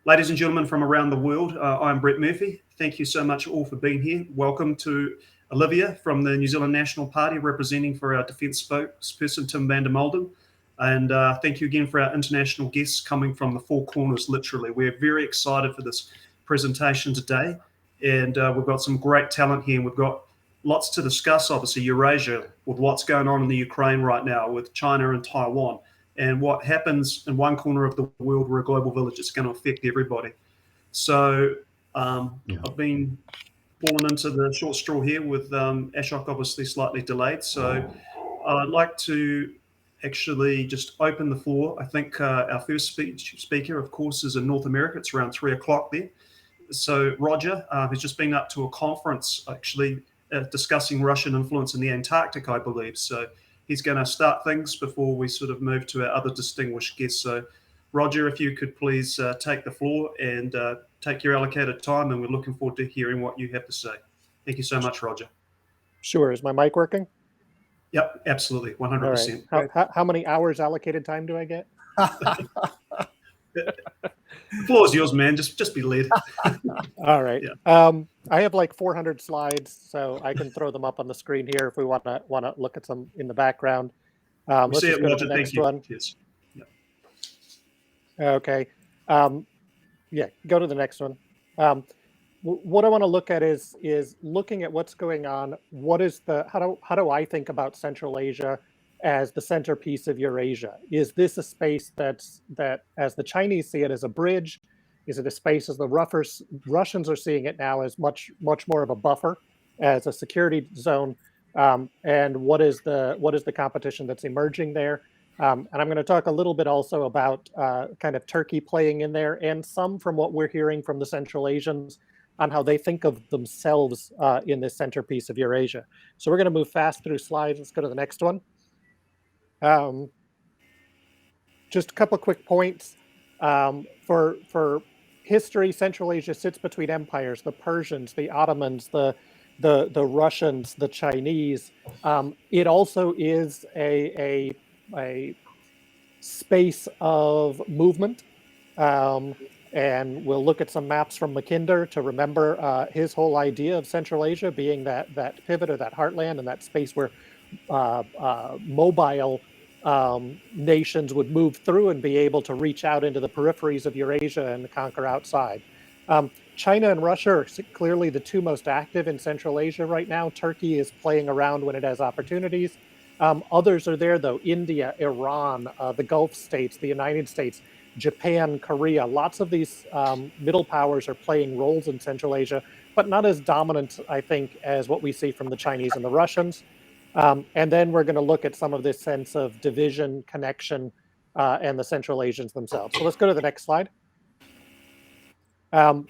Ladies and gentlemen from around the world, I'm Brett Murphy. Thank you so much all for being here. Welcome to Olivia from the New Zealand National Party, representing for our Defence spokesperson, Tim van der Molden. And thank you again for our international guests coming from the four corners, literally. We're very excited for this presentation today. And we've got some great talent here. And we've got lots to discuss, obviously, Eurasia, with what's going on in the Ukraine right now, with China and Taiwan. And what happens in one corner of the world, we're a global village, it's going to affect everybody. So I've been falling into the short straw here with Ashok obviously slightly delayed. So I'd like to actually just open the floor. I think our first speaker, of course, is in North America. It's around 3 o'clock there. So Roger has just been up to a conference actually discussing Russian influence in the Antarctic, I believe. So he's going to start things before we sort of move to our other distinguished guests. So Roger, if you could please take the floor and take your allocated time, and we're looking forward to hearing what you have to say. Thank you so much, Roger. Sure. Is my mic working? Yep, absolutely, 100%. All right. How many hours allocated time do I get? The floor is yours, man. Just be led. All right. Yeah. I have like 400 slides, so I can throw them up on the screen here if we want to look at some in the background. Let's just go to the next one. Yes. Yep. Okay. Yeah, go to the next one. What I want to look at is looking at what's going on. What is how do I think about Central Asia as the centerpiece of Eurasia? Is this a space that, as the Chinese see it, as a bridge? Is it a space as the Russians are seeing it now as much more of a buffer, as a security zone? And what is the competition that's emerging there? And I'm going to talk a little bit also about kind of Turkey playing in there, and some from what we're hearing from the Central Asians on how they think of themselves in this centerpiece of Eurasia. So we're going to move fast through slides. Let's go to the next one. Just a couple of quick points. For history, Central Asia sits between empires: the Persians, the Ottomans, the Russians, the Chinese. It also is a space of movement. And we'll look at some maps from Mackinder to remember his whole idea of Central Asia being that pivot or that heartland and that space where mobile nations would move through and be able to reach out into the peripheries of Eurasia and conquer outside. China and Russia are clearly the two most active in Central Asia right now. Turkey is playing around when it has opportunities. Others are there, though: India, Iran, the Gulf states, the United States, Japan, Korea. Lots of these middle powers are playing roles in Central Asia, but not as dominant, I think, as what we see from the Chinese and the Russians. And then we're going to look at some of this sense of division, connection, and the Central Asians themselves. So let's go to the next slide.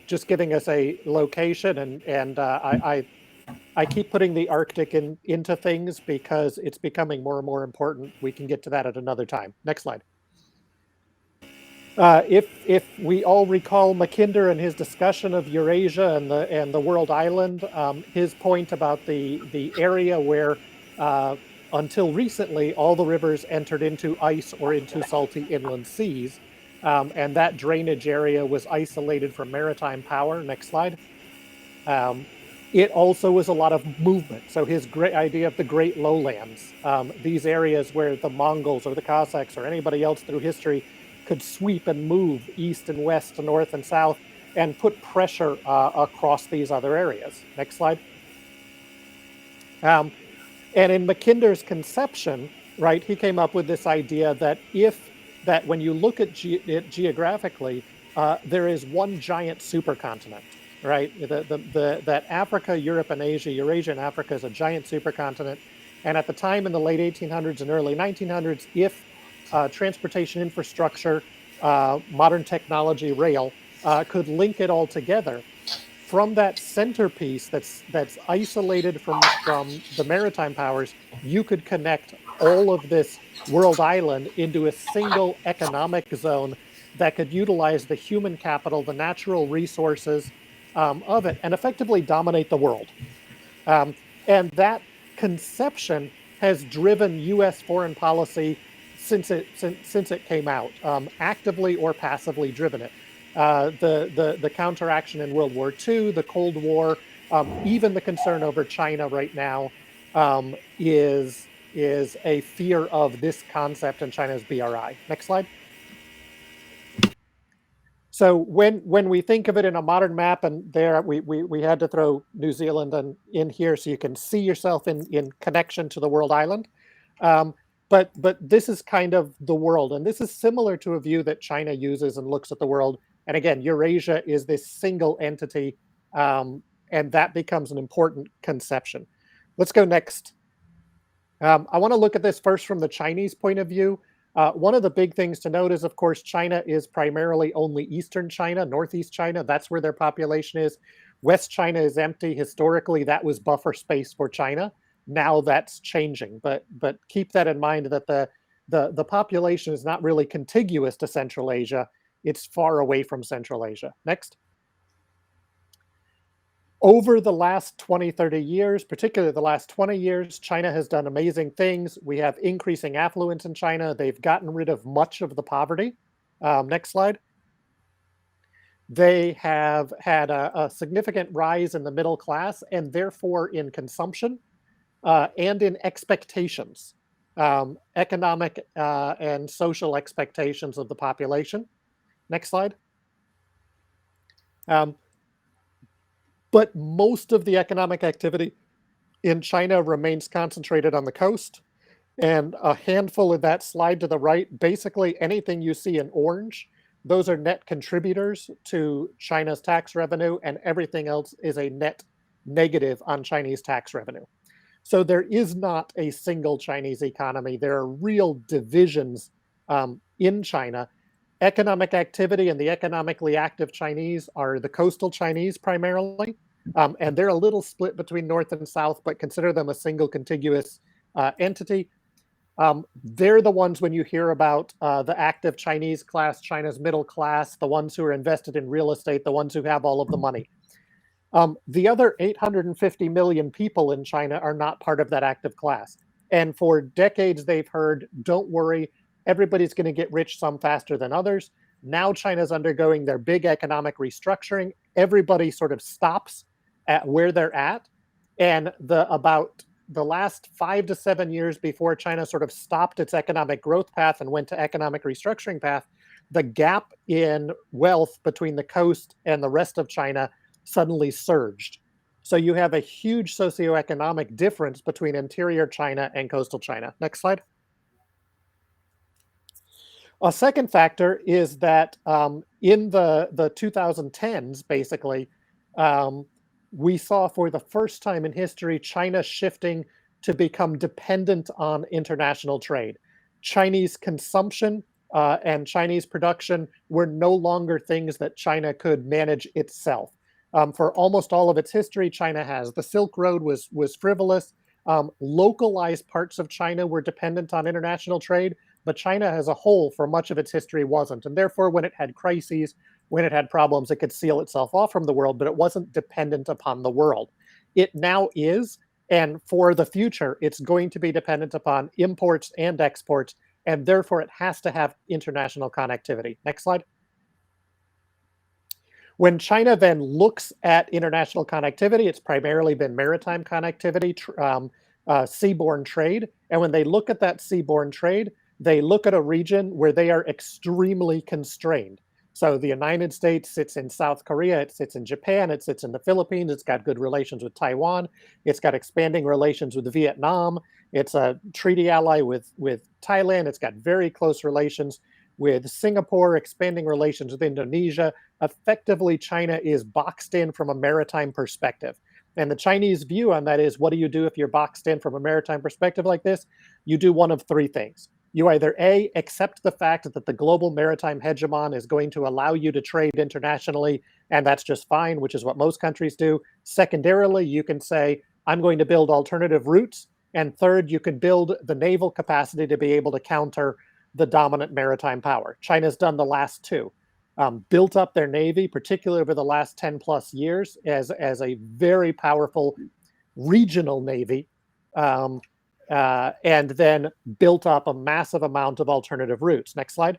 Just giving us a location, and I keep putting the Arctic into things because it's becoming more and more important. We can get to that at another time. Next slide. If we all recall Mackinder and his discussion of Eurasia and the world island, his point about the area where until recently all the rivers entered into ice or into salty inland seas, and that drainage area was isolated from maritime power. Next slide. It also was a lot of movement. So his great idea of the Great Lowlands, these areas where the Mongols or the Cossacks or anybody else through history could sweep and move east and west, north and south, and put pressure across these other areas. Next slide. And in Mackinder's conception, right, he came up with this idea that when you look at it geographically, there is one giant supercontinent, right? That Africa, Europe, and Asia, Eurasia and Africa is a giant supercontinent. And at the time in the late 1800s and early 1900s, if transportation infrastructure, modern technology, rail, could link it all together, from that centerpiece that's isolated from the maritime powers, you could connect all of this world island into a single economic zone that could utilize the human capital, the natural resources of it, and effectively dominate the world. And that conception has driven U.S. foreign policy since it came out, actively or passively driven it. the counteraction in World War II, the Cold War, even the concern over China right now is a fear of this concept and China's BRI. Next slide. So when we think of it in a modern map, and there we had to throw New Zealand in here so you can see yourself in connection to the world island. But this is kind of the world, and this is similar to a view that China uses and looks at the world. And again, Eurasia is this single entity, and that becomes an important conception. Let's go next. I want to look at this first from the Chinese point of view. One of the big things to note is, of course, China is primarily only Eastern China, Northeast China. That's where their population is. West China is empty. Historically, that was buffer space for China. Now that's changing, but keep that in mind that the population is not really contiguous to Central Asia. It's far away from Central Asia. Next. Over the last 20, 30 years, particularly the last 20 years, China has done amazing things. We have increasing affluence in China. They've gotten rid of much of the poverty. Next slide. They have had a significant rise in the middle class and therefore in consumption and in expectations, economic and social expectations of the population. Next slide. But most of the economic activity in China remains concentrated on the coast. And a handful of that slide to the right, basically anything you see in orange, those are net contributors to China's tax revenue, and everything else is a net negative on Chinese tax revenue. So there is not a single Chinese economy. There are real divisions in China. Economic activity and the economically active Chinese are the coastal Chinese primarily, and they're a little split between North and South, but consider them a single contiguous entity. They're the ones when you hear about the active Chinese class, China's middle class, the ones who are invested in real estate, the ones who have all of the money. The other 850 million people in China are not part of that active class. And for decades, they've heard, don't worry, everybody's going to get rich some faster than others. Now China's undergoing their big economic restructuring. Everybody sort of stops at where they're at. And about the last 5 to 7 years before China sort of stopped its economic growth path and went to economic restructuring path, the gap in wealth between the coast and the rest of China suddenly surged. So you have a huge socioeconomic difference between interior China and coastal China. Next slide. A second factor is that in the 2010s, basically, we saw for the first time in history China shifting to become dependent on international trade. Chinese consumption and Chinese production were no longer things that China could manage itself. For almost all of its history, China has. The Silk Road was frivolous. Localized parts of China were dependent on international trade, but China as a whole, for much of its history, wasn't. And therefore, when it had crises, when it had problems, it could seal itself off from the world, but it wasn't dependent upon the world. It now is, and for the future, it's going to be dependent upon imports and exports, and therefore it has to have international connectivity. Next slide. When China then looks at international connectivity, it's primarily been maritime connectivity, seaborne trade. And when they look at that seaborne trade, they look at a region where they are extremely constrained. So the United States sits in South Korea, it sits in Japan, it sits in the Philippines, it's got good relations with Taiwan, it's got expanding relations with Vietnam, it's a treaty ally with Thailand, it's got very close relations with Singapore, expanding relations with Indonesia. Effectively, China is boxed in from a maritime perspective. And the Chinese view on that is, what do you do if you're boxed in from a maritime perspective like this? You do one of three things. You either A, accept the fact that the global maritime hegemon is going to allow you to trade internationally, and that's just fine, which is what most countries do. Secondarily, you can say, I'm going to build alternative routes. And third, you can build the naval capacity to be able to counter the dominant maritime power. China's done the last two. Built up their navy, particularly over the last 10 plus years, as a very powerful regional navy, and then built up a massive amount of alternative routes. Next slide.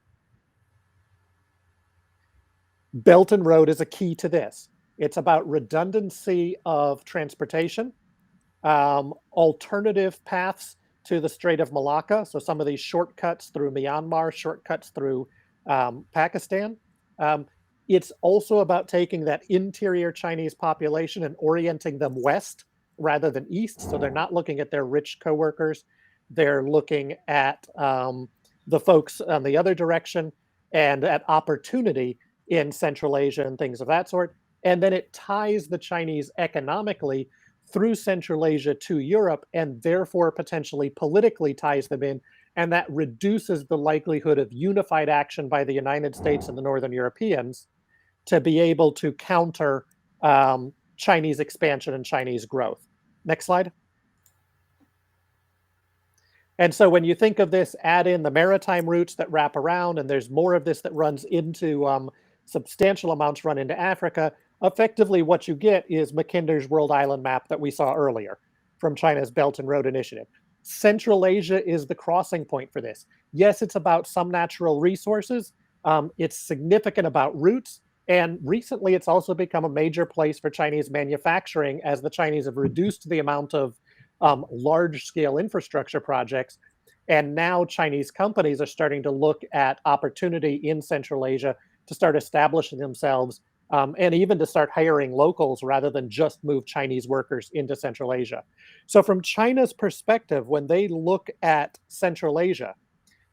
Belt and Road is a key to this. It's about redundancy of transportation, alternative paths to the Strait of Malacca. So some of these shortcuts through Myanmar, shortcuts through Pakistan. Um, it's also about taking that interior Chinese population and orienting them west rather than east. So they're not looking at their rich coworkers. They're looking at the folks on the other direction and at opportunity in Central Asia and things of that sort. And then it ties the Chinese economically through Central Asia to Europe, and therefore potentially politically ties them in. And that reduces the likelihood of unified action by the United States and the Northern Europeans to be able to counter Chinese expansion and Chinese growth. Next slide. And so when you think of this, add in the maritime routes that wrap around, and there's more of this that runs into substantial amounts run into Africa. Effectively, what you get is Mackinder's World Island Map that we saw earlier from China's Belt and Road Initiative. Central Asia is the crossing point for this. Yes, it's about some natural resources. It's significant about routes. And recently, it's also become a major place for Chinese manufacturing as the Chinese have reduced the amount of large-scale infrastructure projects. And now Chinese companies are starting to look at opportunity in Central Asia to start establishing themselves and even to start hiring locals rather than just move Chinese workers into Central Asia. So from China's perspective, when they look at Central Asia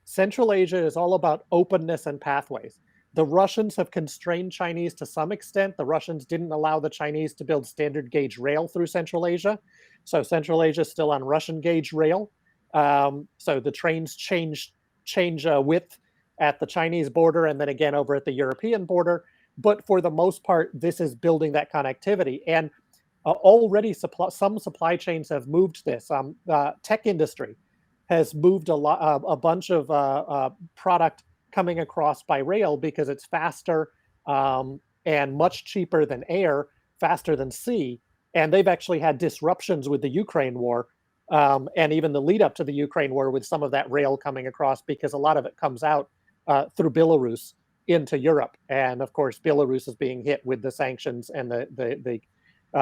is all about openness and pathways. The Russians have constrained Chinese to some extent. The Russians didn't allow the Chinese to build standard gauge rail through Central Asia. So Central Asia is still on Russian gauge rail. So the trains change width at the Chinese border and then again over at the European border. But for the most part, this is building that connectivity. And already some supply chains have moved this. Tech industry has moved a bunch of product coming across by rail because it's faster and much cheaper than air, faster than sea. And they've actually had disruptions with the Ukraine war and even the lead up to the Ukraine war with some of that rail coming across because a lot of it comes out through Belarus into Europe. And of course, Belarus is being hit with the sanctions and the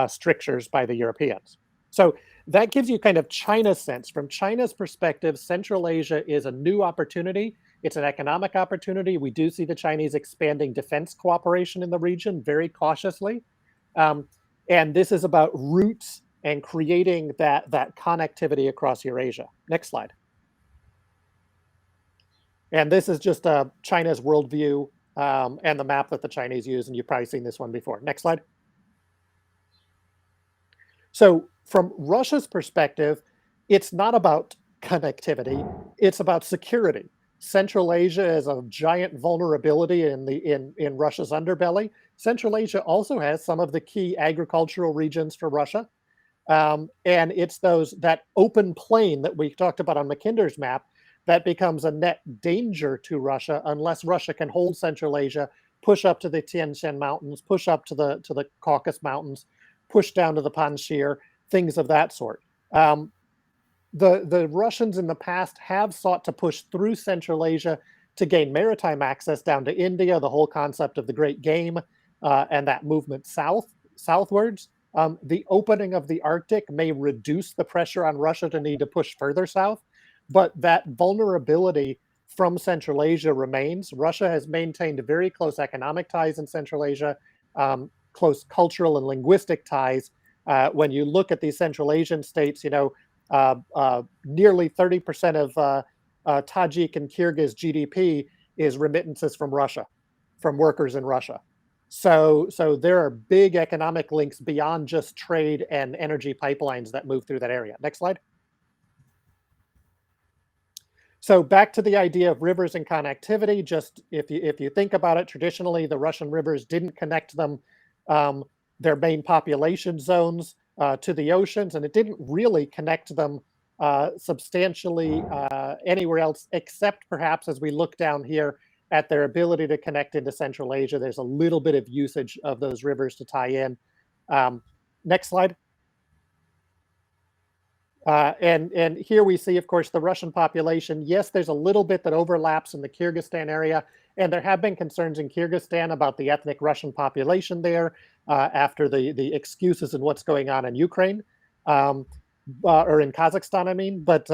strictures by the Europeans. So that gives you kind of China's sense. From China's perspective, Central Asia is a new opportunity. It's an economic opportunity. We do see the Chinese expanding defense cooperation in the region very cautiously. And this is about routes and creating that connectivity across Eurasia. Next slide. And this is just China's worldview and the map that the Chinese use, and you've probably seen this one before. Next slide. So from Russia's perspective, it's not about connectivity, it's about security. Central Asia is a giant vulnerability in Russia's underbelly. Central Asia also has some of the key agricultural regions for Russia. And it's that open plain that we talked about on Mackinder's map that becomes a net danger to Russia unless Russia can hold Central Asia, push up to the Tian Shan Mountains, push up to the Caucasus Mountains, push down to the Panjshir, things of that sort. The Russians in the past have sought to push through Central Asia to gain maritime access down to India, the whole concept of the Great Game and that movement southwards. The opening of the Arctic may reduce the pressure on Russia to need to push further south, but that vulnerability from Central Asia remains. Russia has maintained very close economic ties in Central Asia, close cultural and linguistic ties. When you look at these Central Asian states, nearly 30% of Tajik and Kyrgyz GDP is remittances from Russia, from workers in Russia. So there are big economic links beyond just trade and energy pipelines that move through that area. Next slide. So back to the idea of rivers and connectivity. Just if you think about it, traditionally the Russian rivers didn't connect them, their main population zones, to the oceans, and it didn't really connect them substantially anywhere else, except perhaps as we look down here at their ability to connect into Central Asia. There's a little bit of usage of those rivers to tie in. Next slide. And here we see, of course, the Russian population. Yes, there's a little bit that overlaps in the Kyrgyzstan area And there have been concerns in Kyrgyzstan about the ethnic Russian population there after the excuses and what's going on in Ukraine, um, or in Kazakhstan, I mean. But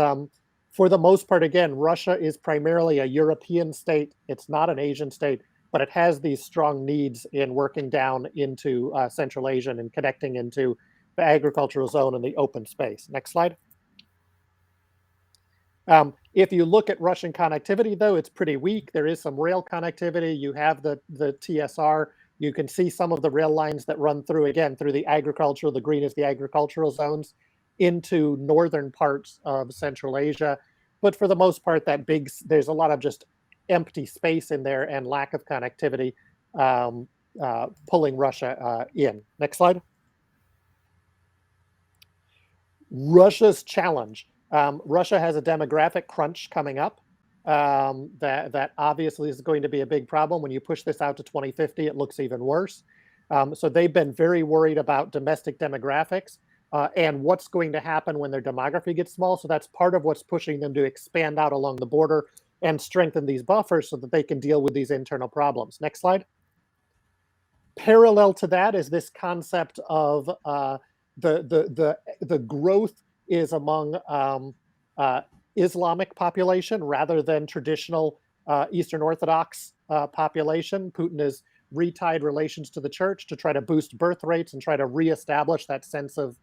for the most part, again, Russia is primarily a European state. It's not an Asian state, but it has these strong needs in working down into Central Asia and connecting into the agricultural zone and the open space. Next slide. If you look at Russian connectivity, though, it's pretty weak. There is some rail connectivity. You have the TSR. You can see some of the rail lines that run through, again, through the agricultural, the green is the agricultural zones, into northern parts of Central Asia. But for the most part, there's a lot of just empty space in there and lack of connectivity pulling Russia in. Next slide. Russia's challenge. Russia has a demographic crunch coming up. That obviously is going to be a big problem. When you push this out to 2050, it looks even worse. So they've been very worried about domestic demographics and what's going to happen when their demography gets small. So that's part of what's pushing them to expand out along the border and strengthen these buffers so that they can deal with these internal problems. Next slide. Parallel to that is this concept of the growth is among Islamic population rather than traditional Eastern Orthodox population. Putin has retied relations to the church to try to boost birth rates and try to reestablish that sense of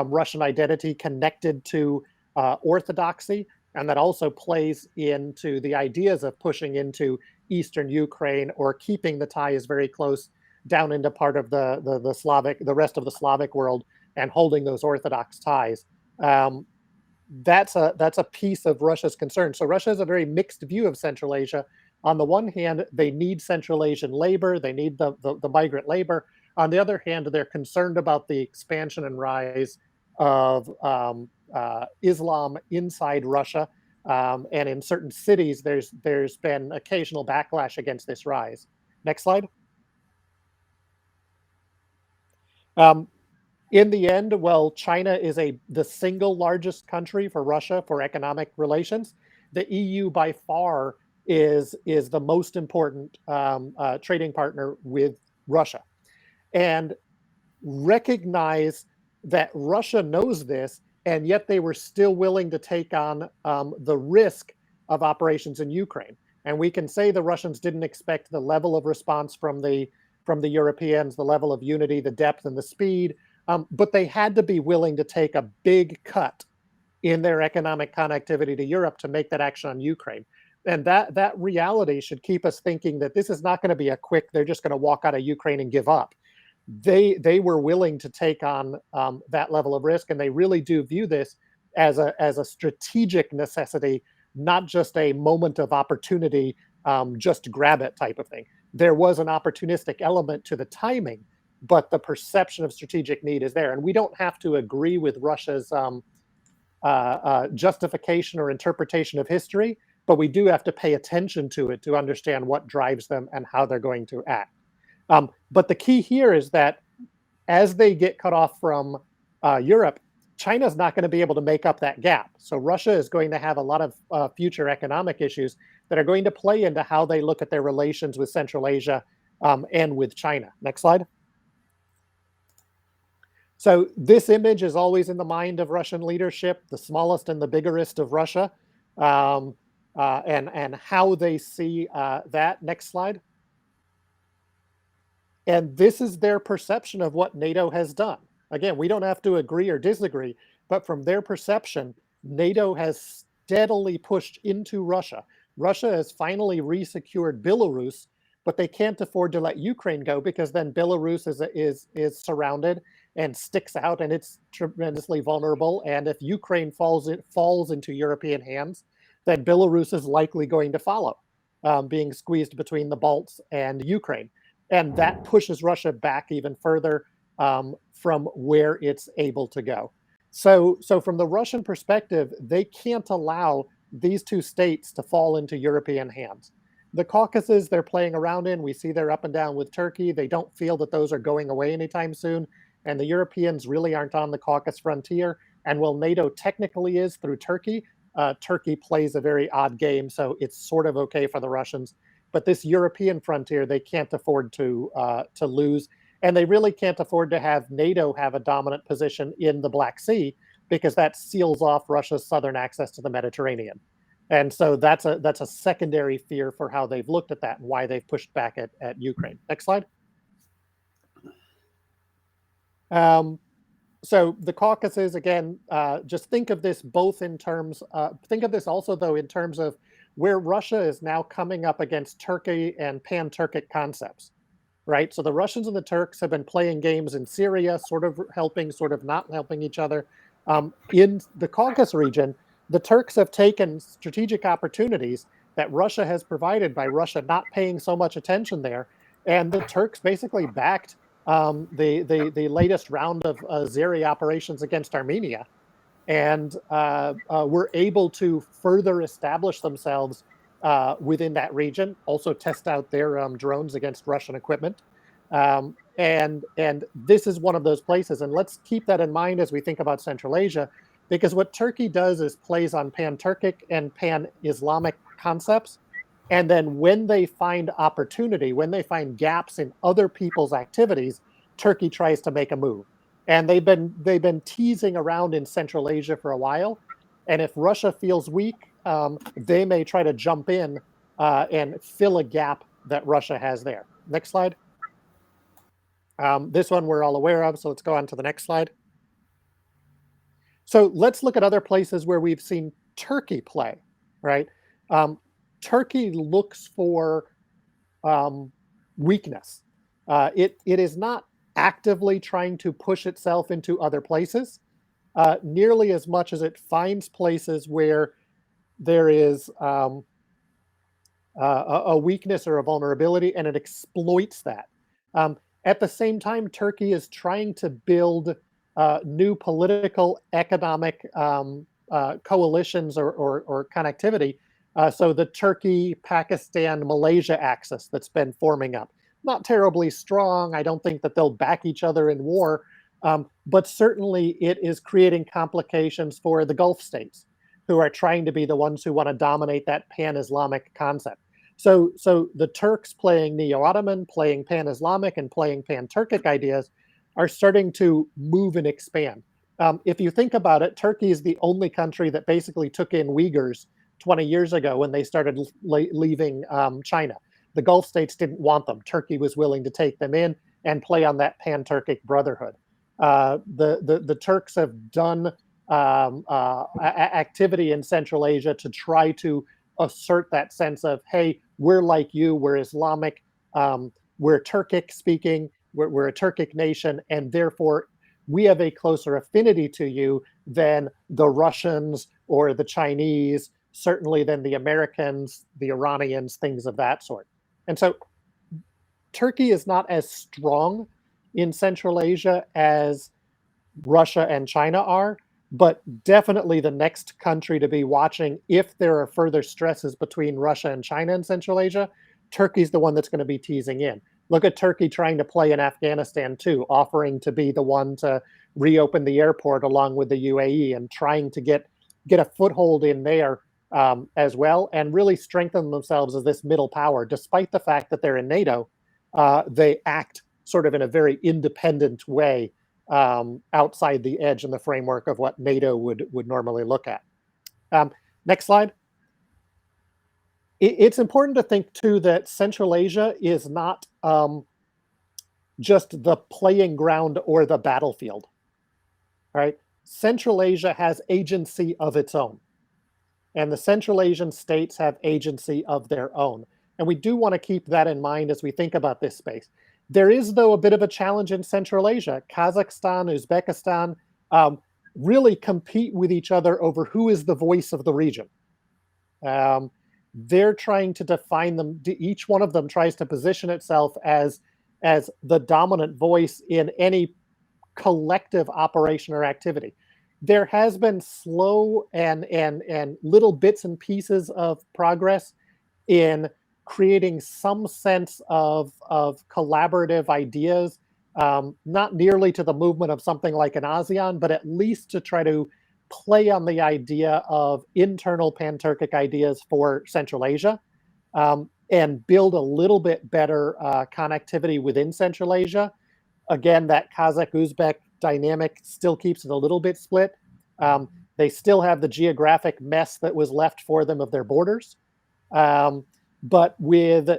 Russian identity connected to Orthodoxy. And that also plays into the ideas of pushing into Eastern Ukraine or keeping the ties very close down into part of the rest of the Slavic world and holding those Orthodox ties. That's a piece of Russia's concern. So Russia has a very mixed view of Central Asia. On the one hand, they need Central Asian labor, they need the migrant labor. On the other hand, they're concerned about the expansion and rise of Islam inside Russia. And in certain cities, there's been occasional backlash against this rise. Next slide. In the end, well, China is the single largest country for Russia for economic relations. The EU by far is the most important trading partner with Russia. And recognize that Russia knows this, and yet they were still willing to take on the risk of operations in Ukraine. And we can say the Russians didn't expect the level of response from the Europeans, the level of unity, the depth, and the speed. But they had to be willing to take a big cut in their economic connectivity to Europe to make that action on Ukraine. And that reality should keep us thinking that this is not going to be a quick, they're just going to walk out of Ukraine and give up. They were willing to take on that level of risk, and they really do view this as a strategic necessity, not just a moment of opportunity, just grab it type of thing. There was an opportunistic element to the timing, but the perception of strategic need is there. And we don't have to agree with Russia's justification or interpretation of history, but we do have to pay attention to it to understand what drives them and how they're going to act. But the key here is that as they get cut off from Europe, China's not going to be able to make up that gap. So Russia is going to have a lot of future economic issues that are going to play into how they look at their relations with Central Asia and with China. Next slide. So this image is always in the mind of Russian leadership, the smallest and the biggerest of Russia, and how they see that. Next slide. And this is their perception of what NATO has done. Again, we don't have to agree or disagree, but from their perception, NATO has steadily pushed into Russia. Russia has finally resecured Belarus, but they can't afford to let Ukraine go because then Belarus is surrounded and sticks out, and it's tremendously vulnerable. And if Ukraine falls into European hands, then Belarus is likely going to follow, being squeezed between the Balts and Ukraine. And that pushes Russia back even further from where it's able to go. So from the Russian perspective, they can't allow these two states to fall into European hands. The Caucasus they're playing around in, we see they're up and down with Turkey. They don't feel that those are going away anytime soon. And the Europeans really aren't on the Caucasus frontier. And while NATO technically is through Turkey, Turkey plays a very odd game. So it's sort of okay for the Russians. but this European frontier they can't afford to lose, and they really can't afford to have NATO have a dominant position in the Black Sea because that seals off Russia's southern access to the Mediterranean. And so that's a secondary fear for how they've looked at that and why they've pushed back at Ukraine. Next slide. Um, so the Caucasus, again, just think of this both in terms, think of this also, though, in terms of where Russia is now coming up against Turkey and pan-Turkic concepts, right? So the Russians and the Turks have been playing games in Syria, sort of helping, sort of not helping each other. In the Caucasus region, the Turks have taken strategic opportunities that Russia has provided by Russia not paying so much attention there, and the Turks basically backed the latest round of Azeri operations against Armenia, and were able to further establish themselves within that region. Also, test out their drones against Russian equipment, and this is one of those places. And let's keep that in mind as we think about Central Asia, because what Turkey does is plays on pan-Turkic and pan-Islamic concepts. And then when they find opportunity, when they find gaps in other people's activities, Turkey tries to make a move. And they've been teasing around in Central Asia for a while. And if Russia feels weak, they may try to jump in and fill a gap that Russia has there. Next slide. This one we're all aware of, so let's go on to the next slide. So let's look at other places where we've seen Turkey play, right? Turkey looks for weakness. It is not actively trying to push itself into other places nearly as much as it finds places where there is a weakness or a vulnerability, and it exploits that. At the same time, Turkey is trying to build new political, economic coalitions or connectivity. So the Turkey, Pakistan, Malaysia axis that's been forming up. Not terribly strong. I don't think that they'll back each other in war, but certainly it is creating complications for the Gulf states, who are trying to be the ones who want to dominate that pan-Islamic concept. So the Turks playing Neo-Ottoman, playing pan-Islamic, and playing pan-Turkic ideas are starting to move and expand. If you think about it, Turkey is the only country that basically took in Uyghurs 20 years ago when they started leaving China. The Gulf states didn't want them. Turkey was willing to take them in and play on that pan-Turkic brotherhood. The Turks have done activity in Central Asia to try to assert that sense of, hey, we're like you, we're Islamic, we're Turkic speaking, we're a Turkic nation, and therefore we have a closer affinity to you than the Russians or the Chinese, certainly than the Americans, the Iranians, things of that sort. And so Turkey is not as strong in Central Asia as Russia and China are, but definitely the next country to be watching if there are further stresses between Russia and China in Central Asia. Turkey's the one that's going to be teasing in. Look at Turkey trying to play in Afghanistan too, offering to be the one to reopen the airport along with the UAE and trying to get a foothold in there as well, and really strengthen themselves as this middle power. Despite the fact that they're in NATO, they act sort of in a very independent way outside the edge and the framework of what NATO would normally look at. Next slide. It's important to think too that Central Asia is not just the playing ground or the battlefield. Right? Central Asia has agency of its own, and the Central Asian states have agency of their own. And we do want to keep that in mind as we think about this space. There is, though, a bit of a challenge in Central Asia. Kazakhstan, Uzbekistan really compete with each other over who is the voice of the region. They're trying to define them. Each one of them tries to position itself as the dominant voice in any collective operation or activity. There has been slow and little bits and pieces of progress in creating some sense of collaborative ideas, not nearly to the movement of something like an ASEAN, but at least to try to play on the idea of internal pan-Turkic ideas for Central Asia. and build a little bit better connectivity within Central Asia. Again, that Kazakh-Uzbek dynamic still keeps it a little bit split. Um, they still have the geographic mess that was left for them of their borders. Um, but with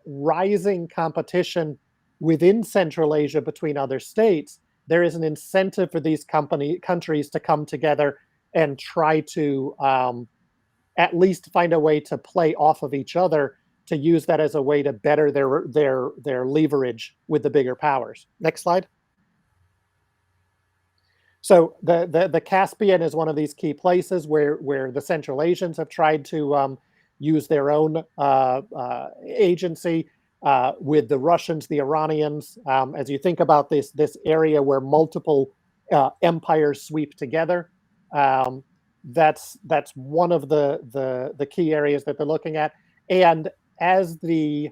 rising competition within Central Asia between other states, there is an incentive for these countries to come together and try to at least find a way to play off of each other, to use that as a way to better their leverage with the bigger powers. Next slide. So the Caspian is one of these key places where the Central Asians have tried to use their own agency with the Russians, the Iranians. As you think about this area where multiple empires sweep together, um, that's one of the key areas that they're looking at. And as the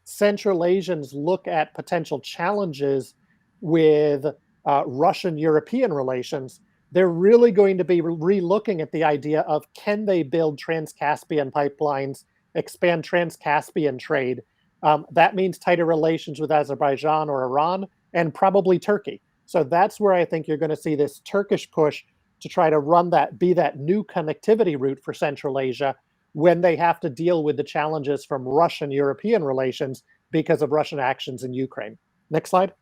Central Asians look at potential challenges with Russian-European relations, they're really going to be re-looking at the idea of, can they build Trans-Caspian pipelines, expand Trans-Caspian trade? That means tighter relations with Azerbaijan or Iran, and probably Turkey. So that's where I think you're going to see this Turkish push to try to run that, be that new connectivity route for Central Asia, when they have to deal with the challenges from Russian-European relations because of Russian actions in Ukraine. Next slide.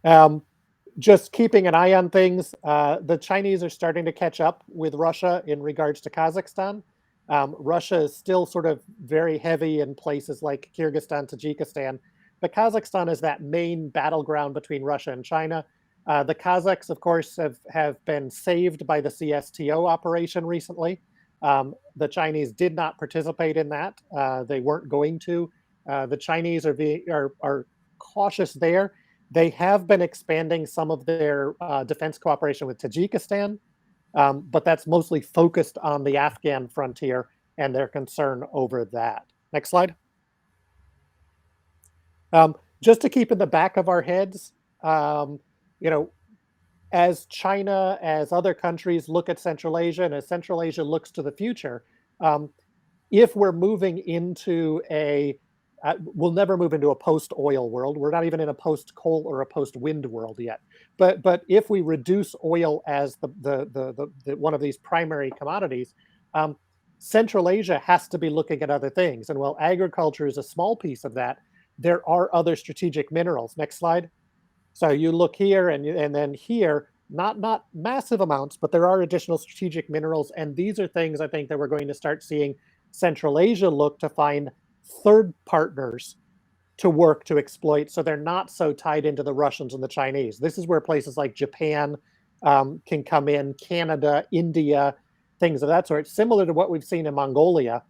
Um, just keeping an eye on things, the Chinese are starting to catch up with Russia in regards to Kazakhstan. Russia is still sort of very heavy in places like Kyrgyzstan, Tajikistan, but Kazakhstan is that main battleground between Russia and China. The Kazakhs, of course, have been saved by the CSTO operation recently. The Chinese did not participate in that. They weren't going to. The Chinese are cautious there. They have been expanding some of their defense cooperation with Tajikistan, but that's mostly focused on the Afghan frontier and their concern over that. Next slide. Just to keep in the back of our heads, you know, as China, as other countries look at Central Asia, and as Central Asia looks to the future, um, if we're moving into we'll never move into a post-oil world. We're not even in a post-coal or a post-wind world yet. But if we reduce oil as the one of these primary commodities, Central Asia has to be looking at other things. And while agriculture is a small piece of that, there are other strategic minerals. Next slide. So you look here and then here, not massive amounts, but there are additional strategic minerals. And these are things I think that we're going to start seeing Central Asia look to find third partners to work to exploit, so they're not so tied into the Russians and the Chinese. This is where places like Japan can come in, Canada, India, things of that sort, similar to what we've seen in Mongolia,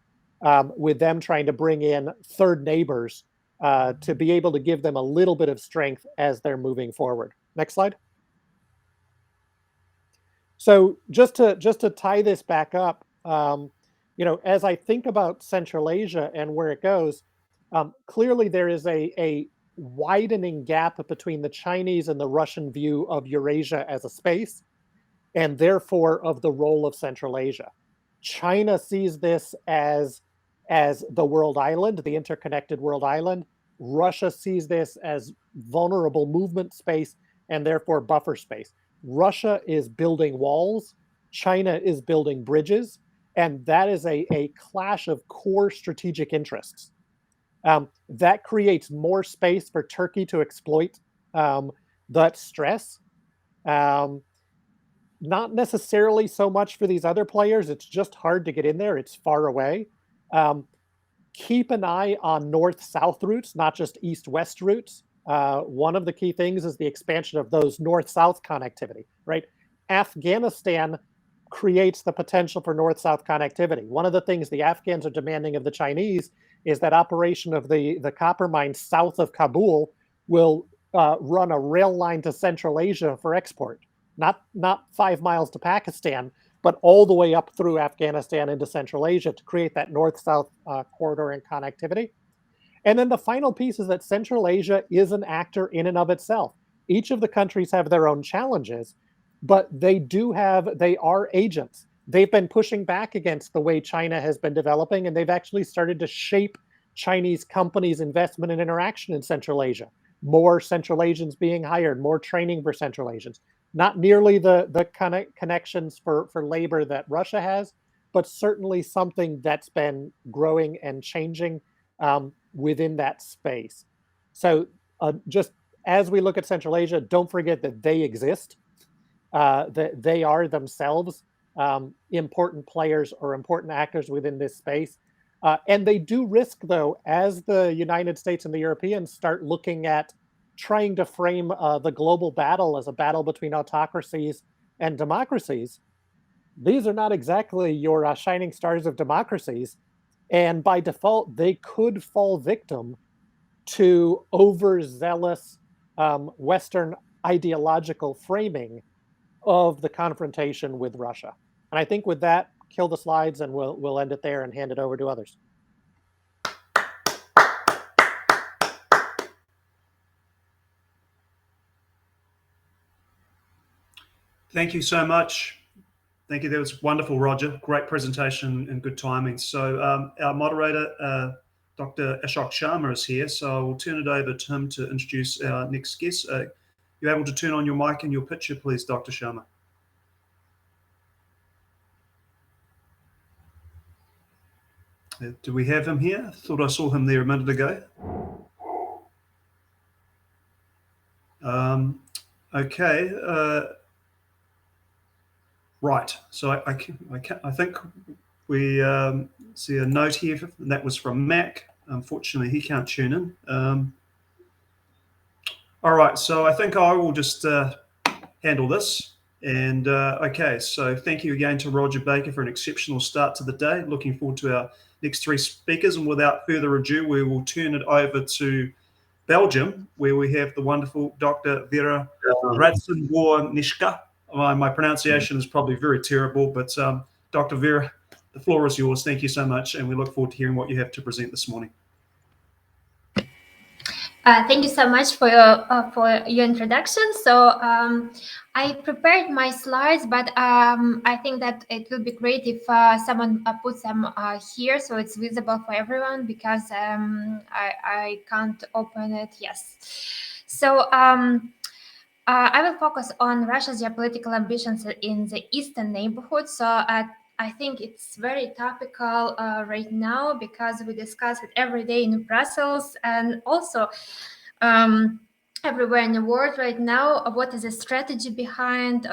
with them trying to bring in third neighbors to be able to give them a little bit of strength as they're moving forward. Next slide. So just to tie this back up, as I think about Central Asia and where it goes, clearly there is a widening gap between the Chinese and the Russian view of Eurasia as a space, and therefore of the role of Central Asia. China sees this as the world island, the interconnected world island. Russia sees this as vulnerable movement space and therefore buffer space. Russia is building walls. China is building bridges. And that is a clash of core strategic interests. That creates more space for Turkey to exploit that stress. Not necessarily so much for these other players. It's just hard to get in there. It's far away. Keep an eye on north-south routes, not just east-west routes. One of the key things is the expansion of those north-south connectivity, right? Afghanistan creates the potential for north-south connectivity. One of the things the Afghans are demanding of the Chinese is that operation of the copper mine south of Kabul will run a rail line to Central Asia for export. Not 5 miles to Pakistan, but all the way up through Afghanistan into Central Asia to create that north-south corridor and connectivity. And then the final piece is that Central Asia is an actor in and of itself. Each of the countries have their own challenges, but they are agents. they've been pushing back against the way China has been developing, and they've actually started to shape Chinese companies' investment and interaction in Central Asia. More Central Asians being hired, more training for Central Asians. Not nearly the kind of connections for labor that Russia has, but certainly something that's been growing and changing within that space. So just as we look at Central Asia, don't forget that they exist, that they are themselves important players or important actors within this space. And they do risk, though, as the United States and the Europeans start looking at trying to frame the global battle as a battle between autocracies and democracies. These are not exactly your shining stars of democracies. And by default, they could fall victim to overzealous Western ideological framing of the confrontation with Russia. And I think with that, kill the slides and we'll end it there and hand it over to others. Thank you so much. Thank you. That was wonderful, Roger. Great presentation and good timing. So our moderator, Dr. Ashok Sharma, is here. So I will turn it over to him to introduce our next guest. You're able to turn on your mic and your picture, please, Dr. Sharma. Do we have him here? I thought I saw him there a minute ago. Okay. Right. So I think we see a note here, and that was from Mac. Unfortunately, he can't tune in. All right. So I think I will just handle this. And okay. So thank you again to Roger Baker for an exceptional start to the day. Looking forward to our next three speakers. And without further ado, we will turn it over to Belgium, where we have the wonderful Dr. Vera Radzenboer-Nishka. My pronunciation is probably very terrible, but Dr. Vera, the floor is yours. Thank you so much, and we look forward to hearing what you have to present this morning. Thank you so much for your introduction. So I prepared my slides, but I think that it will be great if someone puts them here so it's visible for everyone, because I can't open it. Yes. So I will focus on Russia's geopolitical ambitions in the eastern neighborhood. So I think it's very topical right now, because we discuss it every day in Brussels and also everywhere in the world right now. What is the strategy behind?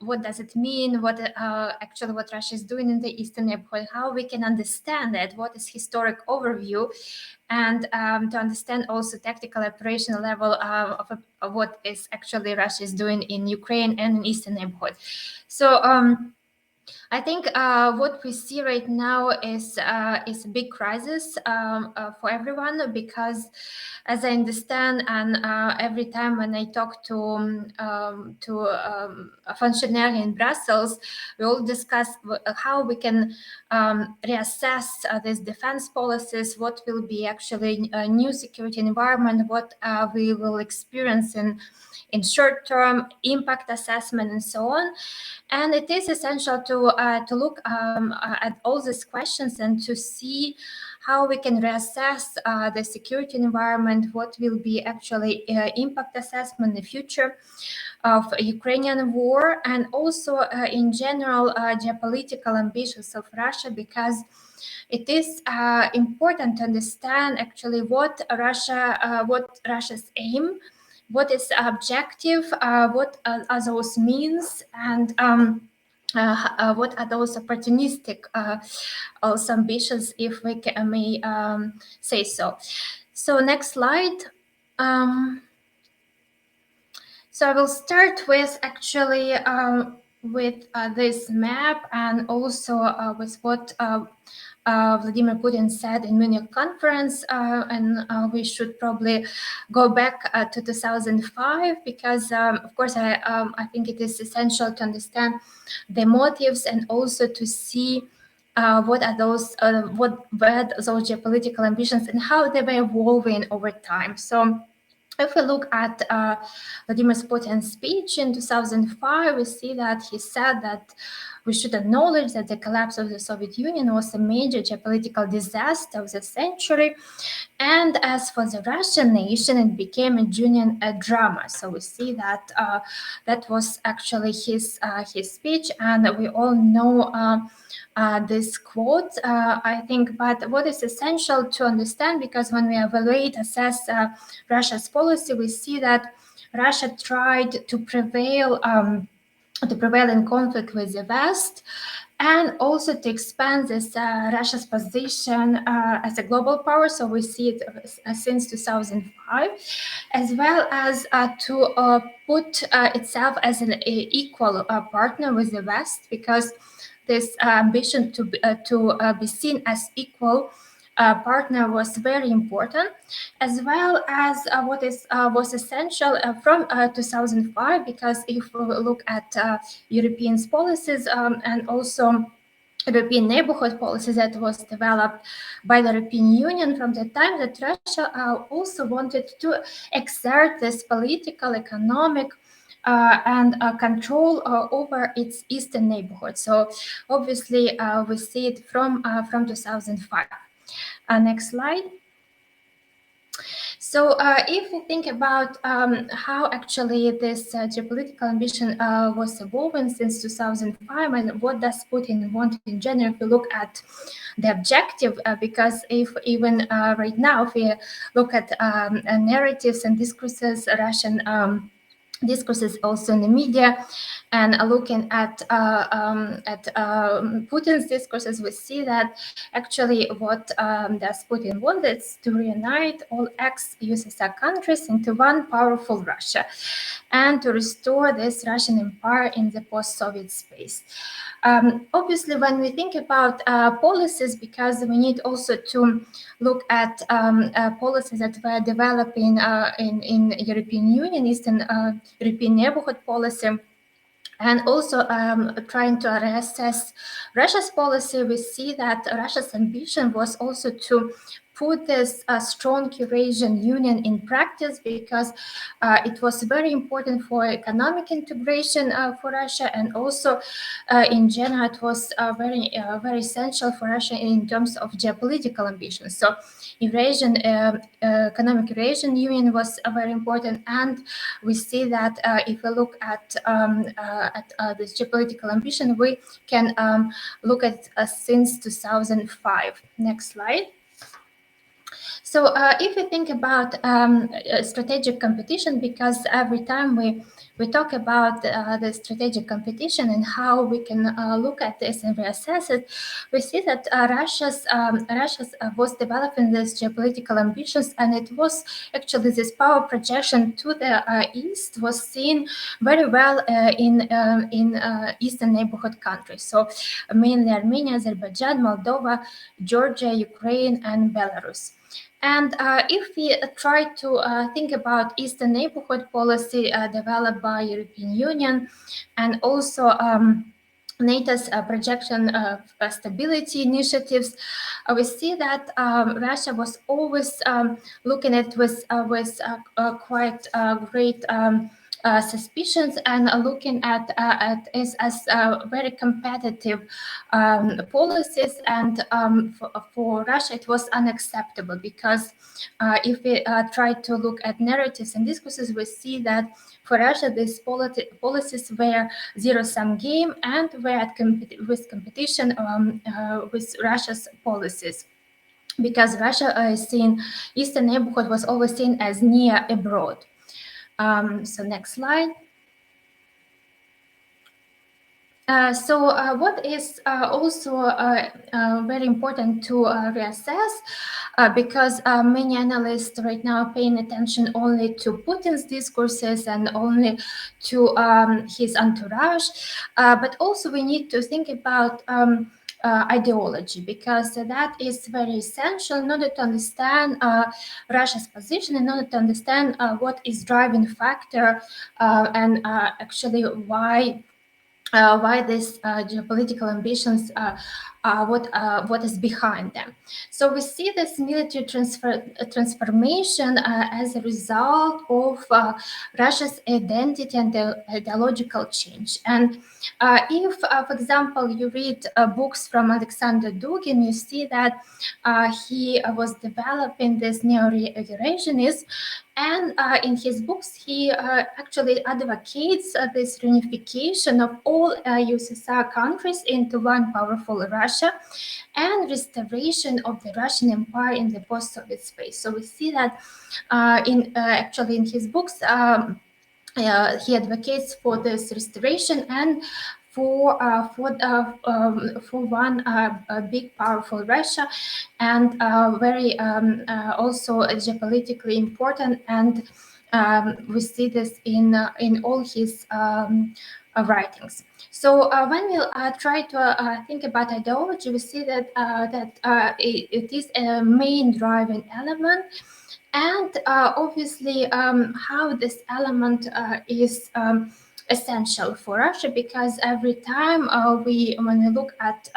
What does it mean? What actually what Russia is doing in the eastern neighborhood? How we can understand it? What is historic overview? And to understand also tactical operational level of what is actually Russia is doing in Ukraine and in eastern neighborhood. So I think what we see right now is a big crisis for everyone, because, as I understand, and every time when I talk to a functionary in Brussels, we all discuss how we can reassess these defense policies, what will be actually a new security environment, what we will experience in short term, impact assessment, and so on. And it is essential to look at all these questions and to see how we can reassess the security environment, what will be actually impact assessment in the future of Ukrainian war, and also in general geopolitical ambitions of Russia, because it is important to understand actually what Russia's aim, what is the objective, what are those means, and what are those opportunistic also ambitions, if we may say so. So next slide. So I will start with actually with this map, and also with what Vladimir Putin said in Munich conference, and we should probably go back to 2005, because of course I think it is essential to understand the motives and also to see what are those what were those geopolitical ambitions and how they were evolving over time. So if we look at Vladimir Putin's speech in 2005, we see that he said that we should acknowledge that the collapse of the Soviet Union was a major geopolitical disaster of the century. And as for the Russian nation, it became a genuine drama. So we see that that was actually his speech, and we all know this quote, I think. But what is essential to understand, because when we evaluate, assess Russia's policy, we see that Russia tried to prevail in conflict with the West, and also to expand this Russia's position as a global power. So we see it since 2005, as well as to put itself as an equal partner with the West, because this ambition to be seen as equal partner was very important, as well as what was essential from 2005, because if we look at European policies and also European neighborhood policy that was developed by the European Union from the time, that Russia also wanted to exert this political, economic, and control over its eastern neighborhood. So obviously we see it from 2005. Next slide. So if we think about how actually this geopolitical ambition was evolving since 2005, and what does Putin want in general, if we look at the objective, because if even right now, if we look at narratives and discourses, Russian discourses also in the media, and looking at Putin's discourses, we see that actually what does Putin want is to reunite all ex-USSR countries into one powerful Russia, and to restore this Russian empire in the post-Soviet space. Obviously, when we think about policies, because we need also to look at policies that were developing in European Union, Eastern European neighborhood policy, and also trying to assess Russia's policy, we see that Russia's ambition was also to put this strong Eurasian Union in practice, because it was very important for economic integration for Russia, and also in general it was very essential for Russia in terms of geopolitical ambitions. So Eurasian economic Eurasian Union was very important, and we see that if we look at this geopolitical ambition, we can look at since 2005. Next slide. So if we think about strategic competition, because every time we talk about the strategic competition and how we can look at this and reassess it, we see that Russia was developing these geopolitical ambitions, and it was actually this power projection to the east was seen very well in eastern neighborhood countries. So mainly Armenia, Azerbaijan, Moldova, Georgia, Ukraine, and Belarus. And if we try to think about Eastern neighborhood policy developed by European Union, and also NATO's projection of stability initiatives, we see that Russia was always looking at with quite great suspicions, and looking at as very competitive policies, and for Russia it was unacceptable, because if we try to look at narratives and discourses, we see that for Russia these policies were zero-sum game, and were at with competition with Russia's policies, because Russia is seen, Eastern neighborhood was always seen as near abroad. So next slide. So what is also very important to reassess, because many analysts right now are paying attention only to Putin's discourses and only to his entourage, but also we need to think about ideology, because that is very essential in order to understand Russia's position, in order to understand what is driving factor, and actually why these geopolitical ambitions what is behind them. So we see this military transformation as a result of Russia's identity and ideological change. And if, for example, you read books from Alexander Dugin, you see that he was developing this neo-Eurasianism, and in his books, he actually advocates this reunification of all USSR countries into one powerful Russia and restoration of the Russian Empire in the post-Soviet space. So we see that actually in his books, he advocates for this restoration and for one big powerful Russia, and very also geopolitically important. And we see this in all his writings. So when we try to think about ideology, we see that it is a main driving element. And obviously, how this element is essential for Russia, because every time when we look at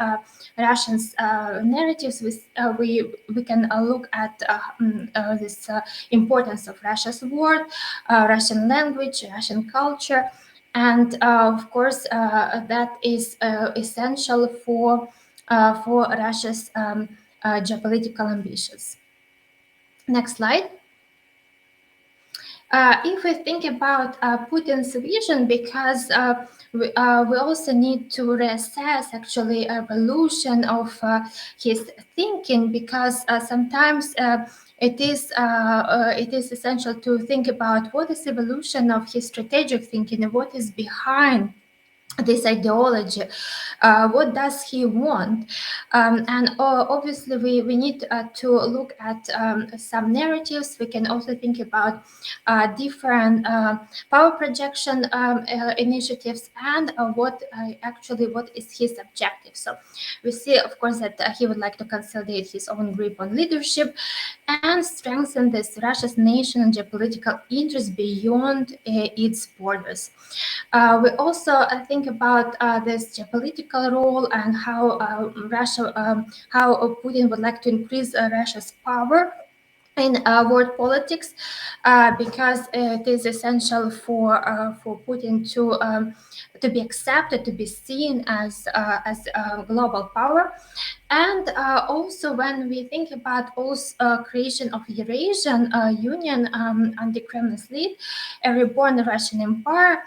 Russians' narratives, we can look at this importance of Russia's word, Russian language, Russian culture, and of course that is essential for Russia's geopolitical ambitions. Next slide. If we think about Putin's vision, because we also need to reassess actually evolution of his thinking, because sometimes it is essential to think about what is evolution of his strategic thinking and what is behind this ideology. What does he want? And obviously we need to look at some narratives. We can also think about different power projection initiatives, and what is his objective. So we see, of course, that he would like to consolidate his own grip on leadership and strengthen this Russia's nation and geopolitical interest beyond its borders. We also think about this geopolitical role and how how Putin would like to increase Russia's power in world politics, because it is essential for Putin to be accepted, to be seen as a global power. And also, when we think about creation of Eurasian Union under Kremlin's lead, a reborn Russian empire,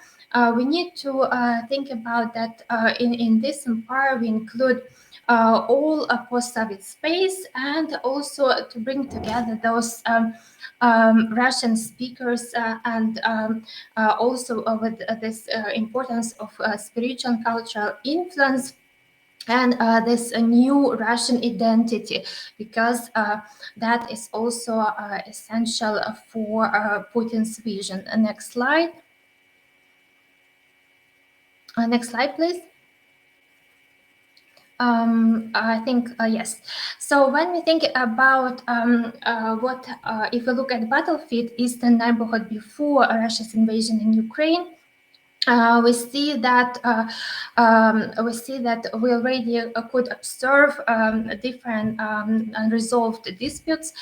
we need to think about that in this empire we include all post-Soviet space, and also to bring together those Russian speakers, and also with this importance of spiritual and cultural influence, and this new Russian identity, because that is also essential for Putin's vision. Next slide. Next slide, please. I think yes. So when we think about if we look at the battlefield, eastern neighborhood before Russia's invasion in Ukraine, we see that we already could observe different unresolved disputes.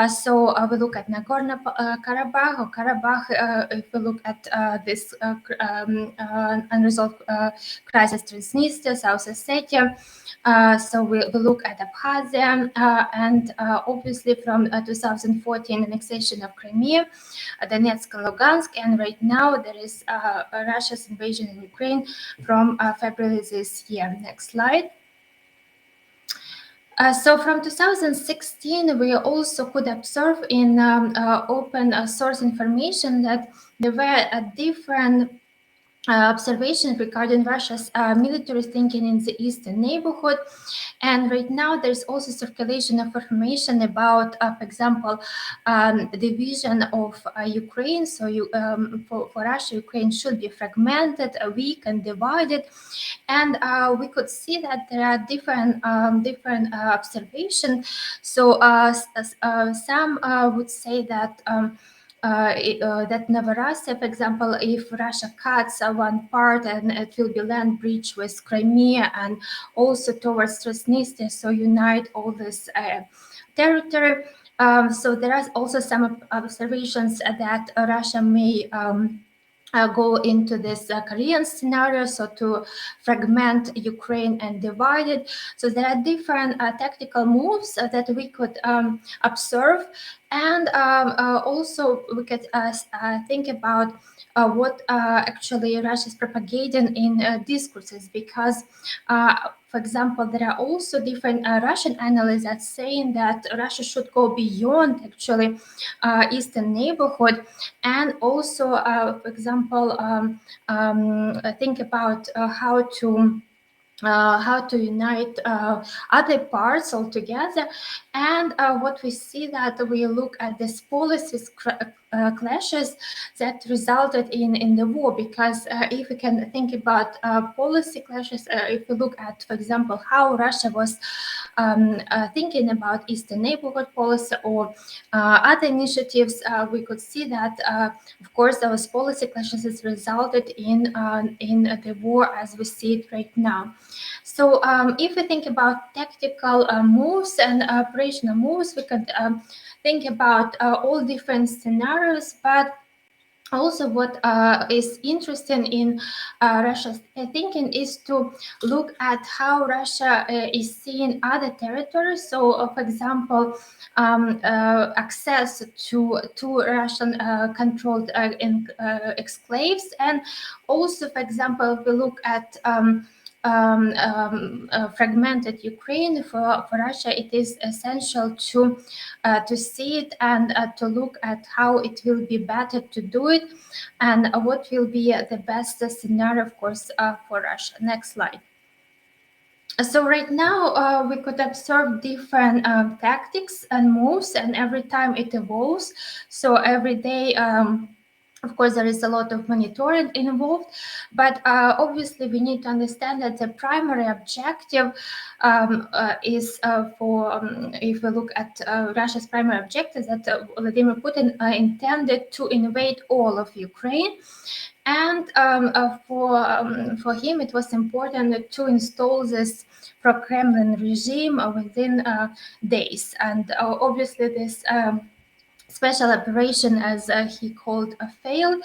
So we look at Nagorno-Karabakh or Karabakh. If we look at this unresolved crisis, Transnistria, South Ossetia. So we look at Abkhazia, and obviously from 2014 annexation of Crimea, Donetsk and Lugansk, and right now there is Russia's invasion in Ukraine from February this year. Next slide. So from 2016, we also could observe in open source information that there were different observations regarding Russia's military thinking in the eastern neighborhood. And right now there's also circulation of information about, for example, the division of Ukraine. So for Russia, Ukraine should be fragmented, weak and divided. And we could see that there are different observations. So some would say that that Novorossiya, for example, if Russia cuts one part, and it will be land bridge with Crimea and also towards Transnistria, so unite all this territory. So there are also some observations that Russia may go into this Korean scenario, so to fragment Ukraine and divide it. So there are different tactical moves that we could observe, and also we could think about what actually Russia is propagating in discourses, because for example, there are also different Russian analysts that saying that Russia should go beyond actually eastern neighborhood, and also, for example, think about how to unite other parts altogether. And what we see that we look at these policies clashes that resulted in the war, because if we can think about policy clashes, if we look at, for example, how Russia was thinking about Eastern neighborhood policy or other initiatives, we could see that, of course, those policy clashes has resulted in the war as we see it right now. So if we think about tactical moves and operational moves, we could think about all different scenarios, but also what is interesting in Russia's thinking is to look at how Russia is seeing other territories. So, for example, access to Russian controlled exclaves, and also, for example, if we look at fragmented Ukraine, for Russia, it is essential to see it and to look at how it will be better to do it, and what will be the best scenario, of course, for Russia. Next slide. So right now we could observe different tactics and moves, and every time it evolves. So every day. Of course, there is a lot of monitoring involved, but obviously we need to understand that the primary objective is if we look at Russia's primary objective, that Vladimir Putin intended to invade all of Ukraine. And for him, it was important to install this pro-Kremlin regime within days. And obviously this special operation, as he called, failed.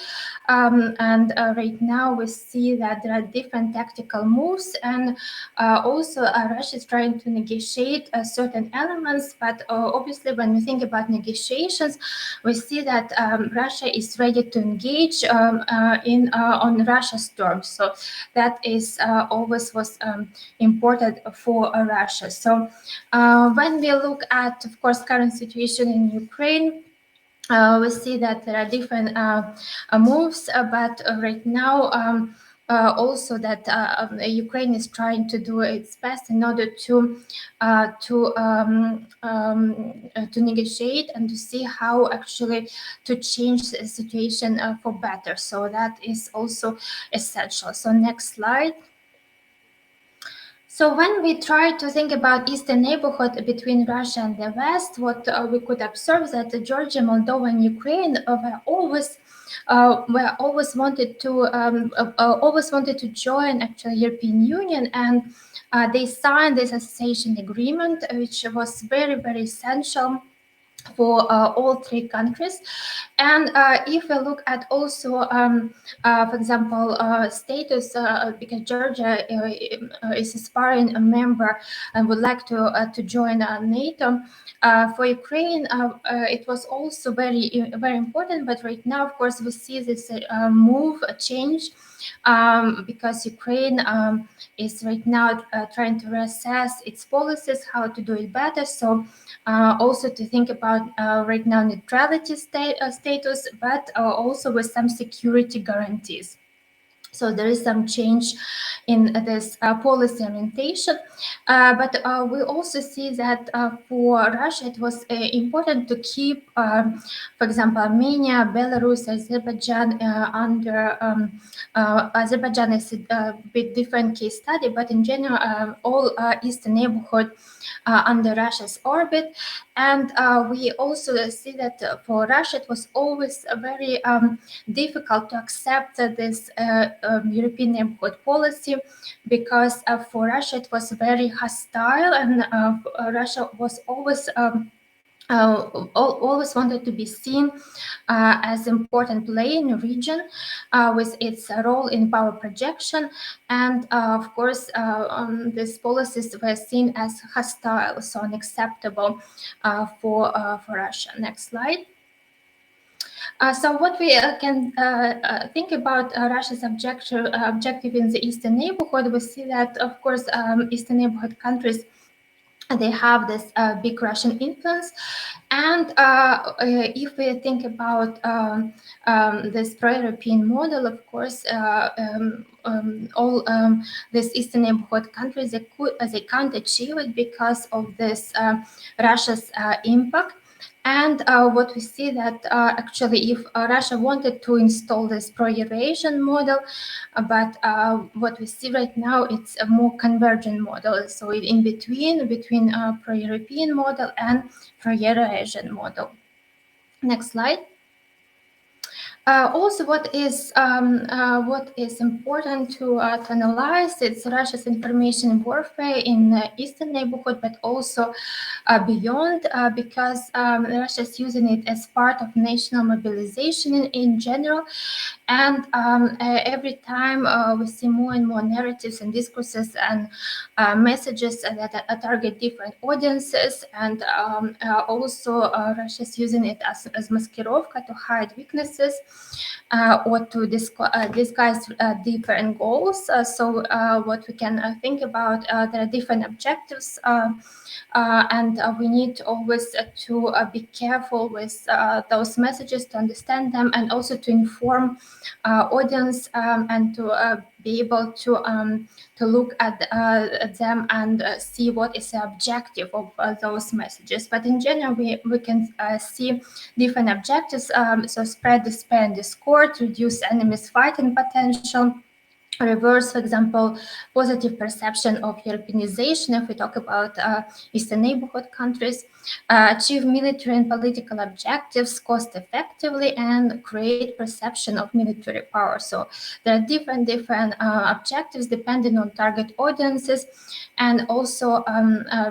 And right now we see that there are different tactical moves, and also Russia is trying to negotiate certain elements. But obviously, when we think about negotiations, we see that Russia is ready to engage on Russia's terms. So that is always was important for Russia. So when we look at, of course, current situation in Ukraine, we see that there are different moves, but right now also that Ukraine is trying to do its best in order to negotiate and to see how actually to change the situation for better. So that is also essential. So next slide. So when we try to think about Eastern neighborhood between Russia and the West, what we could observe that Georgia, Moldova, and Ukraine were always wanted to join actually European Union, and they signed this association agreement, which was very, very essential for all three countries. And if we look at also, for example, status, because Georgia is aspiring a member and would like to join NATO. For Ukraine, it was also very, very important. But right now, of course, we see this move, a change, because Ukraine is right now trying to reassess its policies, how to do it better. So also to think about right now neutrality status, but also with some security guarantees. So there is some change in this policy orientation, but we also see that for Russia it was important to keep, for example, Armenia, Belarus, Azerbaijan under Azerbaijan is a bit different case study, but in general all eastern neighborhood under Russia's orbit. And we also see that for Russia it was always a very difficult to accept this European neighborhood policy, because for Russia it was very hostile, and Russia was always always wanted to be seen as important player in the region with its role in power projection, and of course these policies were seen as hostile, so unacceptable for Russia. Next slide. So what we can think about Russia's objective in the Eastern neighborhood, we see that, of course, Eastern neighborhood countries, they have this big Russian influence. And if we think about this pro-European model, of course, all these Eastern neighborhood countries, they can't achieve it because of this Russia's impact. And what we see that actually, if Russia wanted to install this pro-Eurasian model, but what we see right now, it's a more convergent model. So in between pro-European model and pro-Eurasian model. Next slide. Also, what is important to analyze, it's Russia's information warfare in the Eastern neighborhood, but also beyond, because Russia is using it as part of national mobilization in general. And every time we see more and more narratives and discourses and messages that target different audiences, and also Russia is using it as maskirovka to hide weaknesses or to disguise different goals. So what we can think about, there are different objectives, and we need always to be careful with those messages, to understand them, and also to inform audience, and to be able to look at them and see what is the objective of those messages. But in general, we can see different objectives. So spread despair and discord, reduce enemies' fighting potential, reverse, for example, positive perception of Europeanization, if we talk about Eastern neighborhood countries, achieve military and political objectives cost effectively, and create perception of military power. So there are different objectives depending on target audiences, and also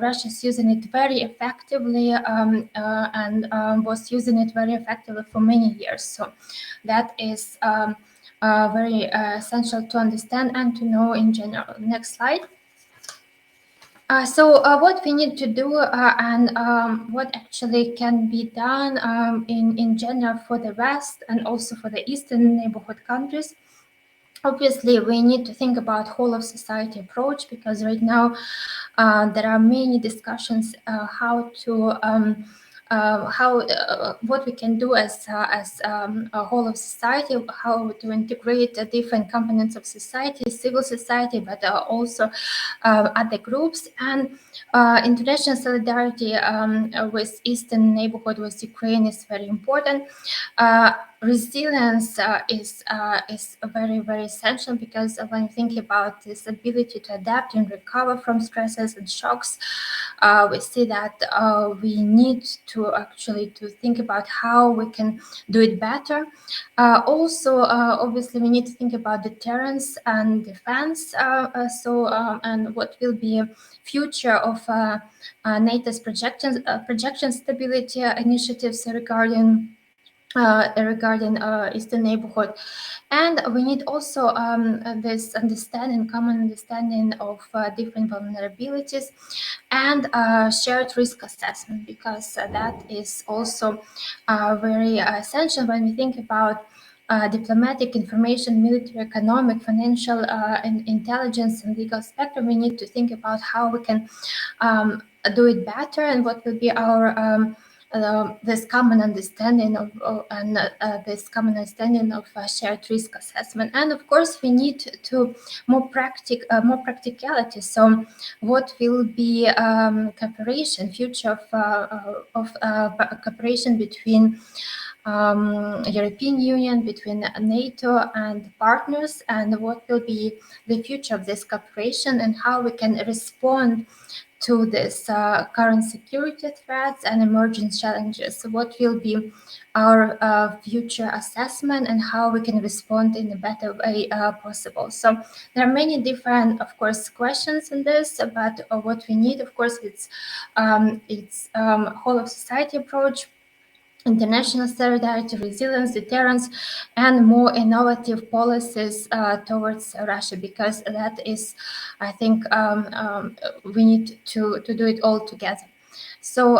Russia is using it very effectively, and was using it very effectively for many years. So that is very essential to understand and to know in general. Next slide. So what we need to do and what actually can be done in general for the West and also for the Eastern neighborhood countries. Obviously, we need to think about whole of society approach, because right now there are many discussions how to what we can do as a whole of society, how to integrate the different components of society, civil society, but also other groups. And international solidarity with Eastern neighborhood, with Ukraine, is very important. Resilience is very, very essential, because when you think about this ability to adapt and recover from stresses and shocks, we see that we need to actually to think about how we can do it better. Also, obviously, we need to think about deterrence and defense. And what will be a future of NATO's projection stability initiatives regarding Eastern neighborhood. And we need also this common understanding of different vulnerabilities, and shared risk assessment, because that is also very essential when we think about diplomatic, information, military, economic, financial, and intelligence and legal spectrum. We need to think about how we can do it better, and what will be our this common understanding of this common understanding of shared risk assessment. And of course, we need to more practicality. So, what will be cooperation, future of cooperation between European Union, between NATO and partners, and what will be the future of this cooperation, and how we can respond to this current security threats and emerging challenges. So what will be our future assessment, and how we can respond in a better way possible. So there are many different, of course, questions in this, but what we need, of course, it's whole of society approach, international solidarity, resilience, deterrence, and more innovative policies towards Russia, because that is, I think, we need to do it all together. So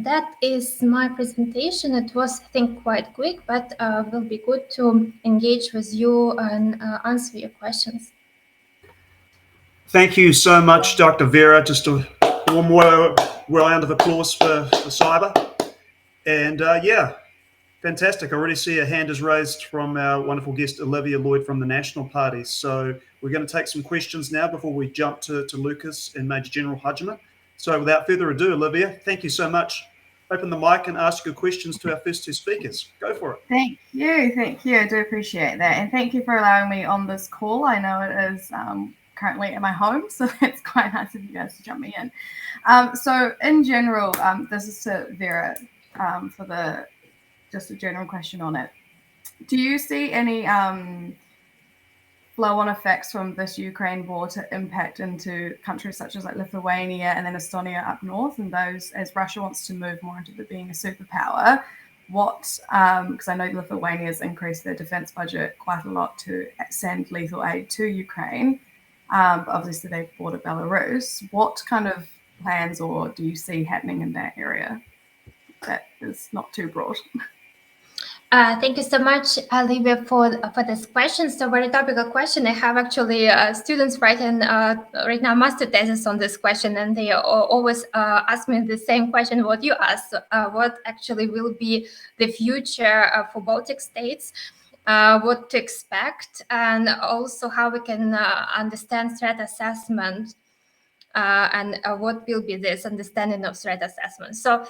that is my presentation. It was, I think, quite quick, but will be good to engage with you and answer your questions. Thank you so much, Dr. Vera. Just a warm round of applause for cyber. And yeah, fantastic. I already see a hand is raised from our wonderful guest, Olivia Lloyd from the National Party. So we're going to take some questions now before we jump to Lucas and Major General Hajima. So without further ado, Olivia, thank you so much. Open the mic and ask your questions to our first two speakers. Go for it. Thank you. I do appreciate that. And thank you for allowing me on this call. I know it is currently at my home, so it's quite nice of you guys to jump me in. So in general, this is to Vera for just a general question on it. Do you see any flow-on effects from this Ukraine war to impact into countries such as like Lithuania and then Estonia up north, and those, as Russia wants to move more into being a superpower? What, because I know Lithuania has increased their defense budget quite a lot to send lethal aid to Ukraine, but obviously they've bordered Belarus. What kind of plans or do you see happening in that area that is not too broad? Thank you so much, Olivia, for this question. So very topical question. I have actually students writing right now master thesis on this question, and they always ask me the same question what you asked. What actually will be the future for Baltic states? What to expect, and also how we can understand threat assessment. And what will be this understanding of threat assessment. So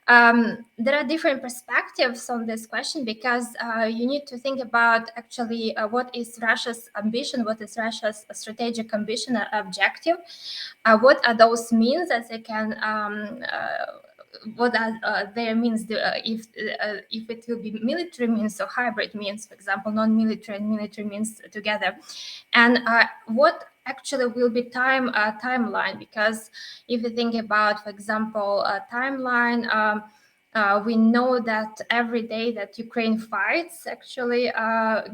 there are different perspectives on this question, because you need to think about actually what is Russia's ambition, what is Russia's strategic ambition or objective, what are those means that they can what are their means, if it will be military means or hybrid means, for example, non-military and military means together, and what actually will be timeline, because if you think about, for example, a timeline, we know that every day that Ukraine fights actually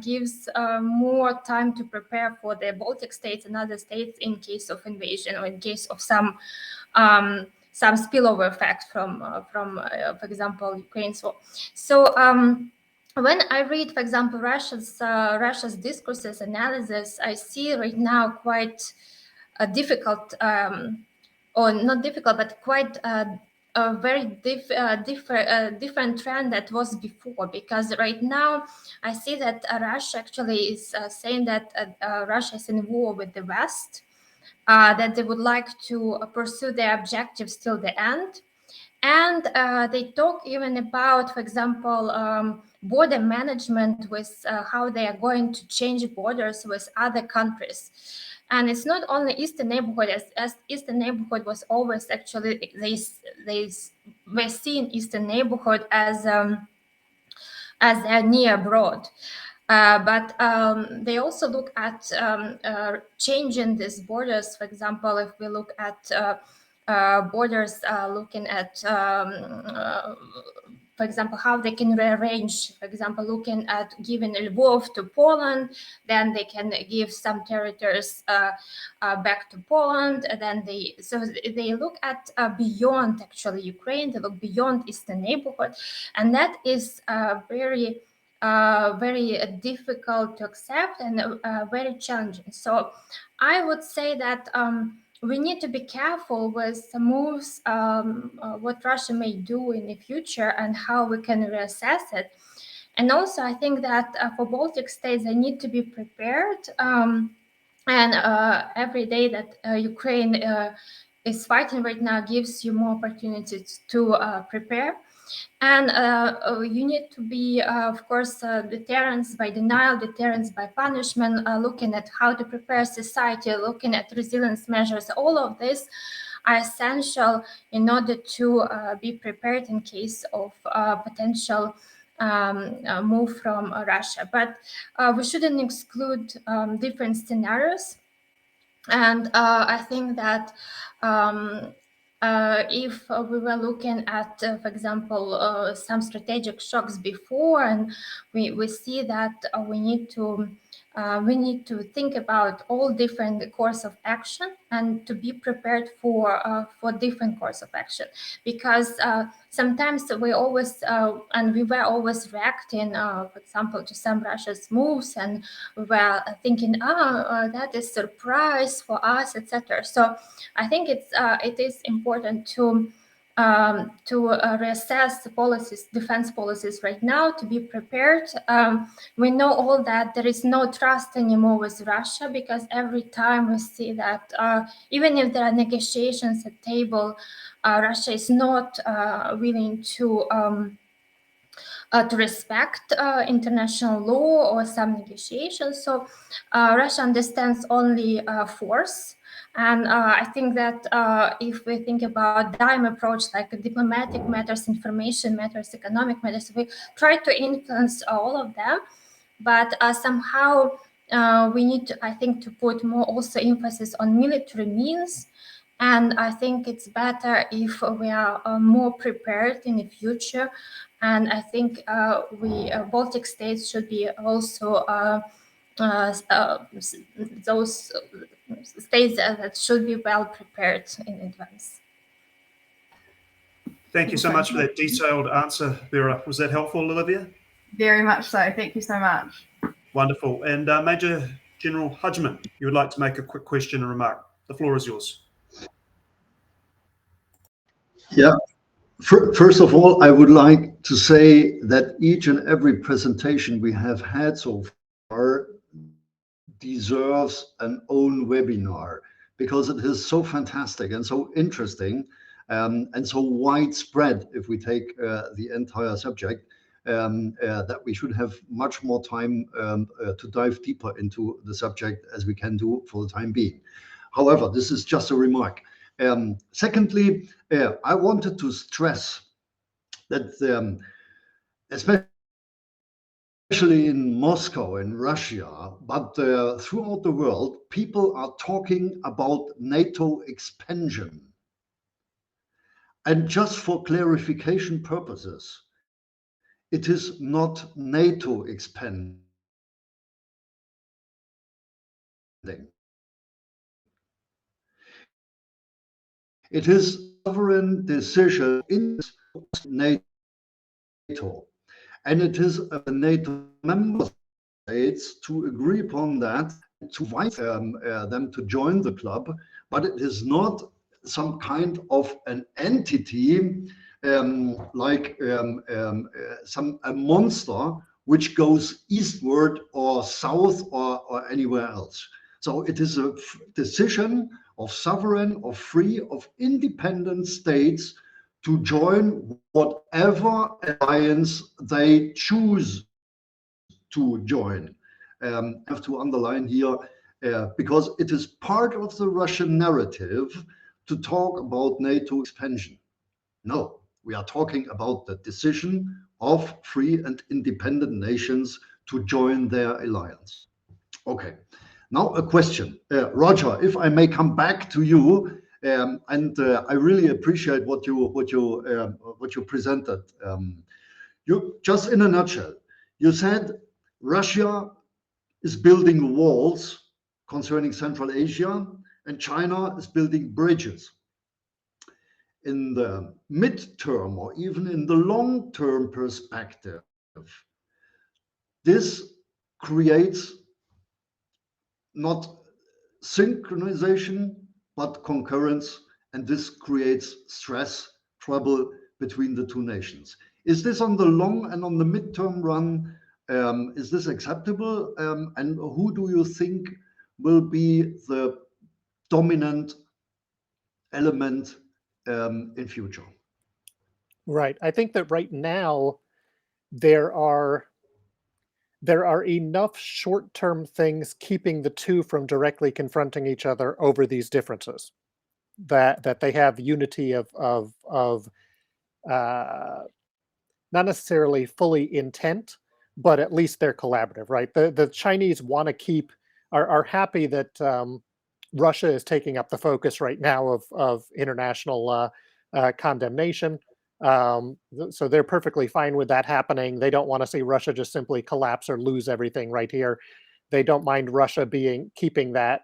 gives more time to prepare for the Baltic states and other states in case of invasion or in case of some spillover effect from for example, Ukraine. So when I read, for example, Russia's discourses analysis, I see right now quite a difficult, or not difficult, but quite a very different trend that was before. Because right now I see that Russia actually is saying that Russia is in war with the West, that they would like to pursue their objectives till the end. And they talk even about, for example, border management, with how they are going to change borders with other countries. And it's not only Eastern neighborhood, as Eastern neighborhood was always actually, they were seeing Eastern neighborhood as a near abroad. But they also look at changing these borders. For example, if we look at borders, looking at, for example, how they can rearrange, for example, looking at giving Lvov to Poland, then they can give some territories back to Poland. And then they look at beyond actually Ukraine, they look beyond Eastern neighborhood. And that is very difficult to accept and very challenging. So I would say that we need to be careful with the moves, what Russia may do in the future and how we can reassess it. And also, I think that for Baltic states, they need to be prepared. And every day that Ukraine is fighting right now gives you more opportunities to prepare. And you need to be, of course, deterrence by denial, deterrence by punishment, looking at how to prepare society, looking at resilience measures. All of this are essential in order to be prepared in case of potential move from Russia. But we shouldn't exclude different scenarios. And I think that if we were looking at, for example, some strategic shocks before, and we see that we need to think about all different course of action and to be prepared for different course of action, because sometimes we always and we were always reacting, for example, to some Russia's moves, and we were thinking, that is surprise for us, etc. So I think it is important to reassess the policies, defense policies right now, to be prepared. We know all that there is no trust anymore with Russia, because every time we see that even if there are negotiations at table, Russia is not willing to respect international law or some negotiations. So Russia understands only force. And I think that if we think about dime approach, like diplomatic matters, information matters, economic matters, we try to influence all of them. But somehow we need to, I think, to put more also emphasis on military means. And I think it's better if we are more prepared in the future. And I think we Baltic states should be also those states that should be well prepared in advance. Thank you so much for that detailed answer, Vera. Was that helpful, Olivia? Very much so. Thank you so much. Wonderful. And Major General Hudgman, you would like to make a quick question and remark. The floor is yours. Yeah. First of all, I would like to say that each and every presentation we have had so far deserves an own webinar, because it is so fantastic and so interesting and so widespread, if we take the entire subject, that we should have much more time to dive deeper into the subject as we can do for the time being. However, this is just a remark. Secondly, I wanted to stress that especially in Moscow, in Russia, but throughout the world, people are talking about NATO expansion. And just for clarification purposes, it is not NATO expanding. It is a sovereign decision in NATO, and it is a NATO member states to agree upon that, to invite them to join the club, but it is not some kind of an entity like a monster which goes eastward or south or anywhere else. So it is a decision of sovereign, of free, of independent states to join whatever alliance they choose to join. I have to underline here, because it is part of the Russian narrative to talk about NATO expansion. No, we are talking about the decision of free and independent nations to join their alliance. Okay, now a question. Roger, if I may come back to you, and I really appreciate what you presented. You just in a nutshell, you said Russia is building walls concerning Central Asia, and China is building bridges. In the midterm or even in the long-term perspective, this creates not synchronization, but concurrence, and this creates stress, trouble between the two nations. Is this on the long and on the midterm run? Is this acceptable? And who do you think will be the dominant element in future? Right. I think that right now there are enough short-term things keeping the two from directly confronting each other over these differences that they have unity of not necessarily fully intent, but at least they're collaborative, right? The Chinese want to keep are happy that Russia is taking up the focus right now of international condemnation. So they're perfectly fine with that happening. They don't want to see Russia just simply collapse or lose everything right here. They don't mind Russia keeping that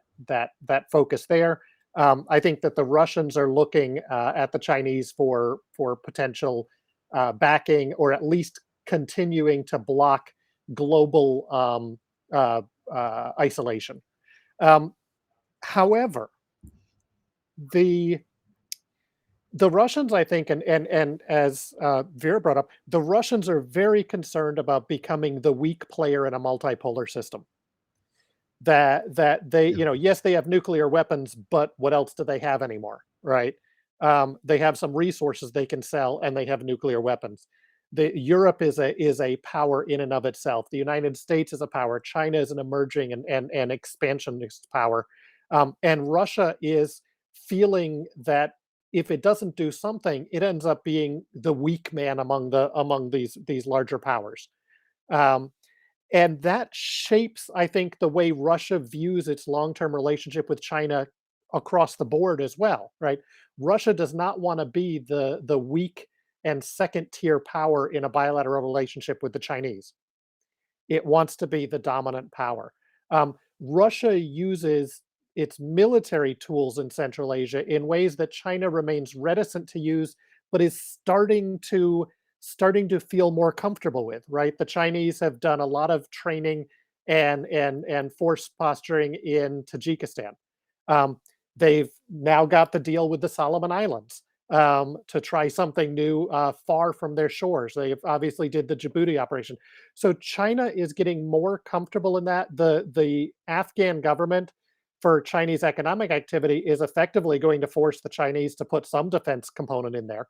focus there. I think that the Russians are looking at the Chinese for potential backing, or at least continuing to block global isolation. However, the Russians, I think, and as Vera brought up, the Russians are very concerned about becoming the weak player in a multipolar system. That they, yes, they have nuclear weapons, but what else do they have anymore, right? They have some resources they can sell, and they have nuclear weapons. Europe is a power in and of itself. The United States is a power. China is an emerging and expansionist power, and Russia is feeling that if it doesn't do something, it ends up being the weak man among these larger powers. Um, and that shapes, I think, the way Russia views its long-term relationship with China across the board as well, right? Russia does not want to be the weak and second-tier power in a bilateral relationship with the Chinese. It wants to be the dominant power. Russia uses its military tools in Central Asia in ways that China remains reticent to use, but is starting to feel more comfortable with. Right, the Chinese have done a lot of training and force posturing in Tajikistan. They've now got the deal with the Solomon Islands to try something new far from their shores. They obviously did the Djibouti operation. So China is getting more comfortable in that. The Afghan government, for Chinese economic activity, is effectively going to force the Chinese to put some defense component in there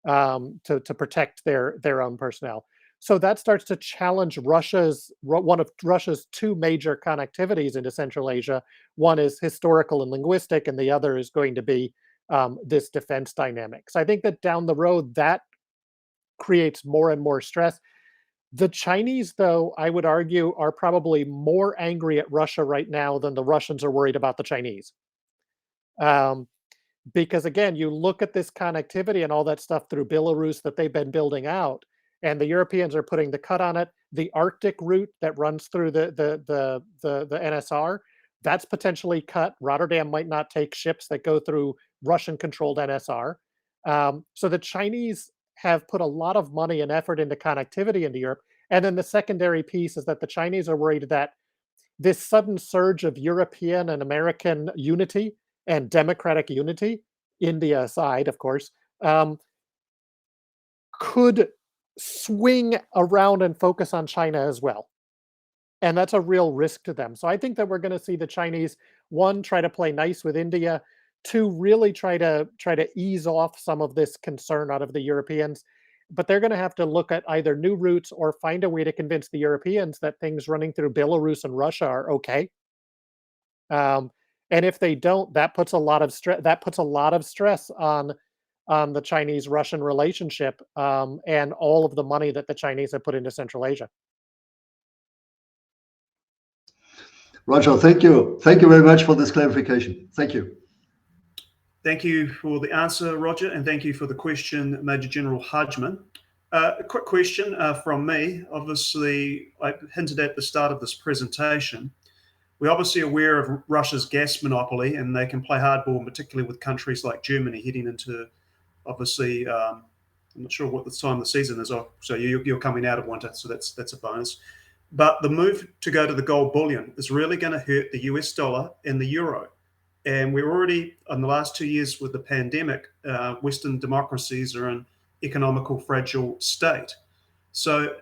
to protect their own personnel. So that starts to challenge one of Russia's two major connectivities into Central Asia. One is historical and linguistic, and the other is going to be this defense dynamic. So I think that down the road, that creates more and more stress. The Chinese, though, I would argue, are probably more angry at Russia right now than the Russians are worried about the Chinese. Because again, you look at this connectivity and all that stuff through Belarus that they've been building out, and the Europeans are putting the cut on it. The Arctic route that runs through the NSR, that's potentially cut. Rotterdam might not take ships that go through Russian-controlled NSR. So the Chinese have put a lot of money and effort into connectivity into Europe. And then the secondary piece is that the Chinese are worried that this sudden surge of European and American unity and democratic unity, India aside, of course, could swing around and focus on China as well. And that's a real risk to them. So I think that we're going to see the Chinese, one, try to play nice with India, two, really try to ease off some of this concern out of the Europeans. But they're going to have to look at either new routes or find a way to convince the Europeans that things running through Belarus and Russia are okay. And if they don't, that puts a lot of stress on the Chinese-Russian relationship, and all of the money that the Chinese have put into Central Asia. Roger, thank you. Thank you very much for this clarification. Thank you. Thank you for the answer, Roger, and thank you for the question, Major General Hodgman. A quick question from me. Obviously, I hinted at the start of this presentation. We're obviously aware of Russia's gas monopoly, and they can play hardball, particularly with countries like Germany heading into, obviously, I'm not sure what the time of the season is. So you're coming out of winter, so that's a bonus. But the move to go to the gold bullion is really going to hurt the US dollar and the euro. And we're already, in the last 2 years with the pandemic, Western democracies are in economical fragile state. So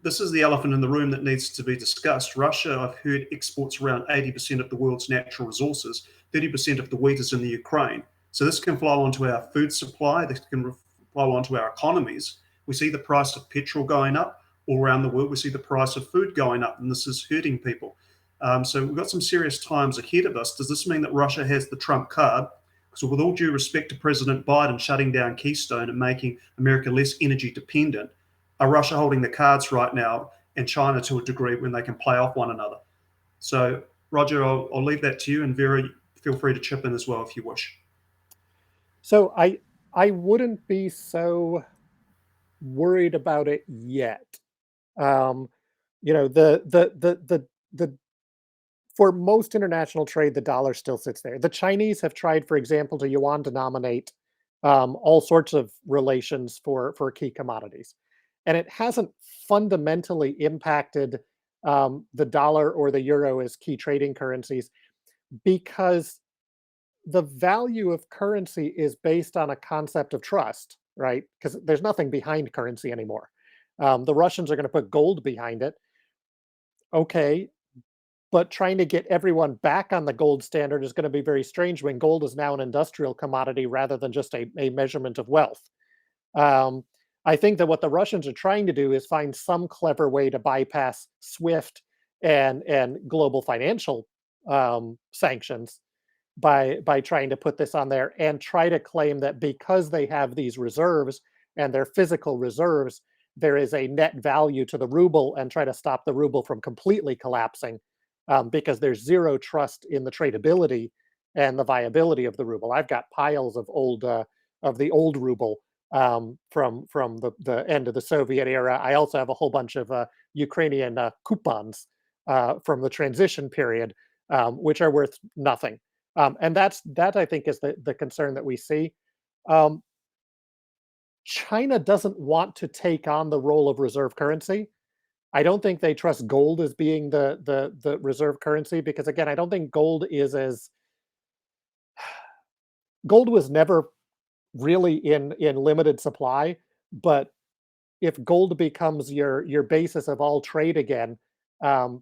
this is the elephant in the room that needs to be discussed. Russia, I've heard, exports around 80% of the world's natural resources. 30% of the wheat is in the Ukraine. So this can flow onto our food supply. This can flow onto our economies. We see the price of petrol going up all around the world. We see the price of food going up, and this is hurting people. So we've got some serious times ahead of us. Does this mean that Russia has the trump card? So with all due respect to President Biden shutting down Keystone and making America less energy dependent, are Russia holding the cards right now, and China to a degree, when they can play off one another? So Roger, I'll leave that to you, and Vera, feel free to chip in as well if you wish. So I wouldn't be so worried about it yet. You know, the for most international trade, the dollar still sits there. The Chinese have tried, for example, to yuan denominate all sorts of relations for key commodities, and it hasn't fundamentally impacted the dollar or the euro as key trading currencies, because the value of currency is based on a concept of trust, right? Because there's nothing behind currency anymore. The Russians are going to put gold behind it. Okay, but trying to get everyone back on the gold standard is going to be very strange when gold is now an industrial commodity rather than just a measurement of wealth. Um, I think that what the Russians are trying to do is find some clever way to bypass SWIFT and global financial sanctions by trying to put this on there and try to claim that because they have these reserves and their physical reserves, there is a net value to the ruble, and try to stop the ruble from completely collapsing, because there's zero trust in the tradability and the viability of the ruble. I've got piles of the old ruble from the end of the Soviet era. I also have a whole bunch of Ukrainian coupons from the transition period, which are worth nothing. And that I think is the concern that we see. Um, China doesn't want to take on the role of reserve currency. I don't think they trust gold as being the reserve currency, because again, I don't think gold was never really in limited supply. But if gold becomes your basis of all trade again, um,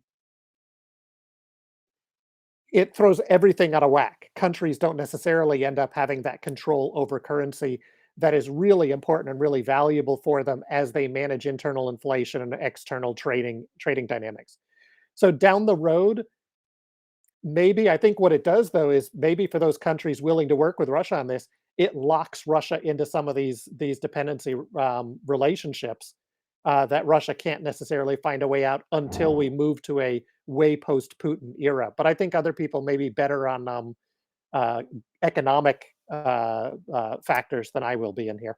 it throws everything out of whack. Countries don't necessarily end up having that control over currency that is really important and really valuable for them as they manage internal inflation and external trading dynamics. So down the road, maybe, I think what it does though is maybe for those countries willing to work with Russia on this, it locks Russia into some of these dependency relationships that Russia can't necessarily find a way out until we move to a way post Putin era. But I think other people may be better on uh, economic factors than I will be in here.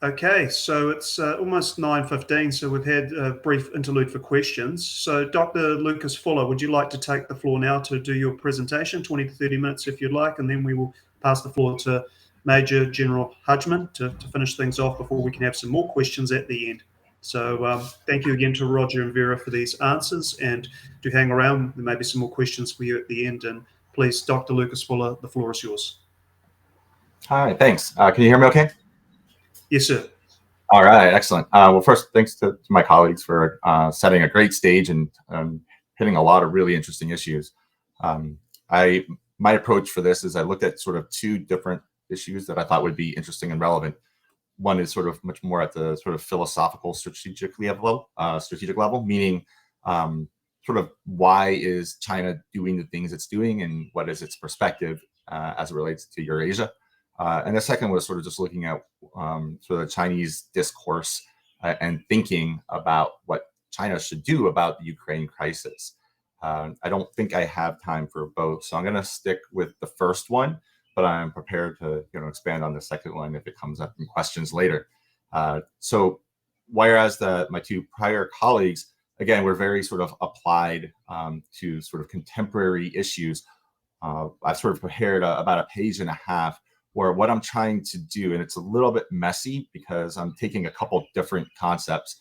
Okay, so it's almost 9:15, so we've had a brief interlude for questions. So Dr. Lucas Fuller, would you like to take the floor now to do your presentation, 20 to 30 minutes if you'd like, and then we will pass the floor to Major General Hudgman to finish things off before we can have some more questions at the end. So thank you again to Roger and Vera for these answers, and do hang around. There may be some more questions for you at the end, and please, Dr. Lucas Fuller, the floor is yours. Hi, thanks. Can you hear me okay? Yes, sir. All right, excellent. Well, first, thanks to my colleagues for setting a great stage and hitting a lot of really interesting issues. My approach for this is I looked at sort of two different issues that I thought would be interesting and relevant. One is sort of much more at the sort of philosophical, strategic level, meaning sort of why is China doing the things it's doing and what is its perspective as it relates to Eurasia. And the second was sort of just looking at sort of the Chinese discourse and thinking about what China should do about the Ukraine crisis. I don't think I have time for both, so I'm going to stick with the first one, but I'm prepared to expand on the second one if it comes up in questions later. So whereas my two prior colleagues, again, were very sort of applied to sort of contemporary issues, I've sort of prepared about a page and a half where what I'm trying to do, and it's a little bit messy because I'm taking a couple different concepts,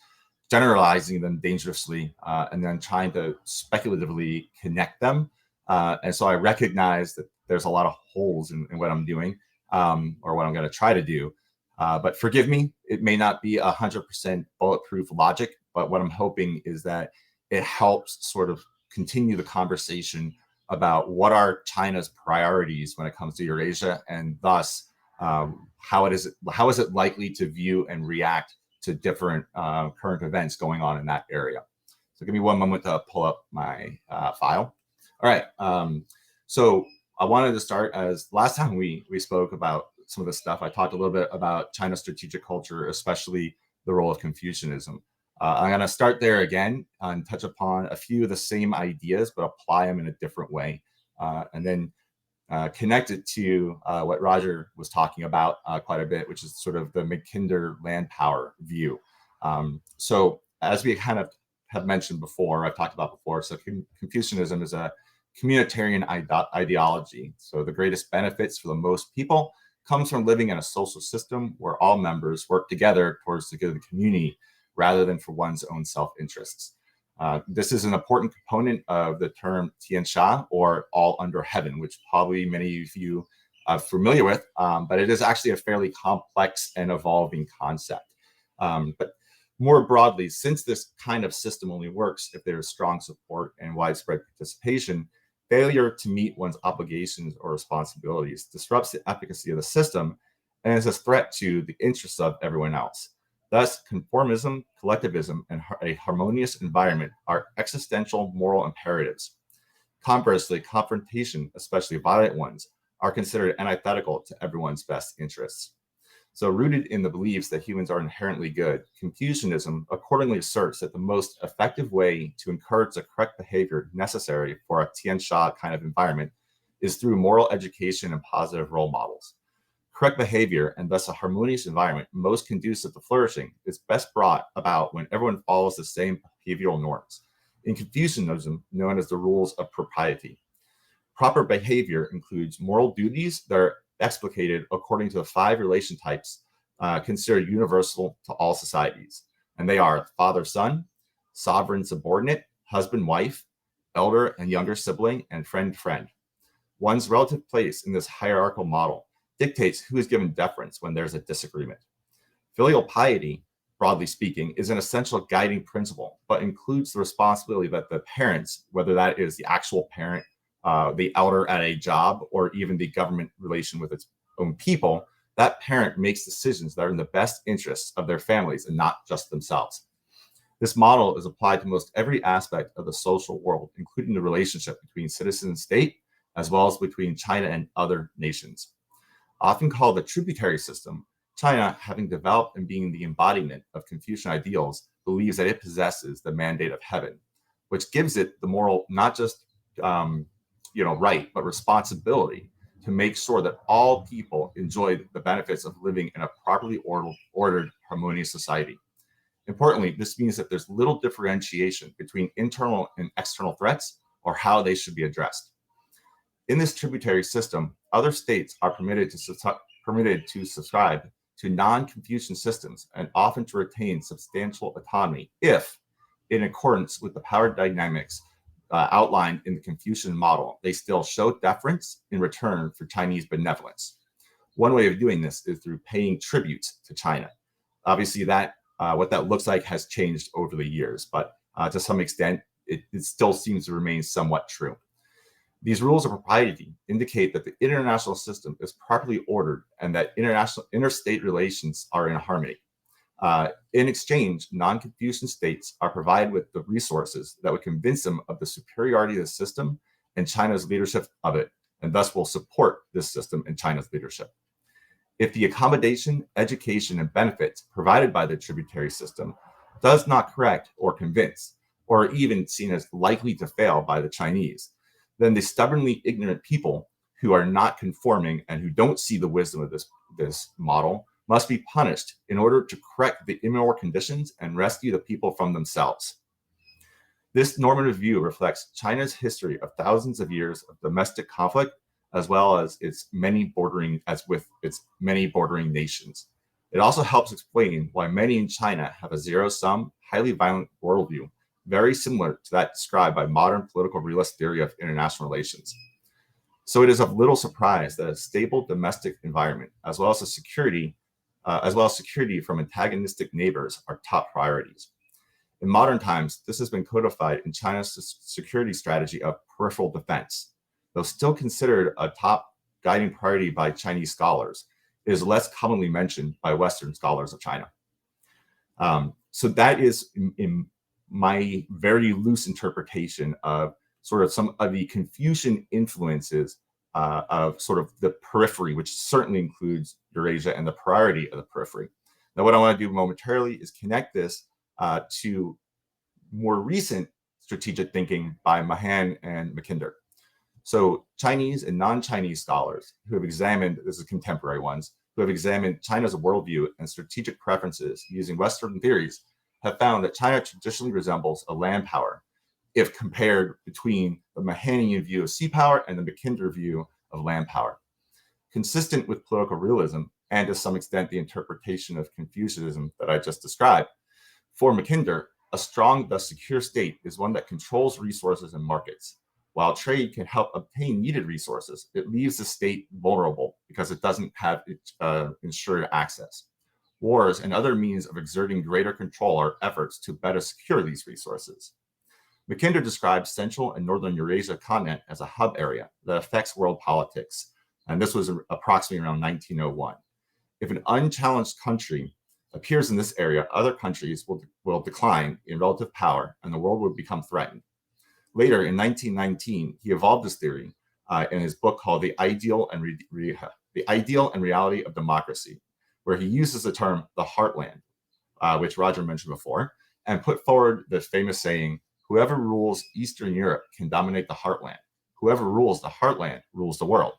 generalizing them dangerously, and then trying to speculatively connect them. And so I recognize that there's a lot of holes in what I'm doing, or what I'm going to try to do. But forgive me, it may not be 100% bulletproof logic, but what I'm hoping is that it helps sort of continue the conversation about what are China's priorities when it comes to Eurasia, and thus how is it likely to view and react to different current events going on in that area. So give me one moment to pull up my file. All right. So I wanted to start, as last time we spoke about some of this stuff, I talked a little bit about China's strategic culture, especially the role of Confucianism. I'm going to start there again and touch upon a few of the same ideas, but apply them in a different way. And then connect it to what Roger was talking about quite a bit, which is sort of the Mackinder land power view. So as we kind of have mentioned before, I've talked about before, so Confucianism is a communitarian ideology. So the greatest benefits for the most people comes from living in a social system where all members work together towards the good of the community rather than for one's own self-interests. This is an important component of the term Tiansha, or all under heaven, which probably many of you are familiar with, but it is actually a fairly complex and evolving concept. But more broadly, since this kind of system only works if there is strong support and widespread participation, failure to meet one's obligations or responsibilities disrupts the efficacy of the system and is a threat to the interests of everyone else. Thus, conformism, collectivism, and a harmonious environment are existential moral imperatives. Conversely, confrontation, especially violent ones, are considered antithetical to everyone's best interests. So, rooted in the beliefs that humans are inherently good, Confucianism accordingly asserts that the most effective way to encourage the correct behavior necessary for a Tiansha kind of environment is through moral education and positive role models. Correct behavior, and thus a harmonious environment most conducive to flourishing, is best brought about when everyone follows the same behavioral norms, in Confucianism known as the rules of propriety. Proper behavior includes moral duties that are explicated according to the 5 relation types considered universal to all societies. And they are father-son, sovereign-subordinate, husband-wife, elder and younger sibling, and friend-friend. One's relative place in this hierarchical model dictates who is given deference when there's a disagreement. Filial piety, broadly speaking, is an essential guiding principle, but includes the responsibility that the parents, whether that is the actual parent, the elder at a job, or even the government relation with its own people, that parent makes decisions that are in the best interests of their families and not just themselves. This model is applied to most every aspect of the social world, including the relationship between citizen and state, as well as between China and other nations. Often called the tributary system, China, having developed and being the embodiment of Confucian ideals, believes that it possesses the mandate of heaven, which gives it the moral, not just right, but responsibility to make sure that all people enjoy the benefits of living in a properly ordered, harmonious society. Importantly, this means that there's little differentiation between internal and external threats or how they should be addressed. In this tributary system, other states are permitted to subscribe to non-Confucian systems and often to retain substantial autonomy if, in accordance with the power dynamics outlined in the Confucian model, they still show deference in return for Chinese benevolence. One way of doing this is through paying tribute to China. Obviously, that what that looks like has changed over the years, but to some extent, it still seems to remain somewhat true. These rules of propriety indicate that the international system is properly ordered and that interstate relations are in harmony. In exchange, non-Confucian states are provided with the resources that would convince them of the superiority of the system and China's leadership of it, and thus will support this system and China's leadership. If the accommodation, education, and benefits provided by the tributary system does not correct or convince, or even seen as likely to fail by the Chinese, then the stubbornly ignorant people who are not conforming and who don't see the wisdom of this model must be punished in order to correct the immoral conditions and rescue the people from themselves. This normative view reflects China's history of thousands of years of domestic conflict, as well as its many bordering nations. It also helps explain why many in China have a zero-sum, highly violent worldview, very similar to that described by modern political realist theory of international relations. So it is of little surprise that a stable domestic environment, as well as security from antagonistic neighbors, are top priorities. In modern times, this has been codified in China's security strategy of peripheral defense. Though still considered a top guiding priority by Chinese scholars, it is less commonly mentioned by Western scholars of China. So that is, in my very loose interpretation of sort of some of the Confucian influences of sort of the periphery, which certainly includes Eurasia and the priority of the periphery. Now, what I want to do momentarily is connect this to more recent strategic thinking by Mahan and Mackinder. So Chinese and non-Chinese scholars who have examined, this is contemporary ones, who have examined China's worldview and strategic preferences using Western theories have found that China traditionally resembles a land power if compared between the Mahanian view of sea power and the Mackinder view of land power. Consistent with political realism and to some extent the interpretation of Confucianism that I just described, for Mackinder, a strong, thus secure state is one that controls resources and markets. While trade can help obtain needed resources, it leaves the state vulnerable because it doesn't have ensured access. Wars and other means of exerting greater control are efforts to better secure these resources. Mackinder describes Central and Northern Eurasia continent as a hub area that affects world politics, and this was approximately around 1901. If an unchallenged country appears in this area, other countries will decline in relative power and the world will become threatened. Later, in 1919, he evolved this theory in his book called The Ideal and Reality of Democracy, where he uses the term the heartland, which Roger mentioned before, and put forward the famous saying, whoever rules Eastern Europe can dominate the heartland. Whoever rules the heartland rules the world.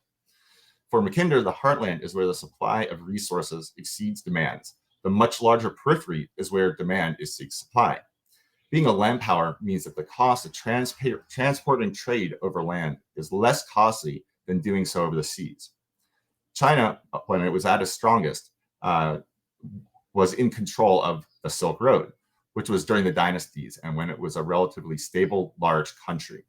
For Mackinder, the heartland is where the supply of resources exceeds demands. The much larger periphery is where demand exceeds supply. Being a land power means that the cost of transporting trade over land is less costly than doing so over the seas. China, when it was at its strongest, was in control of the Silk Road, which was during the dynasties and when it was a relatively stable, large country.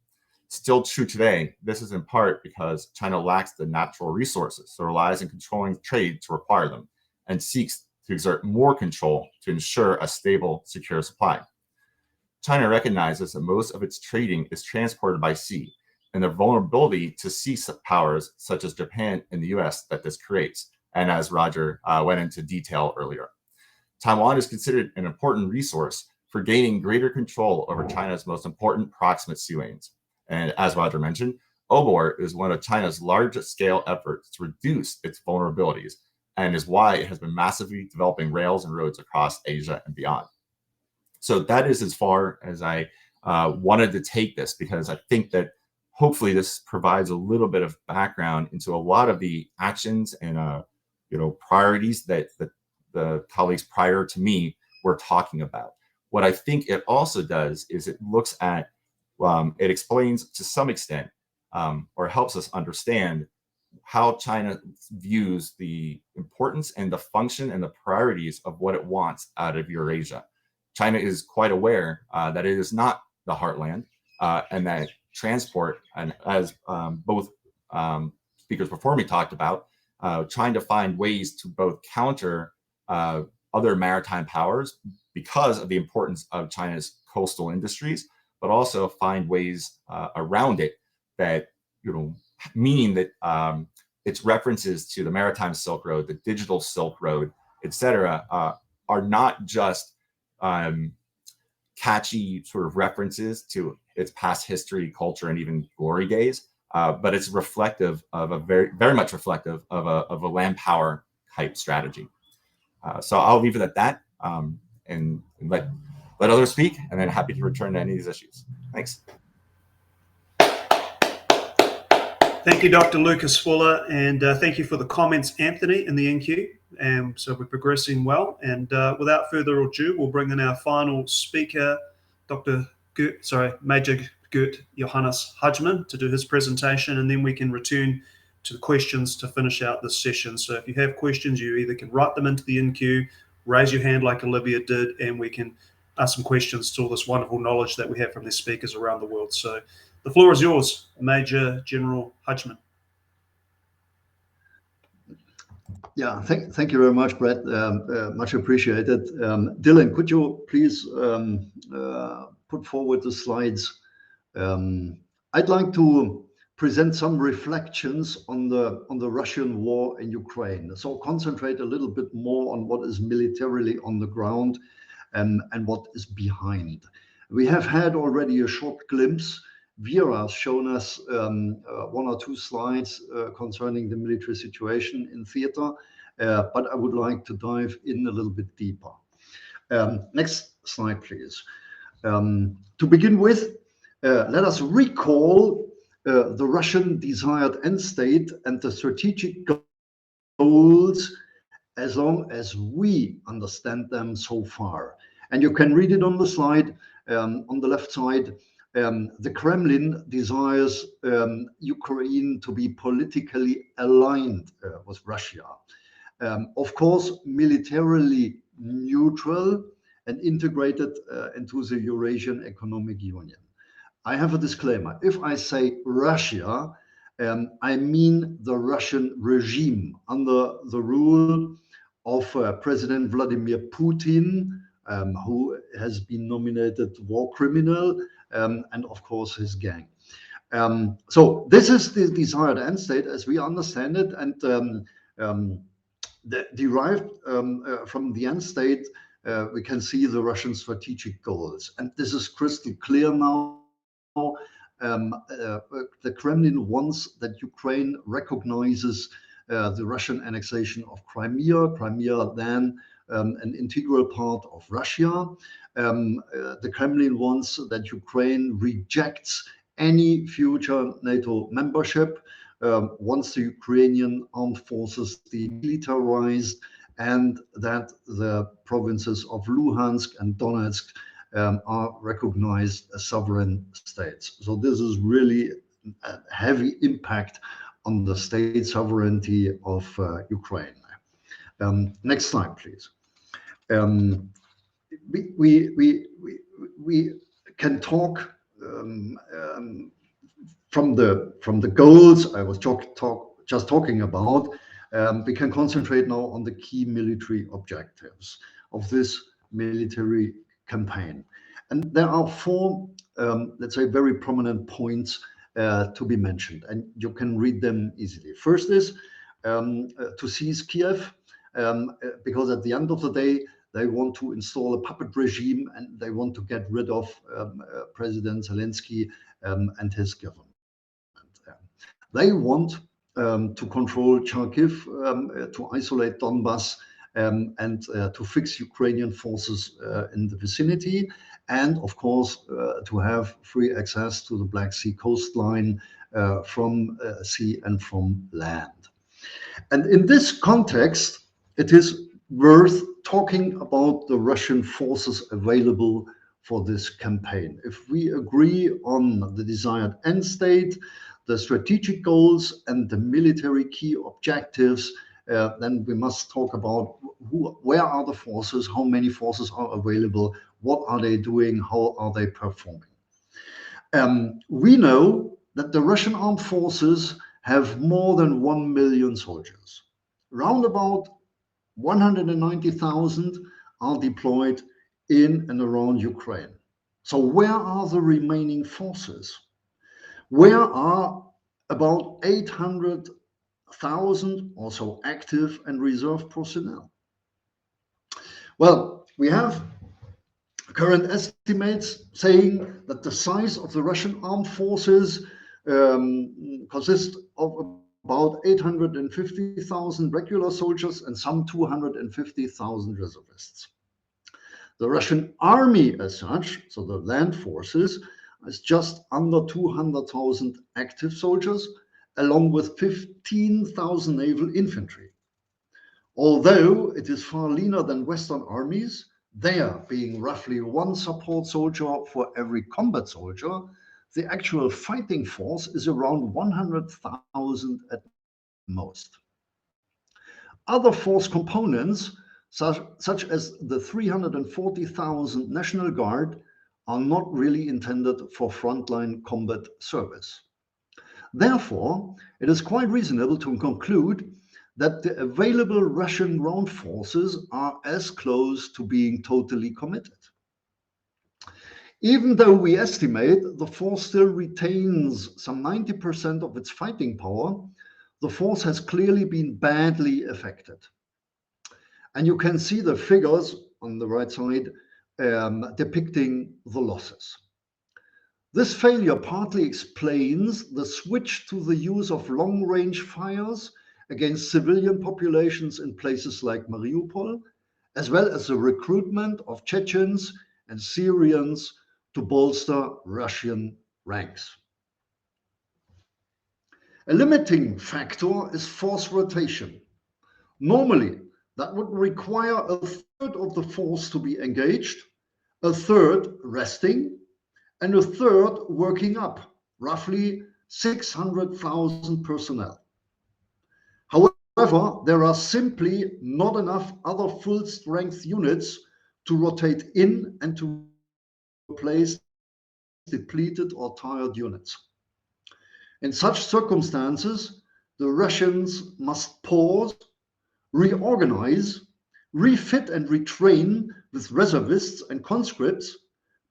Still true today, this is in part because China lacks the natural resources, so relies on controlling trade to acquire them, and seeks to exert more control to ensure a stable, secure supply. China recognizes that most of its trading is transported by sea, and the vulnerability to sea powers such as Japan and the US that this creates, and as Roger went into detail earlier. Taiwan is considered an important resource for gaining greater control over China's most important proximate sea lanes. And as Roger mentioned, OBOR is one of China's largest scale efforts to reduce its vulnerabilities, and is why it has been massively developing rails and roads across Asia and beyond. So that is as far as I wanted to take this, because I think that hopefully this provides a little bit of background into a lot of the actions and priorities that the colleagues prior to me were talking about. What I think it also does is it looks at, it explains to some extent, or helps us understand how China views the importance and the function and the priorities of what it wants out of Eurasia. China is quite aware that it is not the heartland, and that transport, and as both speakers before me talked about, trying to find ways to both counter other maritime powers because of the importance of China's coastal industries, but also find ways around it that, meaning that its references to the maritime Silk Road, the digital Silk Road, etc., are not just catchy sort of references to its past history, culture, and even glory days, but it's reflective of a very much reflective of a land power type strategy. So I'll leave it at that, and let others speak, and then happy to return to any of these issues. Thanks. Thank you, Dr. Lucas Fuller, and thank you for the comments, Anthony, in the NQ. And so we're progressing well. And without further ado, we'll bring in our final speaker, Major Gert Johannes Hudgman, to do his presentation, and then we can return to the questions to finish out this session. So if you have questions, you either can write them into the in queue, raise your hand like Olivia did, and we can ask some questions to all this wonderful knowledge that we have from the speakers around the world. So the floor is yours, Major General Hutchman. Yeah, thank you very much, Brett. Much appreciated. Dylan, could you please put forward the slides? I'd like to present some reflections on the Russian war in Ukraine. So concentrate a little bit more on what is militarily on the ground and what is behind. We have had already a short glimpse. Vera's shown us one or two slides concerning the military situation in theater, but I would like to dive in a little bit deeper. Next slide, please. To begin with, let us recall the Russian desired end state and the strategic goals as long as we understand them so far. And you can read it on the slide on the left side. The Kremlin desires Ukraine to be politically aligned with Russia. Of course, militarily neutral and integrated into the Eurasian Economic Union. I have a disclaimer. If I say Russia, I mean the Russian regime under the rule of President Vladimir Putin, who has been nominated war criminal, and of course his gang. So this is the desired end state as we understand it, and derived from the end state, we can see the Russian strategic goals. And this is crystal clear now. The Kremlin wants that Ukraine recognizes the Russian annexation of Crimea, then an integral part of Russia. The Kremlin wants that Ukraine rejects any future NATO membership, wants the Ukrainian armed forces demilitarized, and that the provinces of Luhansk and Donetsk are recognized as sovereign states. So this is really a heavy impact on the state sovereignty of Ukraine. Next slide, please. We can talk from the goals I was just talking about. We can concentrate now on the key military objectives of this military campaign. And there are four, let's say, very prominent points to be mentioned, and you can read them easily. First is to seize Kiev, because at the end of the day, they want to install a puppet regime and they want to get rid of President Zelensky and his government. They want to control Kharkiv, to isolate Donbass, and to fix Ukrainian forces in the vicinity, and of course to have free access to the Black Sea coastline from sea and from land. And in this context, it is worth talking about the Russian forces available for this campaign. If we agree on the desired end state, the strategic goals, and the military key objectives, then we must talk about where are the forces, how many forces are available, what are they doing, how are they performing. We know that the Russian armed forces have more than 1 million soldiers. Round about 190,000 are deployed in and around Ukraine. So where are the remaining forces? Where are about 800,000 also active and reserve personnel? Well, we have current estimates saying that the size of the Russian armed forces consists of about 850,000 regular soldiers and some 250,000 reservists. The Russian army as such, so the land forces, is just under 200,000 active soldiers, along with 15,000 naval infantry. Although it is far leaner than Western armies, there being roughly one support soldier for every combat soldier, the actual fighting force is around 100,000 at most. Other force components, such as the 340,000 National Guard, are not really intended for frontline combat service. Therefore, it is quite reasonable to conclude that the available Russian ground forces are as close to being totally committed. Even though we estimate the force still retains some 90% of its fighting power, the force has clearly been badly affected. And you can see the figures on the right side depicting the losses. This failure partly explains the switch to the use of long-range fires against civilian populations in places like Mariupol, as well as the recruitment of Chechens and Syrians to bolster Russian ranks. A limiting factor is force rotation. Normally, that would require a third of the force to be engaged, a third resting, and a third working up, roughly 600,000 personnel. However, there are simply not enough other full-strength units to rotate in and to replace depleted or tired units. In such circumstances, the Russians must pause, reorganize, refit and retrain with reservists and conscripts,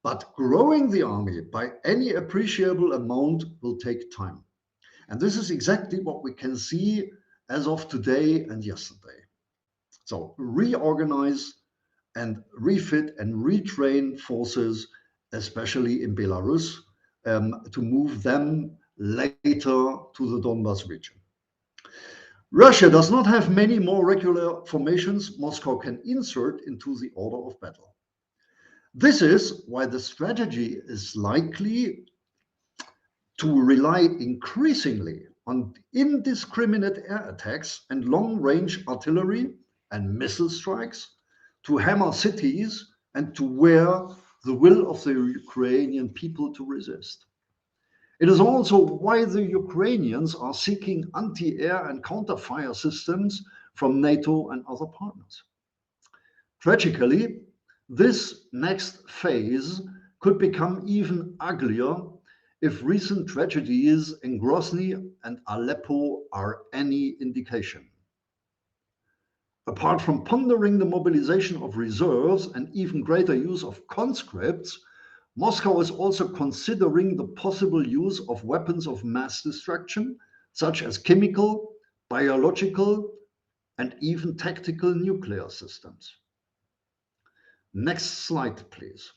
but growing the army by any appreciable amount will take time. And this is exactly what we can see as of today and yesterday. So reorganize and refit and retrain forces, especially in Belarus, to move them later to the Donbas region. Russia does not have many more regular formations Moscow can insert into the order of battle. This is why the strategy is likely to rely increasingly on indiscriminate air attacks and long-range artillery and missile strikes to hammer cities and to wear the will of the Ukrainian people to resist. It is also why the Ukrainians are seeking anti-air and counter-fire systems from NATO and other partners. Tragically, this next phase could become even uglier if recent tragedies in Grozny and Aleppo are any indication. Apart from pondering the mobilization of reserves and even greater use of conscripts, Moscow is also considering the possible use of weapons of mass destruction, such as chemical, biological, and even tactical nuclear systems. Next slide, please.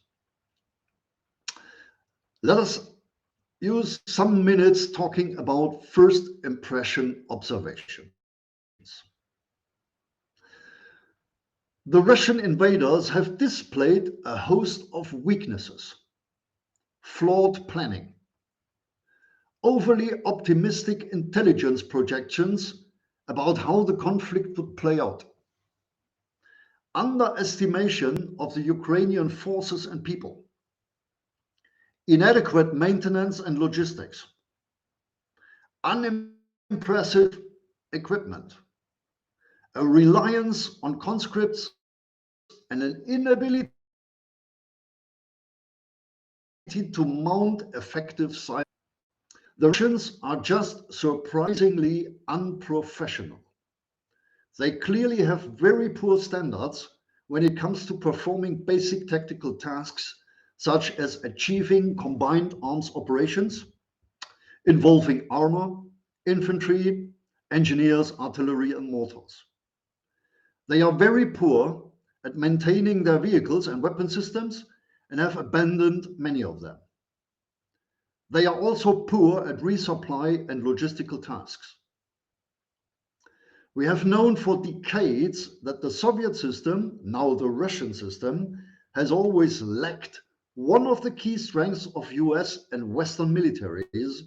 Let us use some minutes talking about first impression observations. The Russian invaders have displayed a host of weaknesses: flawed planning, overly optimistic intelligence projections about how the conflict would play out, underestimation of the Ukrainian forces and people, inadequate maintenance and logistics, unimpressive equipment, a reliance on conscripts, and an inability to mount effective silence. The Russians are just surprisingly unprofessional. They clearly have very poor standards when it comes to performing basic tactical tasks, such as achieving combined arms operations involving armor, infantry, engineers, artillery, and mortars. They are very poor at maintaining their vehicles and weapon systems and have abandoned many of them. They are also poor at resupply and logistical tasks. We have known for decades that the Soviet system, now the Russian system, has always lacked one of the key strengths of US and Western militaries,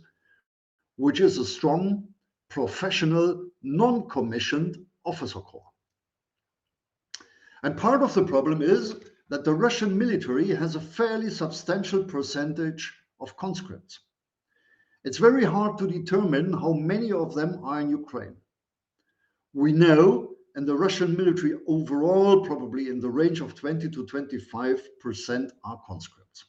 which is a strong, professional, non-commissioned officer corps. And part of the problem is that the Russian military has a fairly substantial percentage of conscripts. It's very hard to determine how many of them are in Ukraine. We know, and the Russian military overall, probably in the range of 20 to 25% are conscripts.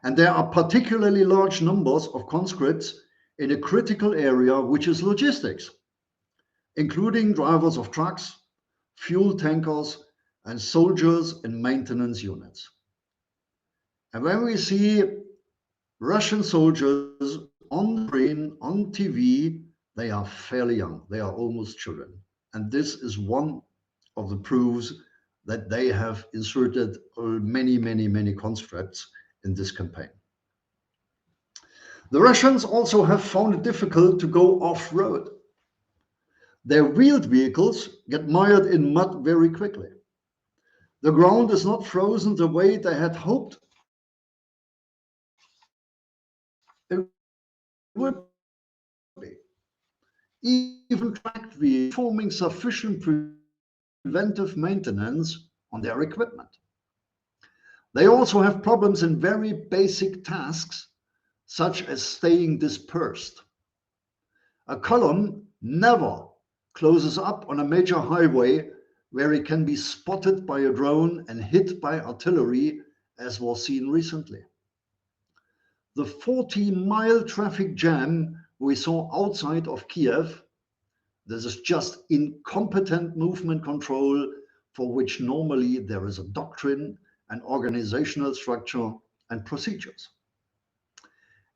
And there are particularly large numbers of conscripts in a critical area, which is logistics, including drivers of trucks, fuel tankers, and soldiers in maintenance units. And when we see Russian soldiers on the screen, on TV, they are fairly young. They are almost children. And this is one of the proofs that they have inserted many conscripts in this campaign. The Russians also have found it difficult to go off-road. Their wheeled vehicles get mired in mud very quickly. The ground is not frozen the way they had hoped it would be. Even tracked vehicles performing sufficient preventive maintenance on their equipment. They also have problems in very basic tasks, such as staying dispersed. A column never closes up on a major highway where it can be spotted by a drone and hit by artillery, as was seen recently. The 40-mile traffic jam we saw outside of Kiev, this is just incompetent movement control for which normally there is a doctrine, an organizational structure, and procedures.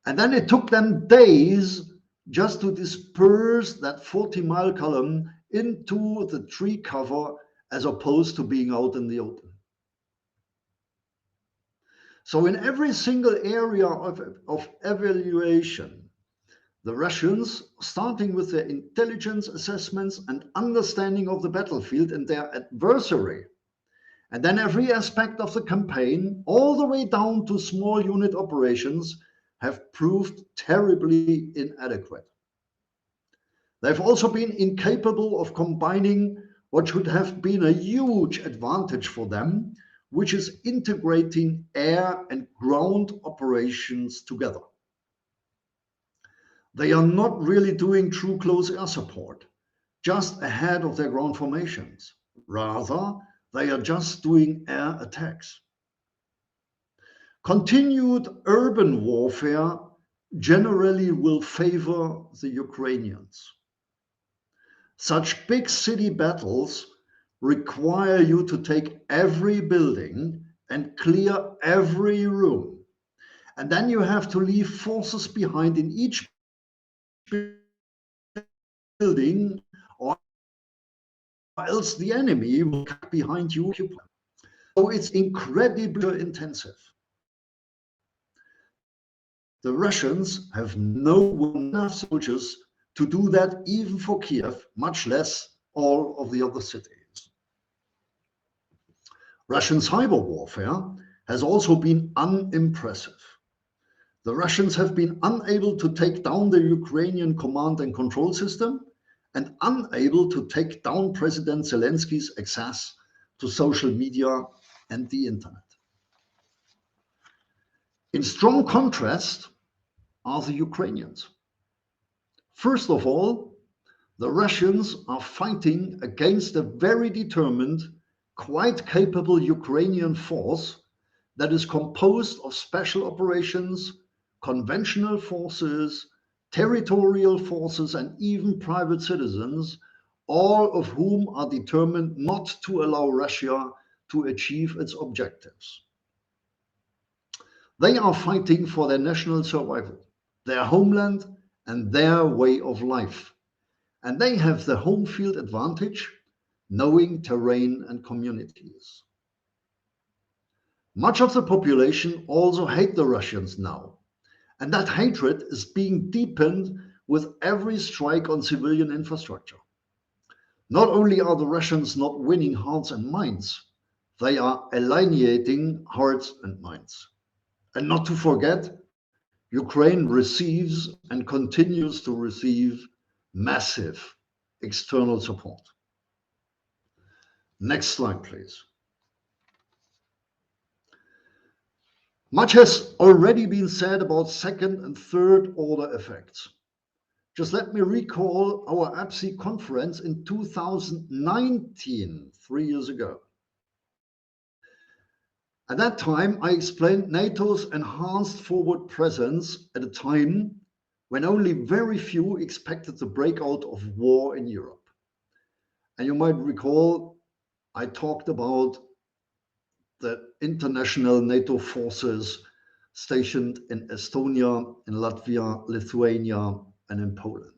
And then it took them days just to disperse that 40-mile column into the tree cover as opposed to being out in the open. So in every single area of evaluation, the Russians, starting with their intelligence assessments and understanding of the battlefield and their adversary, and then every aspect of the campaign, all the way down to small unit operations, have proved terribly inadequate. They've also been incapable of combining what should have been a huge advantage for them, which is integrating air and ground operations together. They are not really doing true close air support, just ahead of their ground formations. Rather, they are just doing air attacks. Continued urban warfare generally will favor the Ukrainians. Such big city battles require you to take every building and clear every room. And then you have to leave forces behind in each building, or else the enemy will come behind you. So it's incredibly intensive. The Russians have no enough soldiers to do that even for Kiev, much less all of the other cities. Russian cyber warfare has also been unimpressive. The Russians have been unable to take down the Ukrainian command and control system and unable to take down President Zelensky's access to social media and the internet. In strong contrast are the Ukrainians. First of all, the Russians are fighting against a very determined, quite capable Ukrainian force that is composed of special operations, conventional forces, territorial forces, and even private citizens, all of whom are determined not to allow Russia to achieve its objectives. They are fighting for their national survival, their homeland, and their way of life. And they have the home field advantage, knowing terrain and communities. Much of the population also hate the Russians now. And that hatred is being deepened with every strike on civilian infrastructure. Not only are the Russians not winning hearts and minds, they are alienating hearts and minds. And not to forget, Ukraine receives and continues to receive massive external support. Next slide, please. Much has already been said about second and third order effects. Just let me recall our APSI conference in 2019, 3 years ago. At that time, I explained NATO's enhanced forward presence at a time when only very few expected the breakout of war in Europe. And you might recall, I talked about the international NATO forces stationed in Estonia, in Latvia, Lithuania, and in Poland.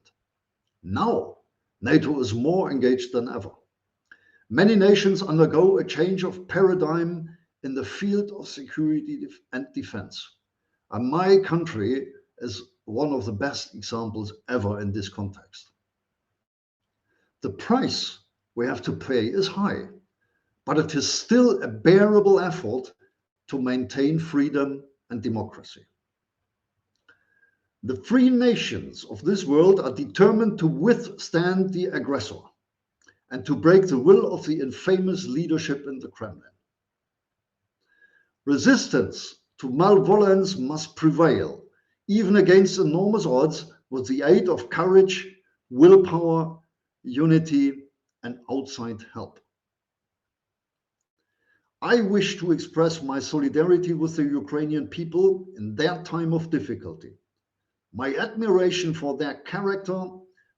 Now, NATO is more engaged than ever. Many nations undergo a change of paradigm in the field of security and defense. And my country is one of the best examples ever in this context. The price we have to pay is high, but it is still a bearable effort to maintain freedom and democracy. The free nations of this world are determined to withstand the aggressor and to break the will of the infamous leadership in the Kremlin. Resistance to malevolence must prevail, even against enormous odds, with the aid of courage, willpower, unity, and outside help. I wish to express my solidarity with the Ukrainian people in their time of difficulty, my admiration for their character,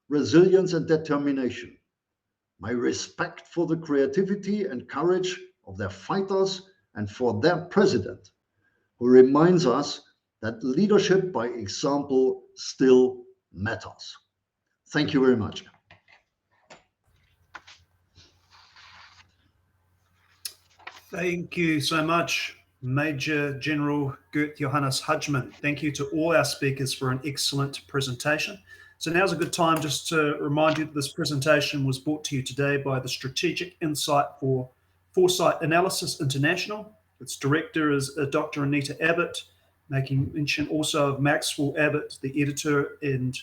resilience, and determination, my respect for the creativity and courage of their fighters and for their president, who reminds us that leadership by example still matters. Thank you very much. Thank you so much, Major General Gert Johannes Hudgman. Thank you to all our speakers for an excellent presentation. So now's a good time just to remind you that this presentation was brought to you today by the Strategic Insight for Foresight Analysis International. Its director is Dr. Anita Abbott, making mention also of Maxwell Abbott, the editor and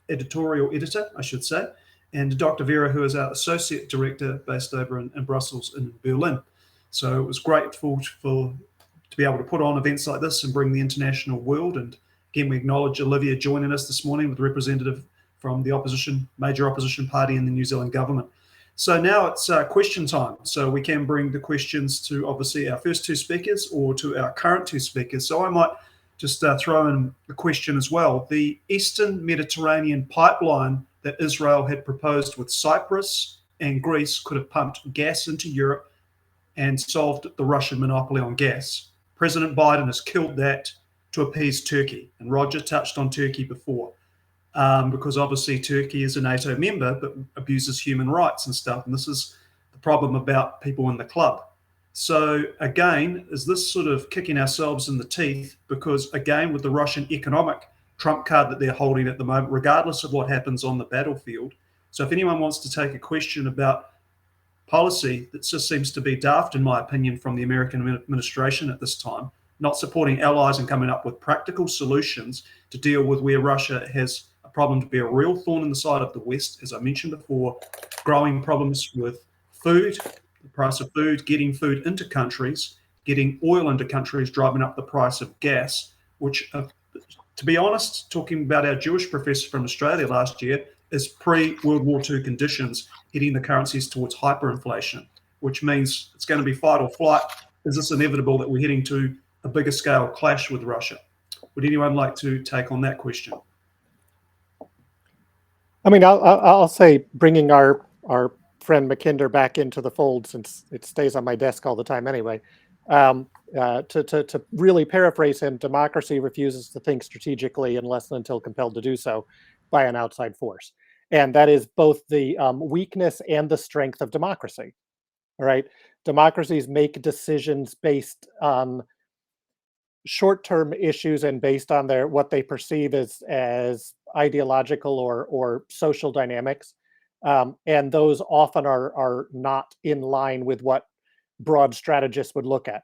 editorial editor, I should say, and Dr. Vera, who is our associate director based over in Brussels and Berlin. So it was grateful to be able to put on events like this and bring the international world. And again, we acknowledge Olivia joining us this morning with a representative from the major opposition party in the New Zealand government. So now it's question time. So we can bring the questions to obviously our first two speakers or to our current two speakers. So I might just throw in a question as well. The Eastern Mediterranean pipeline that Israel had proposed with Cyprus and Greece could have pumped gas into Europe and solved the Russian monopoly on gas. President Biden has killed that to appease Turkey. And Roger touched on Turkey before, because obviously Turkey is a NATO member, but abuses human rights and stuff. And this is the problem about people in the club. So again, is this sort of kicking ourselves in the teeth? Because again, with the Russian economic trump card that they're holding at the moment, regardless of what happens on the battlefield. So if anyone wants to take a question about policy that just seems to be daft, in my opinion, from the American administration at this time, not supporting allies and coming up with practical solutions to deal with where Russia has a problem to be a real thorn in the side of the West, as I mentioned before, growing problems with food, the price of food, getting food into countries, getting oil into countries, driving up the price of gas, which, to be honest, talking about our Jewish professor from Australia last year, is pre-World War II conditions, hitting the currencies towards hyperinflation, which means it's going to be fight or flight. Is this inevitable that we're heading to a bigger scale clash with Russia? Would anyone like to take on that question? I mean, I'll say, bringing our friend Mackinder back into the fold, since it stays on my desk all the time anyway, to really paraphrase him, democracy refuses to think strategically unless and until compelled to do so by an outside force. And that is both the weakness and the strength of democracy. All right. Democracies make decisions based on short-term issues and based on what they perceive as ideological or social dynamics. And those often are not in line with what broad strategists would look at.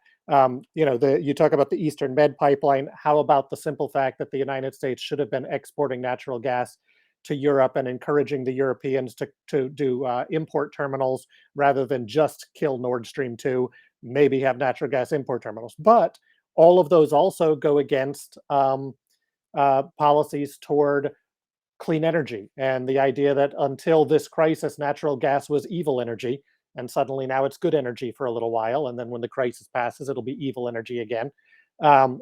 You talk about the Eastern Med pipeline. How about the simple fact that the United States should have been exporting natural gas to Europe and encouraging the Europeans to do import terminals rather than just kill Nord Stream 2, maybe have natural gas import terminals. But all of those also go against policies toward clean energy, and the idea that until this crisis, natural gas was evil energy, and suddenly now it's good energy for a little while, and then when the crisis passes, it'll be evil energy again. And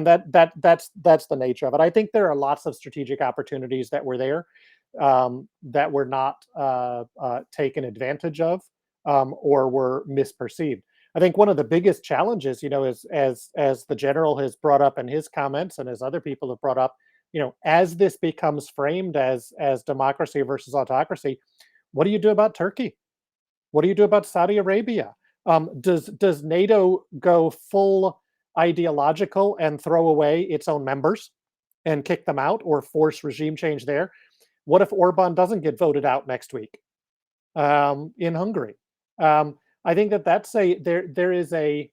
that's the nature of it. I think there are lots of strategic opportunities that were there, that were not taken advantage of, or were misperceived. I think one of the biggest challenges, is as the general has brought up in his comments, and as other people have brought up, as this becomes framed as democracy versus autocracy, what do you do about Turkey? What do you do about Saudi Arabia? Does NATO go full ideological and throw away its own members and kick them out, or force regime change there? What if Orban doesn't get voted out next week in Hungary? I think there is a,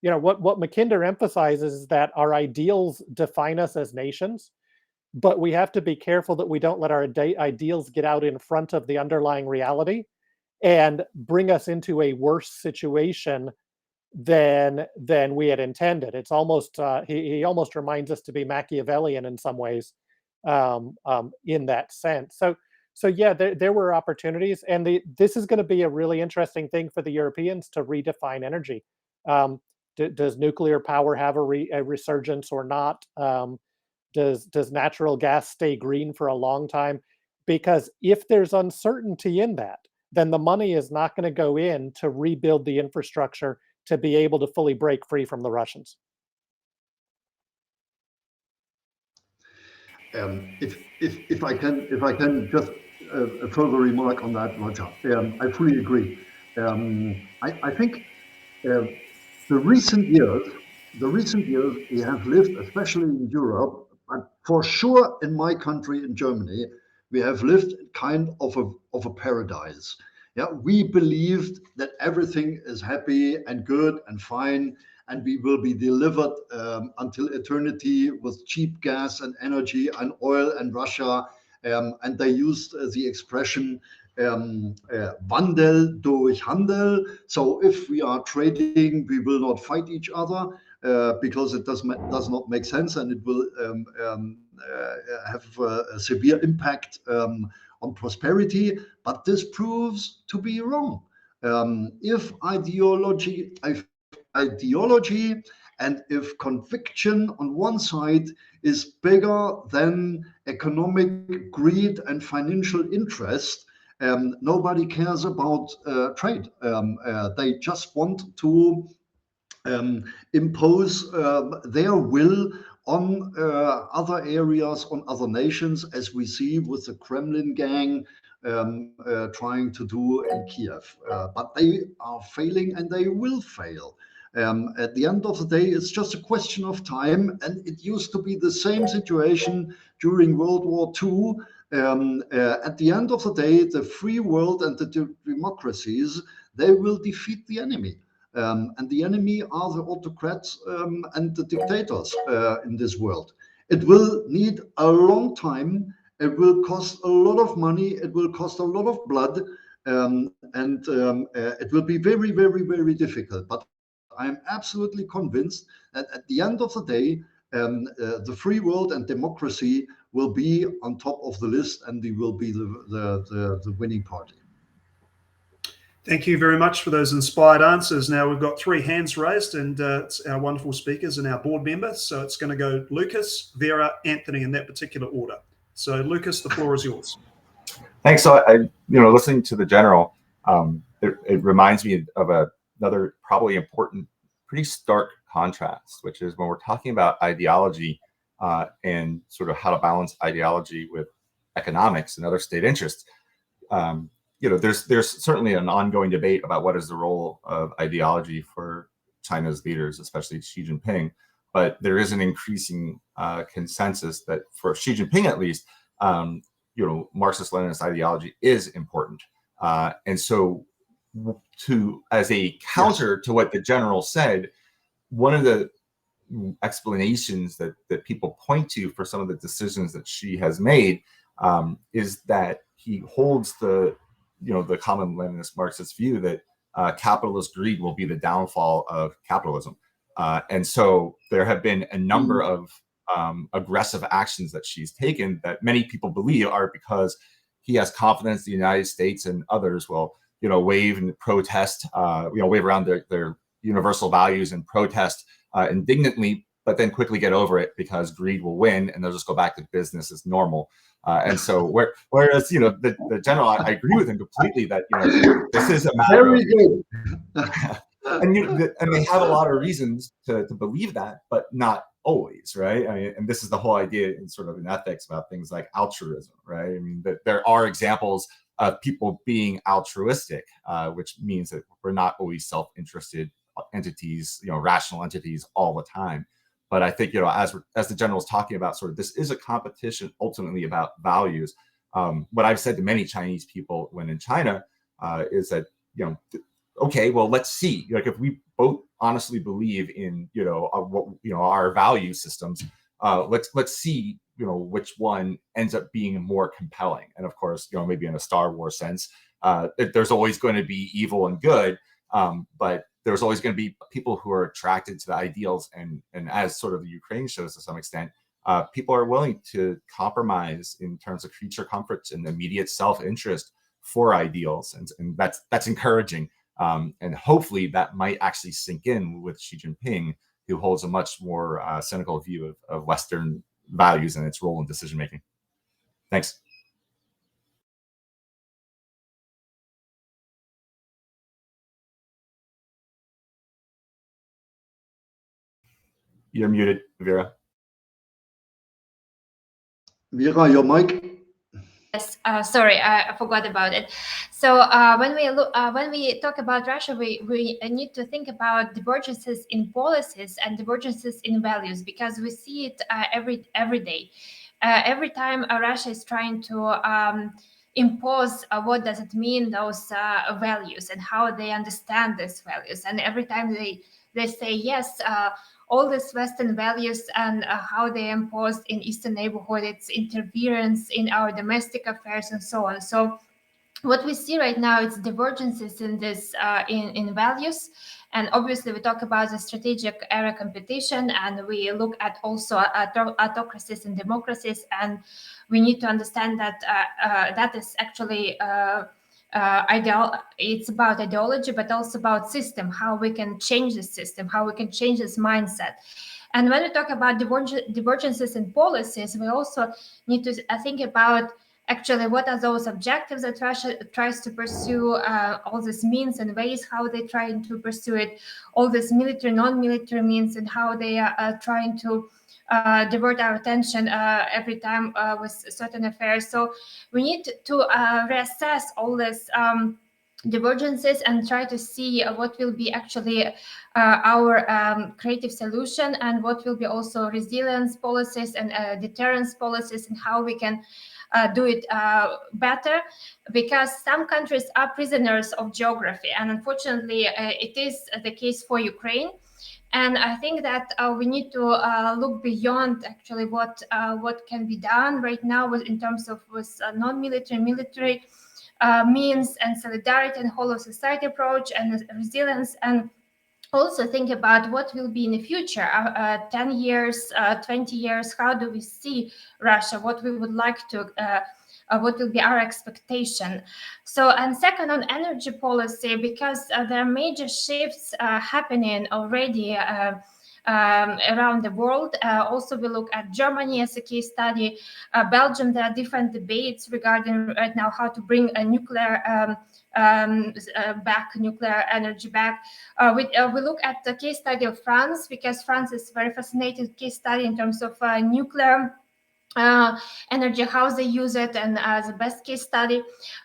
what Mackinder emphasizes is that our ideals define us as nations, but we have to be careful that we don't let our ideals get out in front of the underlying reality and bring us into a worse situation than we had intended. It's almost he almost reminds us to be Machiavellian in some ways, in that sense. So yeah, there were opportunities, and this is going to be a really interesting thing for the Europeans to redefine energy. Does nuclear power have a resurgence or not? Does natural gas stay green for a long time? Because if there's uncertainty in that, then the money is not going to go in to rebuild the infrastructure to be able to fully break free from the Russians. If I can just a further remark on that, Roger. I fully agree. I think the recent years we have lived, especially in Europe, but for sure in my country, in Germany, we have lived kind of a paradise. Yeah, we believed that everything is happy and good and fine, and we will be delivered until eternity with cheap gas and energy and oil and Russia. And they used the expression Wandel durch Handel. So if we are trading, we will not fight each other because it does not make sense, and it will have a severe impact on prosperity. But this proves to be wrong. If ideology and if conviction on one side is bigger than economic greed and financial interest, nobody cares about trade. They just want to impose their will on other areas, on other nations, as we see with the Kremlin gang trying to do in Kiev. But they are failing, and they will fail. At the end of the day, it's just a question of time, and it used to be the same situation during World War II. At the end of the day, the free world and the democracies, they will defeat the enemy. And the enemy are the autocrats and the dictators in this world. It will need a long time. It will cost a lot of money. It will cost a lot of blood. And it will be very, very, very difficult. But I'm absolutely convinced that at the end of the day, the free world and democracy will be on top of the list, and they will be the winning party. Thank you very much for those inspired answers. Now we've got 3 hands raised, and it's our wonderful speakers and our board members. So it's going to go Lucas, Vera, Anthony in that particular order. So Lucas, the floor is yours. Thanks. So listening to the general, it reminds me of another probably important, pretty stark contrast, which is when we're talking about ideology and sort of how to balance ideology with economics and other state interests. There's certainly an ongoing debate about what is the role of ideology for China's leaders, especially Xi Jinping. But there is an increasing consensus that for Xi Jinping, at least, Marxist-Leninist ideology is important. And so, as a counter to what the general said, one of the explanations that people point to for some of the decisions that Xi has made is that he holds the common Leninist Marxist view that capitalist greed will be the downfall of capitalism. And so there have been a number of aggressive actions that she's taken that many people believe are because he has confidence the United States and others will, wave and protest, wave around their universal values and protest indignantly, but then quickly get over it because greed will win and they'll just go back to business as normal. And so whereas, the general, I agree with him completely that, this is a matter Very good. and they have a lot of reasons to believe that, but not always, right? I mean, and this is the whole idea in sort of in ethics about things like altruism, right? I mean, that there are examples of people being altruistic, which means that we're not always self-interested entities, rational entities all the time. But I think, as the general is talking about, sort of this is a competition ultimately about values. What I've said to many Chinese people when in China is that, okay, well, let's see. Like, if we both honestly believe in, our value systems, let's see, which one ends up being more compelling. And of course, maybe in a Star Wars sense, there's always going to be evil and good, but there's always going to be people who are attracted to the ideals. And as sort of the Ukraine shows to some extent, people are willing to compromise in terms of creature comforts and immediate self-interest for ideals. And that's encouraging. And hopefully that might actually sink in with Xi Jinping, who holds a much more cynical view of Western values and its role in decision-making. Thanks. You're muted, Vera. Vera, your mic. Yes, sorry, I forgot about it. So when we talk about Russia, we need to think about divergences in policies and divergences in values, because we see it every day. Every time Russia is trying to impose what does it mean, those values, and how they understand these values, and every time they say yes, all these Western values and how they imposed in Eastern neighborhood, its interference in our domestic affairs and so on. So what we see right now is divergences in this in values. And obviously we talk about the strategic area competition, and we look at also autocracies and democracies, and we need to understand that that is actually it's about ideology, but also about system, how we can change the system, how we can change this mindset. And when we talk about divergences in policies, we also need to think about actually what are those objectives that Russia tries to pursue, all these means and ways how they try to pursue it, all these military, non-military means, and how they are trying to divert our attention every time with certain affairs. So we need to reassess all these divergences and try to see what will be actually our creative solution, and what will be also resilience policies and deterrence policies, and how we can do it better, because some countries are prisoners of geography, and unfortunately it is the case for Ukraine. And I think that we need to look beyond actually what can be done right now in terms of with non-military, military means, and solidarity and whole of society approach and resilience, and also think about what will be in the future, 10 years, 20 years, how do we see Russia, what we would like to, what will be our expectation. So, and second, on energy policy, because there are major shifts happening already around the world. Also, we look at Germany as a case study. Belgium, there are different debates regarding right now how to bring a nuclear nuclear energy back. We look at the case study of France, because France is a very fascinating case study in terms of nuclear energy, how they use it, and as a best case study.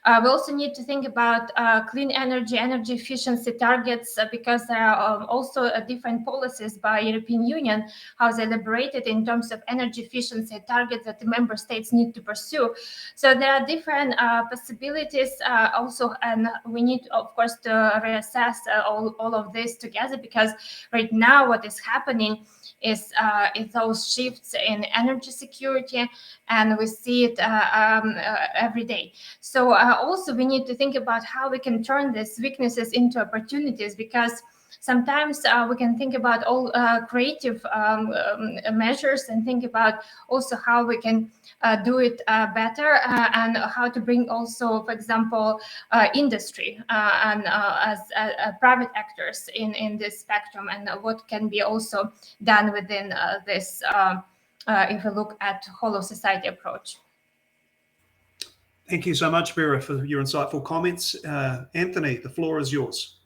We also need to think about clean energy, energy efficiency targets, because there are also different policies by European Union, how they elaborated in terms of energy efficiency targets that the member states need to pursue. So there are different possibilities also, and we need, of course, to reassess all of this together, because right now what is happening is those shifts in energy security, and we see it every day. So also we need to think about how we can turn these weaknesses into opportunities, because sometimes we can think about all creative measures and think about also how we can do it better and how to bring also, for example, industry and as private actors in this spectrum, and what can be also done within this if we look at whole of society approach. Thank you so much, Vera, for your insightful comments. Anthony, the floor is yours.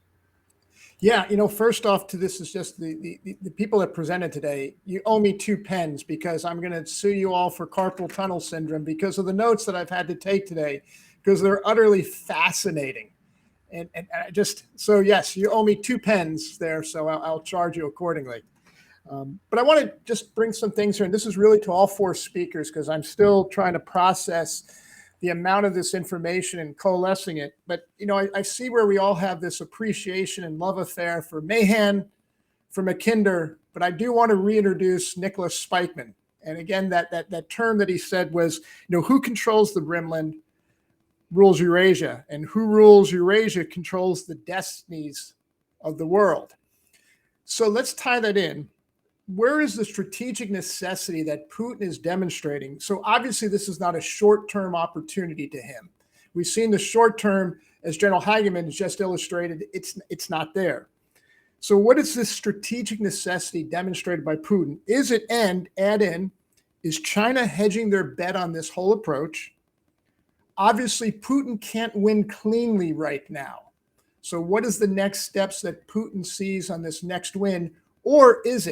Yeah, first off, to this is just the people that presented today. You owe me 2 pens because I'm going to sue you all for carpal tunnel syndrome because of the notes that I've had to take today, because they're utterly fascinating. And I just, so yes, you owe me 2 pens there, so I'll charge you accordingly. But I want to just bring some things here, and this is really to all 4 speakers because I'm still trying to process the amount of this information and coalescing it. But, I see where we all have this appreciation and love affair for Mahan, for Mackinder, but I do want to reintroduce Nicholas Spikeman. And again, that term that he said was, who controls the Rimland rules Eurasia, and who rules Eurasia controls the destinies of the world. So let's tie that in. Where is the strategic necessity that Putin is demonstrating? So obviously this is not a short-term opportunity to him. We've seen the short-term, as General Hageman has just illustrated, it's not there. So what is this strategic necessity demonstrated by Putin? Is it, and add in, is China hedging their bet on this whole approach? Obviously, Putin can't win cleanly right now. So what is the next steps that Putin sees on this next win? Or is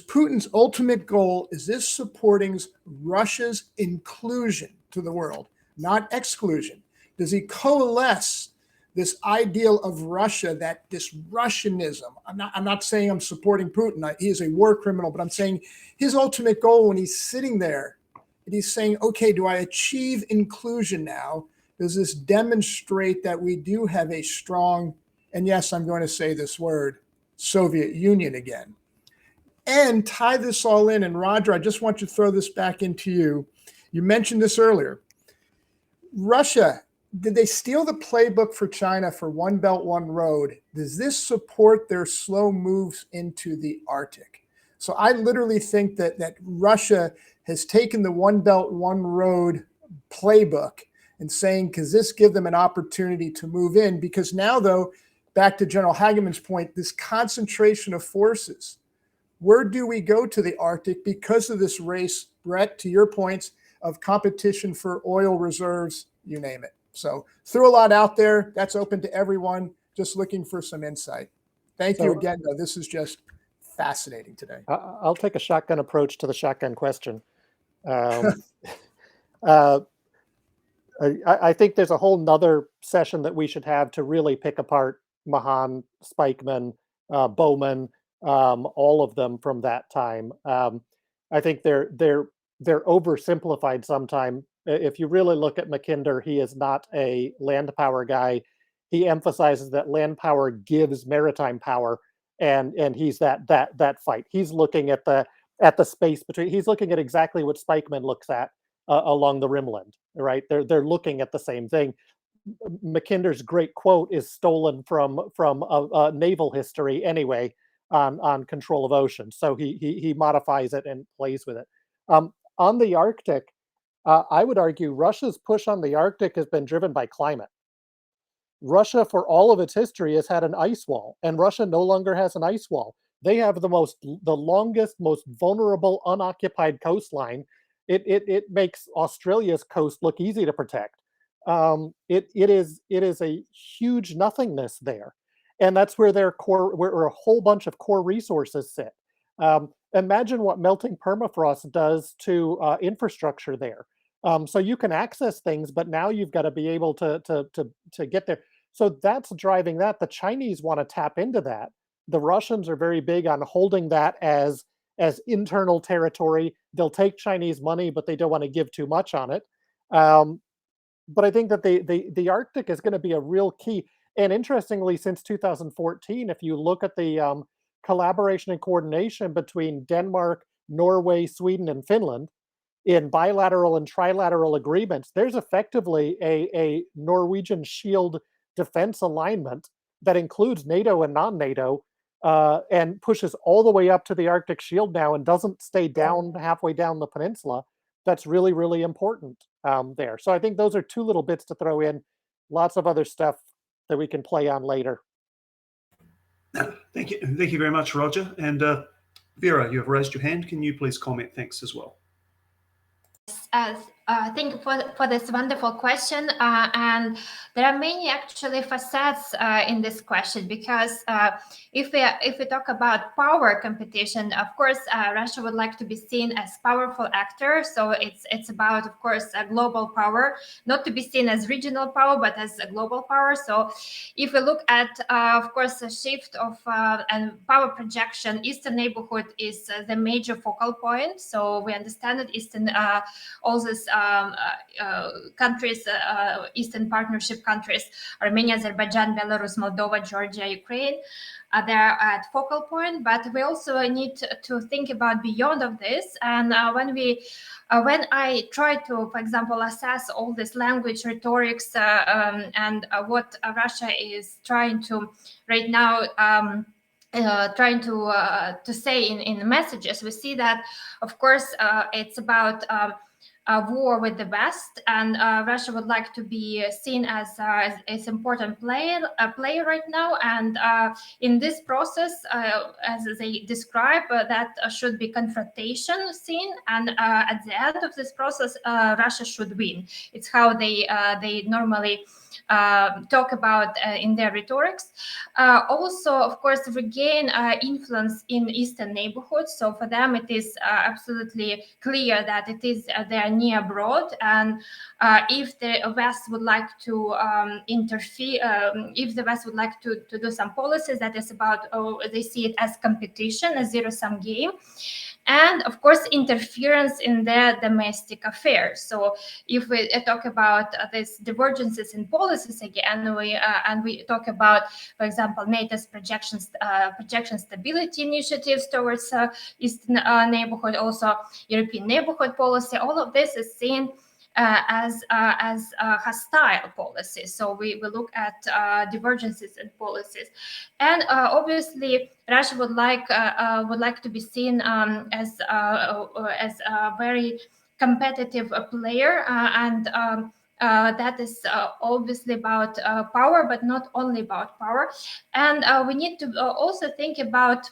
Putin's ultimate goal, is this supporting Russia's inclusion to the world, not exclusion? Does he coalesce this ideal of Russia, that this Russianism? I'm not saying I'm supporting Putin. He is a war criminal, but I'm saying his ultimate goal when he's sitting there, and he's saying, okay, do I achieve inclusion now? Does this demonstrate that we do have a strong, and yes, I'm going to say this word, Soviet Union again? And tie this all in. And Roger, I just want to throw this back into you. You mentioned this earlier. Russia, did they steal the playbook for China for One Belt, One Road? Does this support their slow moves into the Arctic? So I literally think that Russia has taken the One Belt, One Road playbook and saying, does this give them an opportunity to move in? Because now, though, back to General Hageman's point, this concentration of forces, where do we go to the Arctic because of this race, Brett, to your points of competition for oil reserves, you name it. So threw a lot out there. That's open to everyone, just looking for some insight. Thank you again, though. This is just fascinating today. I'll take a shotgun approach to the shotgun question. I think there's a whole nother session that we should have to really pick apart Mahan, Spikeman, Bowman, all of them from that time. I think they're oversimplified sometime. If you really look at Mackinder, he is not a land power guy. He emphasizes that land power gives maritime power, and he's that fight. He's looking at the space between. He's looking at exactly what Spikeman looks at along the Rimland. Right? They're looking at the same thing. Mackinder's great quote is stolen from naval history anyway, on control of oceans. So he modifies it and plays with it. On the Arctic, I would argue Russia's push on the Arctic has been driven by climate. Russia, for all of its history, has had an ice wall, and Russia no longer has an ice wall. They have the longest, most vulnerable, unoccupied coastline. It makes Australia's coast look easy to protect. It is a huge nothingness there, and that's where where a whole bunch of core resources sit. Imagine what melting permafrost does to infrastructure there. So you can access things, but now you've got to be able to get there. So that's driving that. The Chinese want to tap into that. The Russians are very big on holding that as internal territory. They'll take Chinese money, but they don't want to give too much on it. But I think that the Arctic is going to be a real key. And interestingly, since 2014, if you look at the collaboration and coordination between Denmark, Norway, Sweden, and Finland in bilateral and trilateral agreements, there's effectively a Norwegian shield defense alignment that includes NATO and non-NATO, and pushes all the way up to the Arctic Shield now and doesn't stay down halfway down the peninsula, that's really, really important there. So I think those are two little bits to throw in. Lots of other stuff that we can play on later. Thank you very much, Roger. And Vera, you have raised your hand. Can you please comment? Thanks as well. Thank you for this wonderful question. And there are many actually facets in this question, because if we talk about power competition, of course, Russia would like to be seen as powerful actor. So it's about, of course, a global power, not to be seen as regional power, but as a global power. So if we look at, of course, a shift of and power projection, Eastern neighborhood is the major focal point. So we understand that Eastern all these countries, Eastern Partnership countries, Armenia, Azerbaijan, Belarus, Moldova, Georgia, Ukraine, they're at focal point. But we also need to think about beyond of this. And when I try to, for example, assess all this language rhetorics and what Russia is trying to right now. Trying to say in messages, we see that, of course, it's about a war with the West, and Russia would like to be seen as important player right now. And in this process, as they describe, that should be confrontation scene, and at the end of this process, Russia should win. It's how they normally talk about in their rhetorics. Also, of course, regain influence in Eastern neighborhoods. So for them, it is absolutely clear that it is their near abroad. And if the West would like to interfere, if the West would like to do some policies that is about, they see it as competition, a zero-sum game. And of course, interference in their domestic affairs. So if we talk about these divergences in policies again, we talk about, for example, NATO's projection stability initiatives towards Eastern neighborhood, also European neighborhood policy, all of this is seen as hostile policies. So we look at divergences in policies, and obviously Russia would like to be seen as a very competitive player, and that is obviously about power, but not only about power. And we need to also think about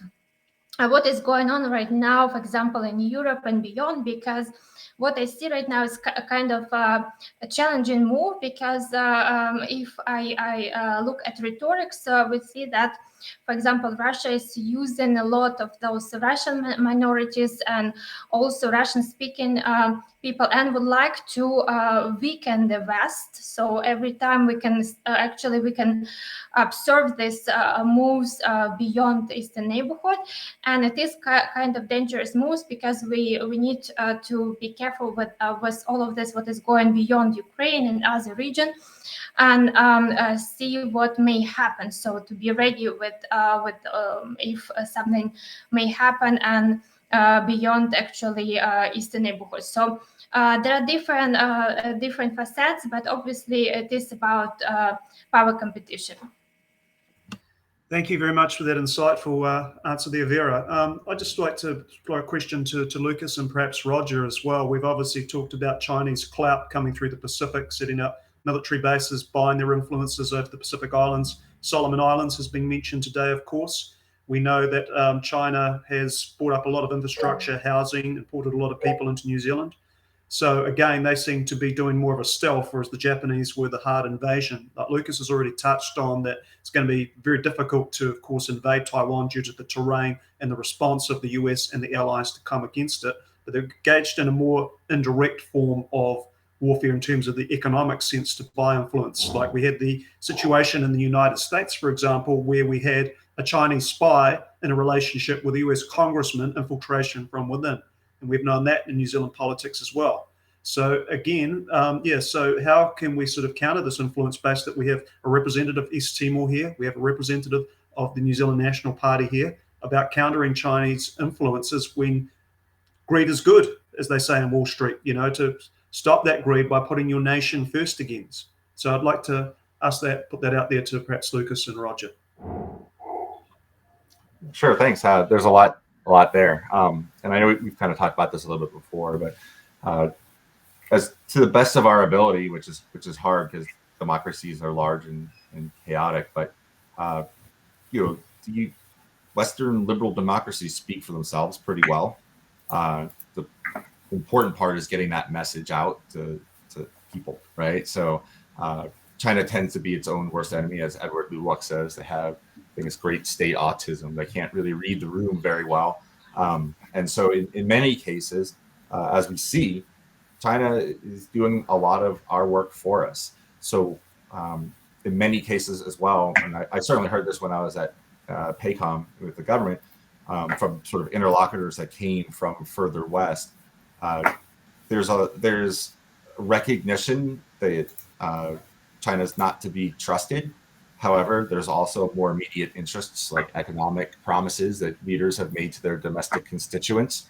what is going on right now, for example, in Europe and beyond, because what I see right now is a kind of a challenging move, because if I look at rhetorics, we see that, for example, Russia is using a lot of those Russian minorities and also Russian-speaking people, and would like to weaken the West. So every time we can observe these moves beyond the Eastern neighborhood, and it is kind of dangerous moves, because we need to be careful with all of this, what is going beyond Ukraine and other region, and see what may happen. So to be ready with if something may happen and beyond actually Eastern neighborhood. So there are different facets, but obviously it is about power competition. Thank you very much for that insightful answer there, Vera. I'd just like to throw a question to Lucas and perhaps Roger as well. We've obviously talked about Chinese clout coming through the Pacific, setting up military bases, buying their influences over the Pacific Islands. Solomon Islands has been mentioned today, of course. We know that China has brought up a lot of infrastructure, housing, imported a lot of people into New Zealand. So again, they seem to be doing more of a stealth, whereas the Japanese were the hard invasion. Like Lucas has already touched on, that it's going to be very difficult to, of course, invade Taiwan due to the terrain and the response of the US and the allies to come against it. But they're engaged in a more indirect form of warfare in terms of the economic sense to buy influence. Like we had the situation in the United States, for example, where we had a Chinese spy in a relationship with a US congressman, infiltration from within. And we've known that in New Zealand politics as well. So again, so how can we sort of counter this influence base that we have a representative of East Timor here, we have a representative of the New Zealand National Party here, about countering Chinese influences when greed is good, as they say in Wall Street, to stop that greed by putting your nation first again. So I'd like to put that out there to perhaps Lucas and Roger. Sure, thanks. There's a lot there, and I know we've kind of talked about this a little bit before, but as to the best of our ability, which is hard because democracies are large and chaotic, but Western liberal democracies speak for themselves pretty well. The important part is getting that message out to people, right? So China tends to be its own worst enemy, as Edward Luwak says. They have, I think it's great state autism. They can't really read the room very well. And so in many cases, as we see, China is doing a lot of our work for us. So in many cases as well, and I certainly heard this when I was at PACOM with the government, from sort of interlocutors that came from further west, there's recognition that China's not to be trusted. However, there's also more immediate interests like economic promises that leaders have made to their domestic constituents.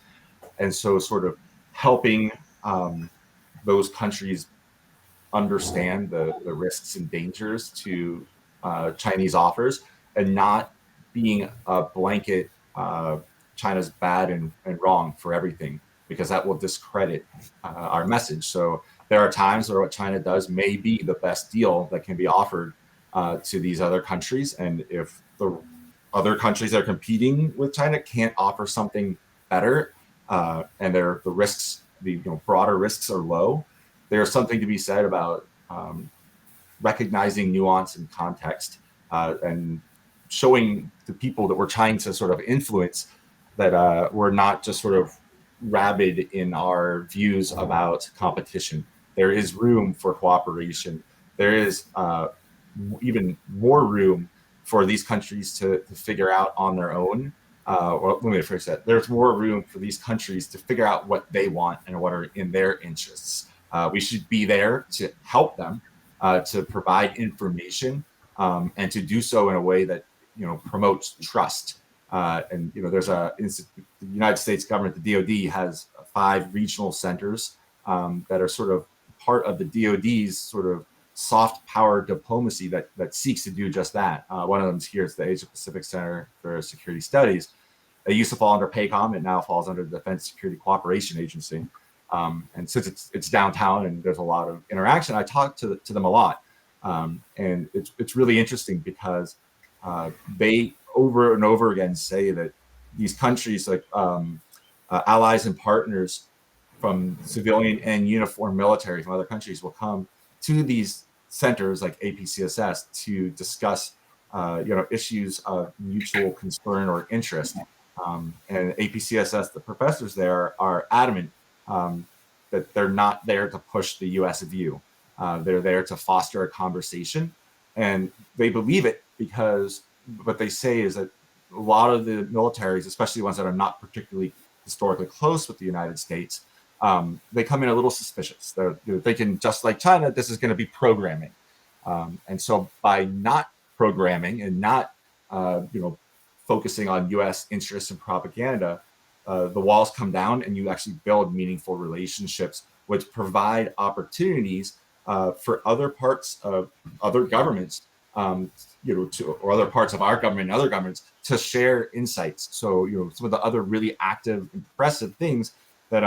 And so sort of helping those countries understand the risks and dangers to Chinese offers, and not being a blanket China's bad and wrong for everything, because that will discredit our message. So there are times where what China does may be the best deal that can be offered to these other countries. And if the other countries that are competing with China can't offer something better, and the risks, the broader risks are low, there's something to be said about recognizing nuance and context, and showing the people that we're trying to sort of influence that we're not just sort of rabid in our views about competition. There is room for cooperation. There is even more room for these countries to figure out on their own. Well, let me rephrase that. There's more room for these countries to figure out what they want and what are in their interests. We should be there to help them, to provide information, and to do so in a way that promotes trust. And there's the United States government, the DoD, has 5 regional centers that are sort of part of the DoD's sort of soft power diplomacy that seeks to do just that. One of them is here. It's the Asia Pacific Center for Security Studies. It used to fall under PACOM. It now falls under the Defense Security Cooperation Agency. And since it's downtown and there's a lot of interaction, I talk to them a lot. And it's really interesting because they over and over again say that these countries, like allies and partners from civilian and uniformed military from other countries, will come to these centers like APCSS to discuss issues of mutual concern or interest. And APCSS, the professors there are adamant that they're not there to push the US view. They're there to foster a conversation. And they believe it because what they say is that a lot of the militaries, especially ones that are not particularly historically close with the United States, they come in a little suspicious. They're thinking, just like China, this is going to be programming. And so by not programming and not focusing on US interests and propaganda, the walls come down and you actually build meaningful relationships, which provide opportunities for other parts of other governments, or other parts of our government and other governments to share insights. So, some of the other really active, impressive things that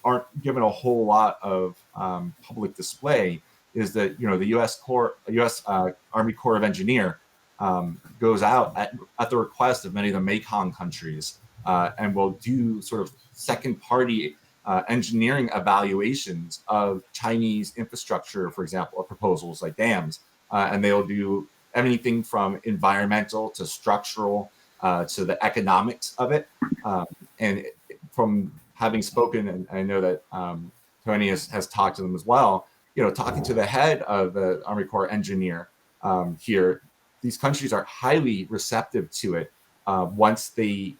aren't given a whole lot of public display is that, the U.S. Army Corps of Engineer goes out at the request of many of the Mekong countries and will do sort of second-party engineering evaluations of Chinese infrastructure, for example, or proposals like dams. And they'll do anything from environmental to structural to the economics of it. And from having spoken, and I know that Tony has talked to them as well, talking to the head of the Army Corps engineer here, these countries are highly receptive to it once they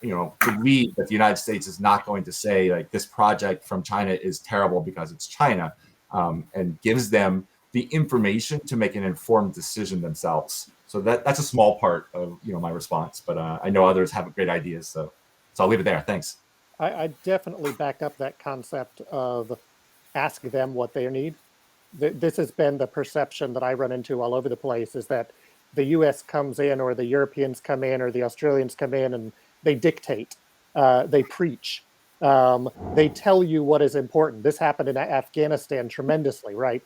believe that the United States is not going to say, like, this project from China is terrible because it's China, and gives them the information to make an informed decision themselves. So that's a small part of my response, but I know others have great ideas, so I'll leave it there. Thanks. I definitely back up that concept of ask them what they need, this has been the perception that I run into all over the place, is that the US comes in, or the Europeans come in, or the Australians come in, and they dictate, they preach, they tell you what is important. This happened in Afghanistan tremendously, right?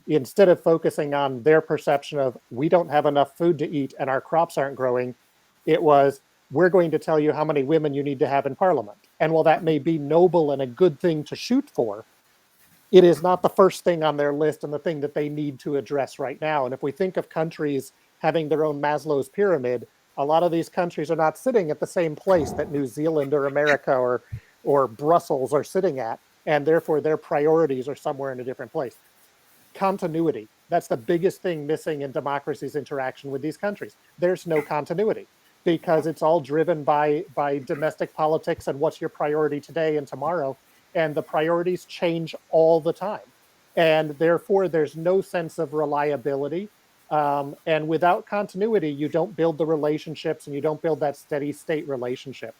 Instead of focusing on their perception of, we don't have enough food to eat and our crops aren't growing, it was, we're going to tell you how many women you need to have in parliament. And while that may be noble and a good thing to shoot for, it is not the first thing on their list and the thing that they need to address right now. And if we think of countries having their own Maslow's pyramid, a lot of these countries are not sitting at the same place that New Zealand or America or Brussels are sitting at, and therefore their priorities are somewhere in a different place. Continuity. That's the biggest thing missing in democracy's interaction with these countries. There's no continuity, because it's all driven by domestic politics and what's your priority today and tomorrow. And the priorities change all the time. And therefore, there's no sense of reliability. And without continuity, you don't build the relationships and you don't build that steady state relationship.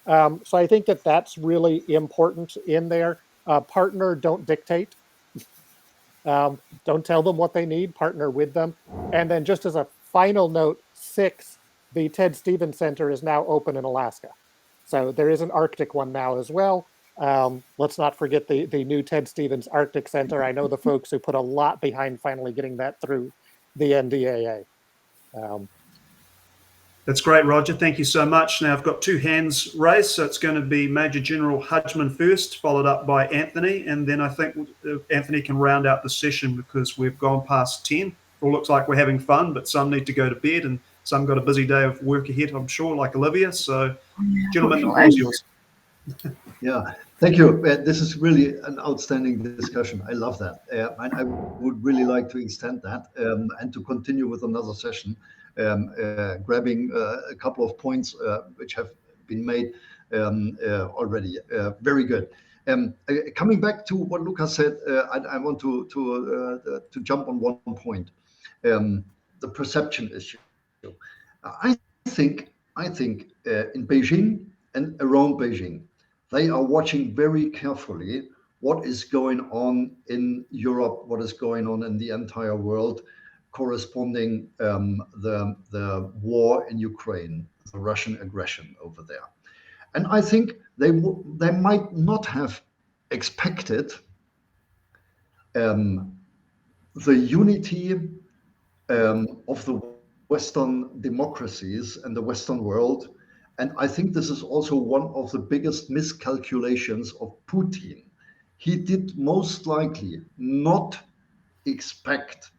So I think that that's really important in there. Partner, don't dictate. Don't tell them what they need, partner with them. And then just as a final note, 6, the Ted Stevens Center is now open in Alaska. So there is an Arctic one now as well. Let's not forget the new Ted Stevens Arctic Center. I know the folks who put a lot behind finally getting that through the NDAA. That's great, Roger. Thank you so much. Now I've got 2 hands raised, so it's going to be Major General Hudgman first, followed up by Anthony, and then I think Anthony can round out the session because we've gone past 10. It all looks like we're having fun, but some need to go to bed and some got a busy day of work ahead, I'm sure, like Olivia. So, gentlemen, the floor is yours. Yeah, thank you. This is really an outstanding discussion. I love that. And I would really like to extend that and to continue with another session, grabbing a couple of points which have been made already. Very good. Coming back to what Lucas said, I want to jump on one point, the perception issue. I think in Beijing and around Beijing, they are watching very carefully what is going on in Europe, what is going on in the entire world, corresponding the war in Ukraine, the Russian aggression over there. And I think they might not have expected the unity of the Western democracies and the Western world. And I think this is also one of the biggest miscalculations of Putin. He did most likely not expect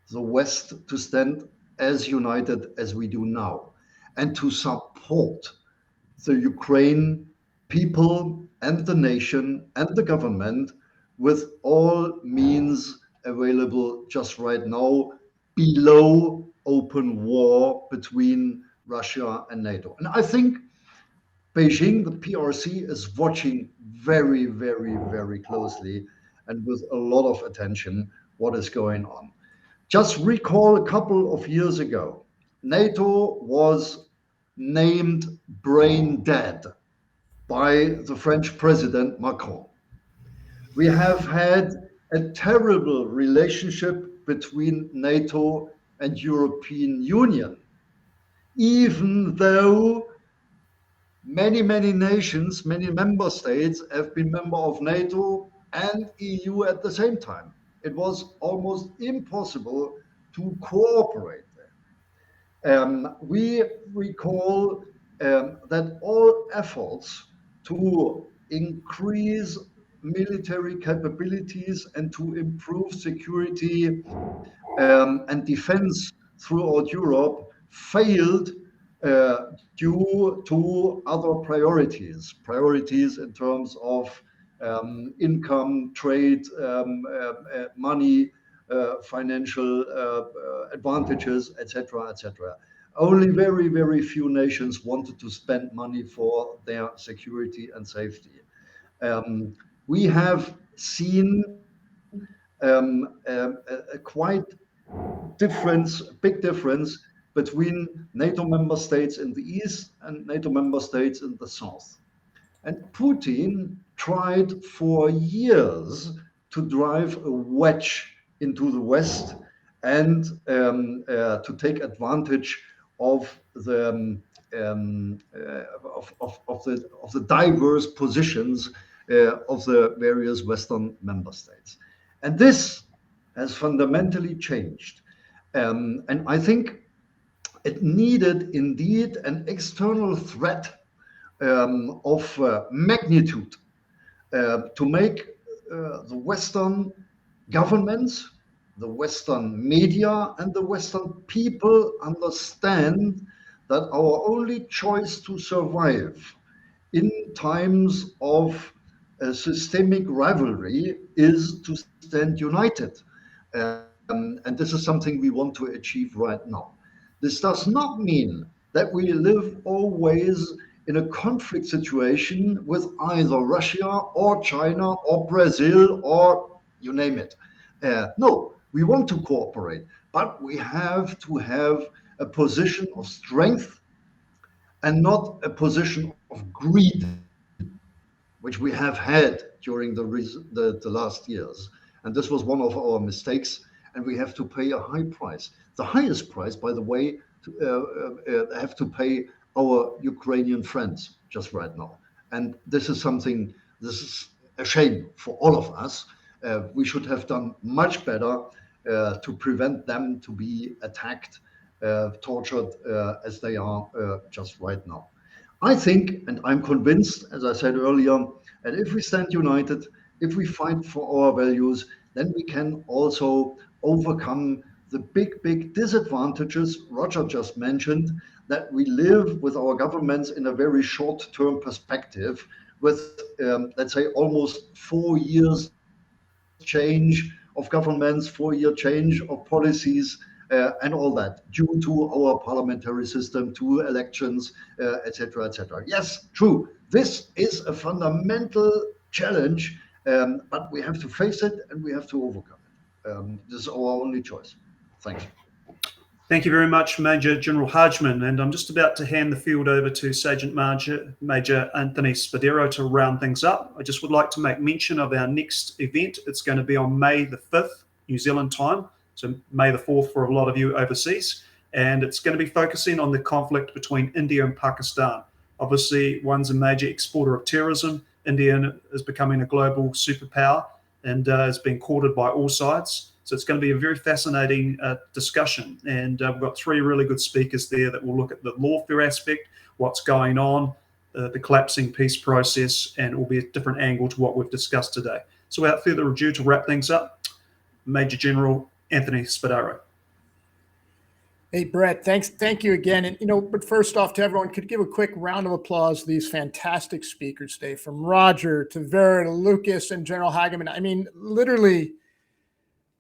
the West to stand as united as we do now and to support the Ukraine people and the nation and the government with all means available just right now, below open war between Russia and NATO. And I think Beijing, the PRC, is watching very, very, very closely and with a lot of attention what is going on. Just recall a couple of years ago, NATO was named brain dead by the French president Macron. We have had a terrible relationship between NATO and European Union, even though many nations, many member states have been member of NATO and EU at the same time. It was almost impossible to cooperate there. We recall that all efforts to increase military capabilities and to improve security and defense throughout Europe failed due to other priorities in terms of income, trade, money, financial advantages, etc., etc. Only very few nations wanted to spend money for their security and safety. We have seen a quite big difference between NATO member states in the east and NATO member states in the south. And Putin tried for years to drive a wedge into the West and to take advantage of the of the diverse positions of the various Western member states. And this has fundamentally changed. And I think it needed indeed an external threat of magnitude to make the Western governments, the Western media, and the Western people understand that our only choice to survive in times of systemic rivalry is to stand united. And this is something we want to achieve right now. This does not mean that we live always in a conflict situation with either Russia or China or Brazil or you name it. No, we want to cooperate, but we have to have a position of strength and not a position of greed, which we have had during the last years. And this was one of our mistakes, and we have to pay a high price. The highest price, by the way, have to pay our Ukrainian friends just right now. And this is something, this is a shame for all of us. We should have done much better to prevent them to be attacked, tortured as they are just right now. I think, and I'm convinced, as I said earlier, that if we stand united, if we fight for our values, then we can also overcome the big disadvantages Roger just mentioned, that we live with our governments in a very short-term perspective with, let's say, almost 4 years change of governments, 4-year change of policies, and all that, due to our parliamentary system, to elections, etc., etc. Yes, true. This is a fundamental challenge, but we have to face it and we have to overcome it. This is our only choice. Thanks. Thank you very much, Major General Hodgman. And I'm just about to hand the field over to Sergeant Major Anthony Spadero to round things up. I just would like to make mention of our next event. It's going to be on May the 5th, New Zealand time. So May the 4th for a lot of you overseas. And it's going to be focusing on the conflict between India and Pakistan. Obviously, one's a major exporter of terrorism. India is becoming a global superpower and is being courted by all sides. So it's going to be a very fascinating discussion. And we've got 3 really good speakers there that will look at the lawfare aspect, what's going on, the collapsing peace process, and it will be a different angle to what we've discussed today. So without further ado, to wrap things up, Major General Anthony Spadaro. Hey, Brett, thank you again. And, but first off, to everyone, could give a quick round of applause to these fantastic speakers today, from Roger to Vera to Lucas and General Hageman. I mean, literally,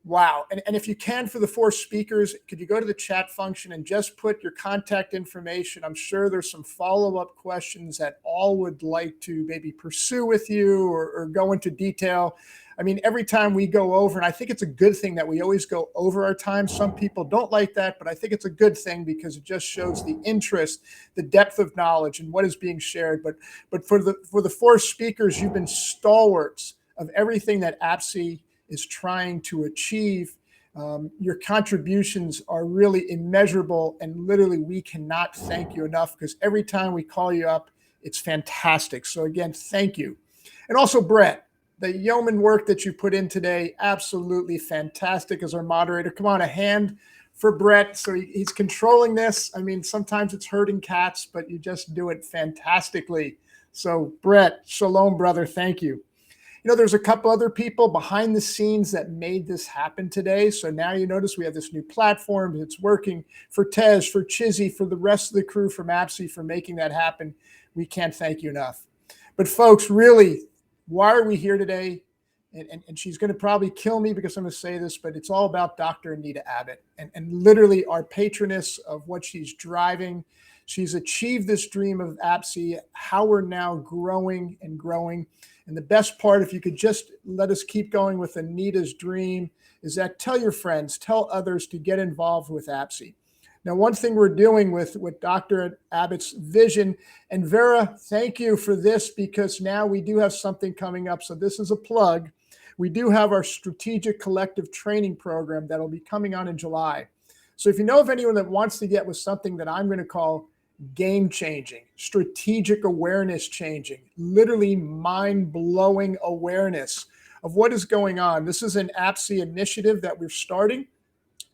wow. And if you can, for the 4 speakers, could you go to the chat function and just put your contact information? I'm sure there's some follow-up questions that all would like to maybe pursue with you or go into detail. I mean, every time we go over, and I think it's a good thing that we always go over our time. Some people don't like that, but I think it's a good thing because it just shows the interest, the depth of knowledge, and what is being shared. But for the 4 speakers, you've been stalwarts of everything that APSI is trying to achieve. Your contributions are really immeasurable, and literally we cannot thank you enough, because every time we call you up, it's fantastic. So again, thank you. And also, Brett, the yeoman work that you put in today, absolutely fantastic as our moderator. Come on, a hand for Brett. So he's controlling this. I mean, sometimes it's herding cats, but you just do it fantastically. So Brett, shalom, brother. Thank you. There's a couple other people behind the scenes that made this happen today. So now you notice we have this new platform. It's working for Tej, for Chizzy, for the rest of the crew from APSI for making that happen. We can't thank you enough. But folks, really, why are we here today? And she's going to probably kill me because I'm going to say this, but it's all about Dr. Anita Abbott and literally our patroness of what she's driving. She's achieved this dream of APSI, how we're now growing and growing. And the best part, if you could just let us keep going with Anita's dream, is that tell your friends, tell others to get involved with APSI. Now, one thing we're doing with Dr. Abbott's vision, and Vera, thank you for this, because now we do have something coming up. So this is a plug. we do have our strategic collective training program that'll be coming on in July. So if you know of anyone that wants to get with something that I'm going to call game changing, strategic awareness changing, literally mind blowing awareness of what is going on. This is an APSI initiative that we're starting.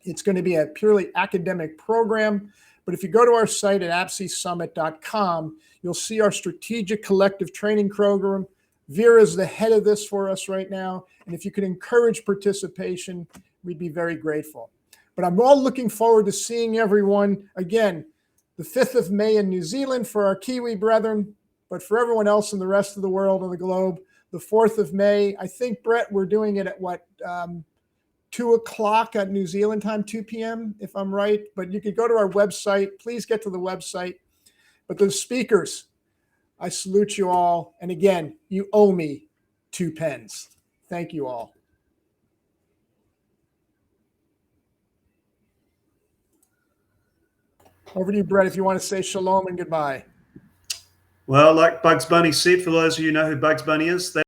It's going to be a purely academic program. But if you go to our site at apsisummit.com, you'll see our strategic collective training program. Vera is the head of this for us right now. And if you could encourage participation, we'd be very grateful. But I'm all looking forward to seeing everyone again, the 5th of May in New Zealand for our Kiwi brethren, but for everyone else in the rest of the world and the globe, the 4th of May. I think, Brett, we're doing it at what, 2 o'clock at New Zealand time, 2 p.m., if I'm right. But you could go to our website. Please get to the website. But the speakers, I salute you all. And again, you owe me 2 pens. Thank you all. Over to you, Brett, if you want to say shalom and goodbye. Well, like Bugs Bunny said, for those of you who know who Bugs Bunny is,